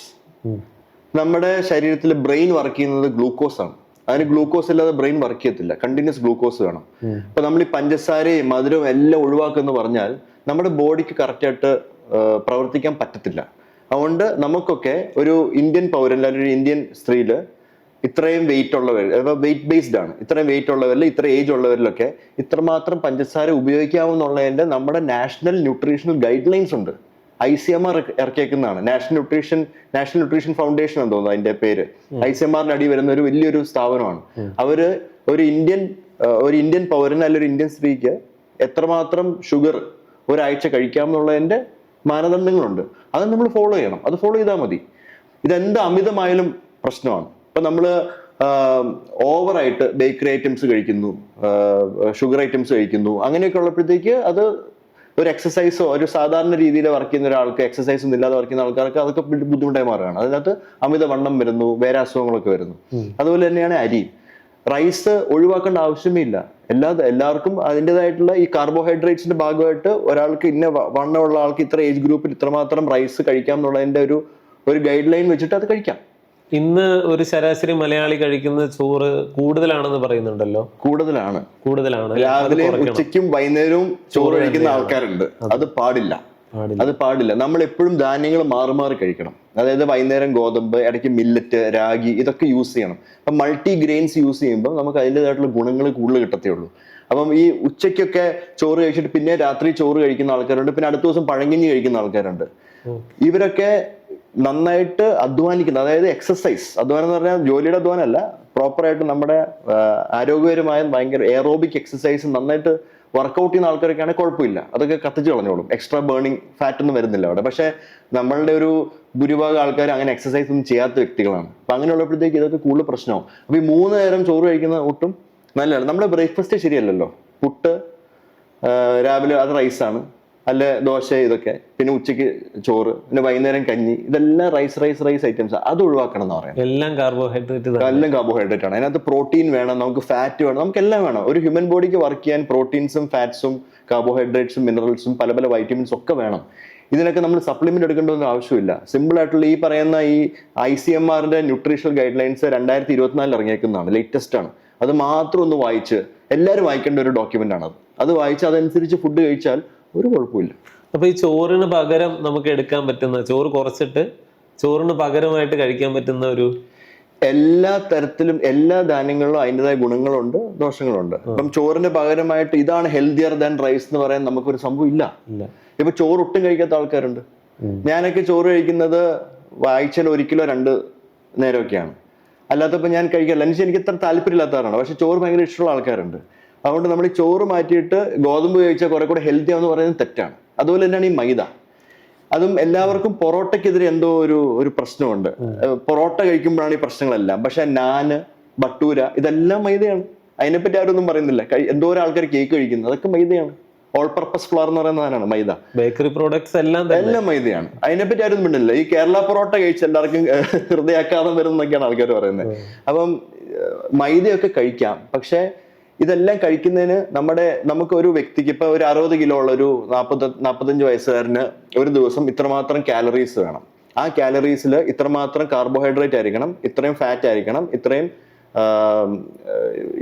നമ്മുടെ ശരീരത്തിൽ ബ്രെയിൻ വർക്ക് ചെയ്യുന്നത് ഗ്ലൂക്കോസ് ആണ്. അതിന് ഗ്ലൂക്കോസ് ഇല്ലാതെ ബ്രെയിൻ വർക്ക് ചെയ്യത്തില്ല. കണ്ടിന്യൂസ് ഗ്ലൂക്കോസ് വേണം. അപ്പൊ നമ്മൾ ഈ പഞ്ചസാരയും മധുരവും എല്ലാം ഒഴിവാക്കുമെന്ന് പറഞ്ഞാൽ നമ്മുടെ ബോഡിക്ക് കറക്റ്റായിട്ട് പ്രവർത്തിക്കാൻ പറ്റത്തില്ല. അതുകൊണ്ട് നമുക്കൊക്കെ ഒരു ഇന്ത്യൻ പൗരൻ അല്ലെങ്കിൽ ഒരു ഇന്ത്യൻ സ്ത്രീയില് ഇത്രയും വെയിറ്റ് ഉള്ളവർ, വെയിറ്റ് ബേസ്ഡ് ആണ്, ഇത്രയും വെയിറ്റ് ഉള്ളവരിൽ ഇത്ര ഏജ് ഉള്ളവരിലൊക്കെ ഇത്രമാത്രം പഞ്ചസാര ഉപയോഗിക്കാവുന്നുള്ളതിന്റെ നമ്മുടെ നാഷണൽ ന്യൂട്രീഷണൽ ഗൈഡ് ലൈൻസ് ഉണ്ട്. ICMR ഇറക്കിയേക്കുന്നതാണ്. നാഷണൽ ന്യൂട്രീഷൻ ഫൗണ്ടേഷൻ എന്ന് തോന്നുന്നു അതിന്റെ പേര്. ICMR അടി വരുന്ന ഒരു വലിയൊരു സ്ഥാപനമാണ്. അവര് ഒരു ഇന്ത്യൻ പൗരന് അല്ലെങ്കിൽ ഒരു ഇന്ത്യൻ സ്ത്രീക്ക് എത്രമാത്രം ഷുഗർ ഒരാഴ്ച കഴിക്കാമെന്നുള്ളതിന്റെ മാനദണ്ഡങ്ങളുണ്ട്. അത് നമ്മൾ ഫോളോ ചെയ്യണം. അത് ഫോളോ ചെയ്താൽ മതി. ഇതെന്ത് അമിതമായാലും പ്രശ്നമാണ്. ഇപ്പൊ നമ്മള് ഓവറായിട്ട് ബേക്കറി ഐറ്റംസ് കഴിക്കുന്നു, ഷുഗർ ഐറ്റംസ് കഴിക്കുന്നു, അങ്ങനെയൊക്കെ ഉള്ളപ്പോഴത്തേക്ക് അത് ഒരു എക്സസൈസോ ഒരു സാധാരണ രീതിയിൽ വർക്ക് ചെയ്യുന്ന ഒരാൾക്ക് എക്സസൈസ് ഒന്നും ഇല്ലാതെ വർക്ക് ചെയ്യുന്ന ആൾക്കാർക്ക് അതൊക്കെ ബുദ്ധിമുട്ടായി മാറുകയാണ്. അതിനകത്ത് അമിതവണ്ണം വരുന്നു, വേറെ അസുഖങ്ങളൊക്കെ വരുന്നു. അതുപോലെ തന്നെയാണ് അരി. റൈസ് ഒഴിവാക്കേണ്ട ആവശ്യമേ ഇല്ല. എല്ലാവർക്കും അതിൻ്റെതായിട്ടുള്ള ഈ കാർബോഹൈഡ്രേറ്റ്സിന്റെ ഭാഗമായിട്ട് ഒരാൾക്ക് ഇന്ന വണ്ണമുള്ള ആൾക്ക് ഇത്ര ഏജ് ഗ്രൂപ്പിൽ ഇത്രമാത്രം റൈസ് കഴിക്കാം എന്നുള്ളതിന്റെ ഒരു ഗൈഡ് ലൈൻ വെച്ചിട്ട് അത് കഴിക്കാം. ഇന്ന് ഒരു ശരാശരി മലയാളി കഴിക്കുന്ന ചോറ് കൂടുതലാണെന്ന് പറയുന്നുണ്ടല്ലോ. കൂടുതലാണ്. രാവിലെ ഉച്ചയ്ക്കും വൈകുന്നേരവും ചോറ് കഴിക്കുന്ന ആൾക്കാരുണ്ട്. അത് പാടില്ല. നമ്മൾ എപ്പോഴും ധാന്യങ്ങൾ മാറി കഴിക്കണം. അതായത് വൈകുന്നേരം ഗോതമ്പ്, ഇടയ്ക്ക് മില്ലറ്റ്, രാഗി, ഇതൊക്കെ യൂസ് ചെയ്യണം. അപ്പൊ മൾട്ടി ഗ്രെയിൻസ് യൂസ് ചെയ്യുമ്പോൾ നമുക്ക് അതിൻ്റെതായിട്ടുള്ള ഗുണങ്ങൾ കൂടുതൽ കിട്ടത്തേ ഉള്ളൂ. അപ്പം ഈ ഉച്ചയ്ക്കൊക്കെ ചോറ് കഴിച്ചിട്ട് പിന്നെ രാത്രി ചോറ് കഴിക്കുന്ന ആൾക്കാരുണ്ട്, പിന്നെ അടുത്ത ദിവസം പഴങ്കഞ്ഞി കഴിക്കുന്ന ആൾക്കാരുണ്ട്. ഇവരൊക്കെ നന്നായിട്ട് അധ്വാനിക്കുന്നത്, അതായത് എക്സസൈസ്, അധ്വാനം എന്ന് പറഞ്ഞാൽ ജോലിയുടെ അധ്വാനമല്ല, പ്രോപ്പറായിട്ട് നമ്മുടെ ആരോഗ്യപരമായ ഭയങ്കര എയറോബിക് എക്സസൈസ് നന്നായിട്ട് വർക്കൗട്ട് ചെയ്യുന്ന ആൾക്കാരൊക്കെയാണെങ്കിൽ കുഴപ്പമില്ല, അതൊക്കെ കത്തിച്ച് കളഞ്ഞോളും. എക്സ്ട്രാ ബേണിംഗ് ഫാറ്റ് ഒന്നും വരുന്നില്ല അവിടെ. പക്ഷെ നമ്മളുടെ ഒരു ഭൂരിഭാഗം ആൾക്കാർ അങ്ങനെ എക്സസൈസ് ഒന്നും ചെയ്യാത്ത വ്യക്തികളാണ്. അപ്പൊ അങ്ങനെയുള്ളപ്പോഴത്തേക്ക് ഇതൊക്കെ കൂടുതൽ പ്രശ്നമാവും. അപ്പൊ ഈ 3 നേരം ചോറ് കഴിക്കുന്ന ഒട്ടും നല്ലതാണ്. നമ്മുടെ ബ്രേക്ക്ഫാസ്റ്റ് ശരിയല്ലല്ലോ. പുട്ട് രാവിലെ അത് റൈസാണ്, അല്ല ദോശ, ഇതൊക്കെ. പിന്നെ ഉച്ചയ്ക്ക് ചോറ്, പിന്നെ വൈകുന്നേരം കഞ്ഞി, ഇതെല്ലാം റൈസ് ഐറ്റംസ്. അത് ഒഴിവാക്കണം എന്ന് പറയാം. എല്ലാം കാർബോഹൈഡ്രേറ്റ് ആണ്. അതിനകത്ത് പ്രോട്ടീൻ വേണം, നമുക്ക് ഫാറ്റ് വേണം, നമുക്ക് എല്ലാം വേണം. ഒരു ഹ്യൂമൻ ബോഡിക്ക് വർക്ക് ചെയ്യാൻ പ്രോട്ടീൻസും ഫാറ്റ്സും കാർബോഹൈഡ്രേറ്റ്സും മിനറൽസും പല വൈറ്റമിൻസും ഒക്കെ വേണം. ഇതിനൊക്കെ നമ്മൾ സപ്ലിമെന്റ് എടുക്കേണ്ടതൊന്നും ആവശ്യമില്ല. സിമ്പിൾ ആയിട്ടുള്ള ഈ പറയുന്ന ഈ ICMRന്റെ ന്യൂട്രീഷണൽ ഗൈഡ് ലൈൻസ് 2024 ഇറങ്ങിയേക്കുന്നതാണ്, ലേറ്റസ്റ്റ് ആണ്. അത് മാത്രം ഒന്ന് വായിച്ച്, എല്ലാവരും വായിക്കേണ്ട ഒരു ഡോക്യുമെന്റ് ആണ് അത്. വായിച്ച് അതനുസരിച്ച് ഫുഡ് കഴിച്ചാൽ ഒരു കുഴപ്പമില്ല. അപ്പൊ ഈ ചോറിന് പകരം നമുക്ക് എടുക്കാൻ പറ്റുന്ന, ചോറ് കുറച്ചിട്ട് ചോറിന് പകരമായിട്ട് കഴിക്കാൻ പറ്റുന്ന ഒരു എല്ലാ തരത്തിലും എല്ലാ ധാന്യങ്ങളിലും അതിൻ്റെതായ ഗുണങ്ങളുണ്ട്, ദോഷങ്ങളുണ്ട്. ഇപ്പം ചോറിന് പകരമായിട്ട് ഇതാണ് ഹെൽത്തിയർ ദാൻ റൈസ് എന്ന് പറയാൻ നമുക്കൊരു സംഭവം ഇല്ല. ഇപ്പൊ ചോറ് ഒട്ടും കഴിക്കാത്ത ആൾക്കാരുണ്ട്. ഞാനൊക്കെ ചോറ് കഴിക്കുന്നത് ആഴ്ചയിൽ 1 കിലോ 2 നേരമൊക്കെയാണ്. അല്ലാത്തപ്പോൾ ഞാൻ കഴിക്കാറില്ല. എനിക്ക് ഇത്ര താല്പര്യമില്ലാത്തവരാണ്. പക്ഷെ ചോറ് ഭയങ്കര ഇഷ്ടമുള്ള ആൾക്കാരുണ്ട്. അതുകൊണ്ട് നമ്മൾ ഈ ചോറ് മാറ്റിയിട്ട് ഗോതമ്പ് കഴിച്ചാൽ കുറെ കൂടെ ഹെൽത്തി ആണെന്ന് പറയുന്നത് തെറ്റാണ്. അതുപോലെ തന്നെയാണ് ഈ മൈദ. അതും എല്ലാവർക്കും പൊറോട്ടയ്ക്കെതിരെ എന്തോ ഒരു പ്രശ്നമുണ്ട്. പൊറോട്ട കഴിക്കുമ്പോഴാണ് ഈ പ്രശ്നങ്ങളെല്ലാം. പക്ഷെ നാന്, ബട്ടൂര ഇതെല്ലാം മൈദയാണ്. അതിനെപ്പറ്റി ആരൊന്നും പറയുന്നില്ല. എന്തോരം ആൾക്കാർ കേക്ക് കഴിക്കുന്നത് അതൊക്കെ മൈദയാണ്. ഓൾ പർപ്പസ് ഫ്ലവർ എന്ന് പറയുന്ന സാധനമാണ് മൈദ. ബേക്കറി പ്രോഡക്ട്സ് എല്ലാം മൈദയാണ്. അതിനെപ്പറ്റി ആരും മിണ്ടില്ല. ഈ കേരള പൊറോട്ട കഴിച്ച് എല്ലാവർക്കും ഹൃദയാഘാതം വരുന്നൊക്കെയാണ് ആൾക്കാർ പറയുന്നത്. അപ്പം മൈദയൊക്കെ കഴിക്കാം. പക്ഷെ ഇതെല്ലാം കഴിക്കുന്നതിന് നമുക്ക് ഒരു വ്യക്തിക്ക് ഇപ്പൊ ഒരു 60 കിലോ ഉള്ള ഒരു 45 വയസ്സുകാരന് ഒരു ദിവസം ഇത്രമാത്രം കാലറീസ് വേണം. ആ കാലറീസിൽ ഇത്രമാത്രം കാർബോഹൈഡ്രേറ്റ് ആയിരിക്കണം, ഇത്രയും ഫാറ്റ് ആയിരിക്കണം, ഇത്രയും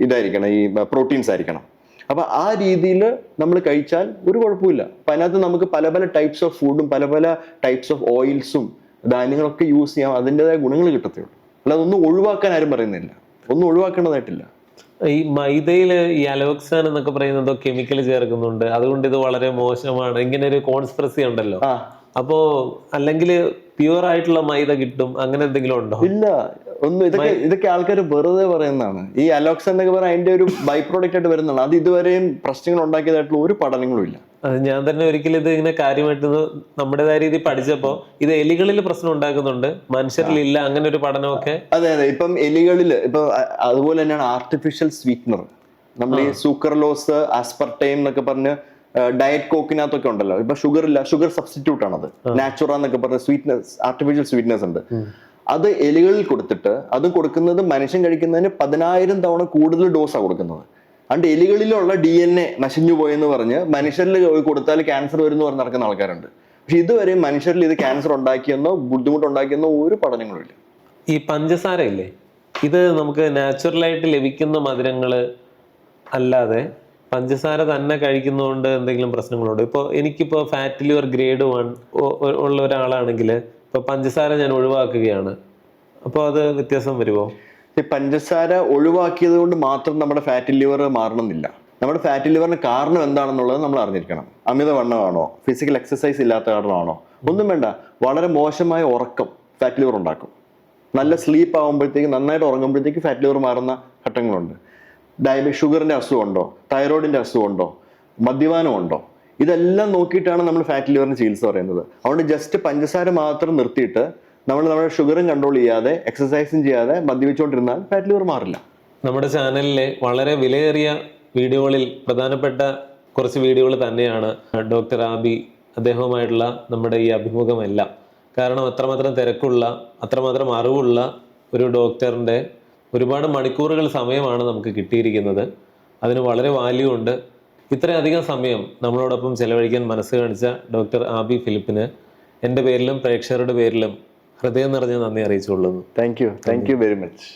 ഇതായിരിക്കണം, ഈ പ്രോട്ടീൻസ് ആയിരിക്കണം. അപ്പൊ ആ രീതിയിൽ നമ്മൾ കഴിച്ചാൽ ഒരു കുഴപ്പമില്ല. അപ്പൊ അതിനകത്ത് നമുക്ക് പല പല ടൈപ്സ് ഓഫ് ഫുഡും പല പല ടൈപ്സ് ഓഫ് ഓയിൽസും ധാന്യങ്ങളൊക്കെ യൂസ് ചെയ്യാം. അതിൻ്റെതായ ഗുണങ്ങൾ കിട്ടത്തുള്ളൂ. അല്ലാതെ ഒന്നും ഒഴിവാക്കാൻ ആരും പറയുന്നില്ല. ഒന്നും ഒഴിവാക്കേണ്ടതായിട്ടില്ല. ഈ മൈദയില് ഈ അലോക്സാൻ എന്നൊക്കെ പറയുന്നത് കെമിക്കൽ ചേർക്കുന്നുണ്ട്, അതുകൊണ്ട് ഇത് വളരെ മോശമാണ്, ഇങ്ങനെ ഒരു കോൺസ്പിറസി ഉണ്ടല്ലോ. അപ്പോ അല്ലെങ്കിൽ പ്യുവർ ആയിട്ടുള്ള മൈദ കിട്ടും, അങ്ങനെ എന്തെങ്കിലും ഉണ്ടോ? ഇല്ല, ഒന്നും. ഇതൊക്കെ ആൾക്കാർ വെറുതെ പറയുന്നതാണ്. ഈ അലോക്സാൻ എന്നൊക്കെ പറയാൻ അതിന്റെ ഒരു ബൈ പ്രോഡക്റ്റ് ആയിട്ട് വരുന്നതാണ്. അത് ഇതുവരെയും പ്രശ്നങ്ങൾ ഉണ്ടാക്കിയതായിട്ടുള്ള ഒരു പഠനങ്ങളും ഇല്ല. അത് ഞാൻ തന്നെ ഒരിക്കലും ഇത് ഇങ്ങനെ കാര്യമായിട്ട് നമ്മുടേതായ രീതിയിൽ പഠിച്ചപ്പോ ഇത് എലികളിൽ പ്രശ്നം ഉണ്ടാക്കുന്നുണ്ട്, മനുഷ്യരിലില്ല, അങ്ങനെ ഒരു പഠനമൊക്കെ. അതെ. ഇപ്പം എലികളില് ഇപ്പൊ അതുപോലെ തന്നെയാണ് ആർട്ടിഫിഷ്യൽ സ്വീറ്റ്നർ. നമ്മൾ ഈ സൂക്കർലോസ്, ആസ്പർട്ടൈം എന്നൊക്കെ പറഞ്ഞ് ഡയറ്റ് കോക്കിനകത്തൊക്കെ ഉണ്ടല്ലോ. ഇപ്പൊ ഷുഗർ ഇല്ല, ഷുഗർ സബ്സ്റ്റിറ്റ്യൂട്ട് ആണത്. നാച്ചുറ എന്നൊക്കെ പറഞ്ഞ സ്വീറ്റ്നസ്, ആർട്ടിഫിഷ്യൽ സ്വീറ്റ്നസ് ഉണ്ട്. അത് എലികളിൽ കൊടുത്തിട്ട് അതും കൊടുക്കുന്നത് മനുഷ്യൻ കഴിക്കുന്നതിന് 10,000 തവണ കൂടുതൽ ഡോസാണ് കൊടുക്കുന്നത്. അതുകൊണ്ട് എലികളിലുള്ള DNA നശിഞ്ഞു പോയെന്ന് പറഞ്ഞ് മനുഷ്യരിൽ കൊടുത്താൽ ക്യാൻസർ വരുമെന്ന് പറഞ്ഞ് നടക്കുന്ന ആൾക്കാരുണ്ട്. പക്ഷെ ഇതുവരെ മനുഷ്യരിൽ ഇത് ക്യാൻസർ ഉണ്ടാക്കിയെന്നോ ബുദ്ധിമുട്ടുണ്ടാക്കിയെന്നോ ഒരു പഠനങ്ങളും ഇല്ല. ഈ പഞ്ചസാര ഇല്ലേ, ഇത് നമുക്ക് നാച്ചുറലായിട്ട് ലഭിക്കുന്ന മധുരങ്ങള് അല്ലാതെ പഞ്ചസാര തന്നെ കഴിക്കുന്നതുകൊണ്ട് എന്തെങ്കിലും പ്രശ്നങ്ങളുണ്ടോ? ഇപ്പോൾ എനിക്കിപ്പോൾ ഫാറ്റ് ലിവർ ഗ്രേഡ് 1 ഉള്ള ഒരാളാണെങ്കിൽ ഇപ്പൊ പഞ്ചസാര ഞാൻ ഒഴിവാക്കുകയാണ്, അപ്പോൾ അത് വ്യത്യാസം വരുമോ? ഈ പഞ്ചസാര ഒഴിവാക്കിയത് കൊണ്ട് മാത്രം നമ്മുടെ ഫാറ്റി ലിവർ മാറണമെന്നില്ല. നമ്മുടെ ഫാറ്റി ലിവറിന് കാരണം എന്താണെന്നുള്ളത് നമ്മൾ അറിഞ്ഞിരിക്കണം. അമിതവണ്ണമാണോ, ഫിസിക്കൽ എക്സസൈസ് ഇല്ലാത്ത കാരണമാണോ? ഒന്നും വേണ്ട. വളരെ മോശമായ ഉറക്കം ഫാറ്റ് ലിവർ ഉണ്ടാക്കും. നല്ല സ്ലീപ്പ് ആകുമ്പോഴത്തേക്ക്, നന്നായിട്ട് ഉറങ്ങുമ്പോഴത്തേക്ക് ഫാറ്റ് ലിവർ മാറുന്ന ഘട്ടങ്ങളുണ്ട്. ഷുഗറിന്റെ അസുഖമുണ്ടോ, തൈറോയിഡിന്റെ അസുഖമുണ്ടോ, മദ്യപാനമുണ്ടോ, ഇതെല്ലാം നോക്കിയിട്ടാണ് നമ്മൾ ഫാറ്റ് ലിവറിന് ചികിത്സ പറയുന്നത്. അതുകൊണ്ട് ജസ്റ്റ് പഞ്ചസാര മാത്രം നിർത്തിയിട്ട് നമ്മുടെ ഷുഗറും കൺട്രോൾ ചെയ്യാതെ എക്സസൈസും ചെയ്യാതെ മദ്യപിച്ചുകൊണ്ടിരുന്നാൽ ഫാറ്റ് ലിവർ മാറില്ല. നമ്മുടെ ചാനലിലെ വളരെ വിലയേറിയ വീഡിയോകളിൽ പ്രധാനപ്പെട്ട കുറച്ച് വീഡിയോകൾ തന്നെയാണ് ഡോക്ടർ ആബി അദ്ദേഹവുമായിട്ടുള്ള നമ്മുടെ ഈ അഭിമുഖമെല്ലാം. കാരണം അത്രമാത്രം തിരക്കുള്ള, അത്രമാത്രം അറിവുള്ള ഒരു ഡോക്ടറിൻ്റെ ഒരുപാട് മണിക്കൂറുകൾ സമയമാണ് നമുക്ക് കിട്ടിയിരിക്കുന്നത്. അതിന് വളരെ വാല്യൂ ഉണ്ട്. ഇത്രയധികം സമയം നമ്മളോടൊപ്പം ചെലവഴിക്കാൻ മനസ്സ് കാണിച്ച ഡോക്ടർ ആബി ഫിലിപ്പിന് എൻ്റെ പേരിലും പ്രേക്ഷകരുടെ പേരിലും ഹൃദയം നിറഞ്ഞ നന്ദി അറിയിച്ചുകൊള്ളുന്നു. Thank you very much.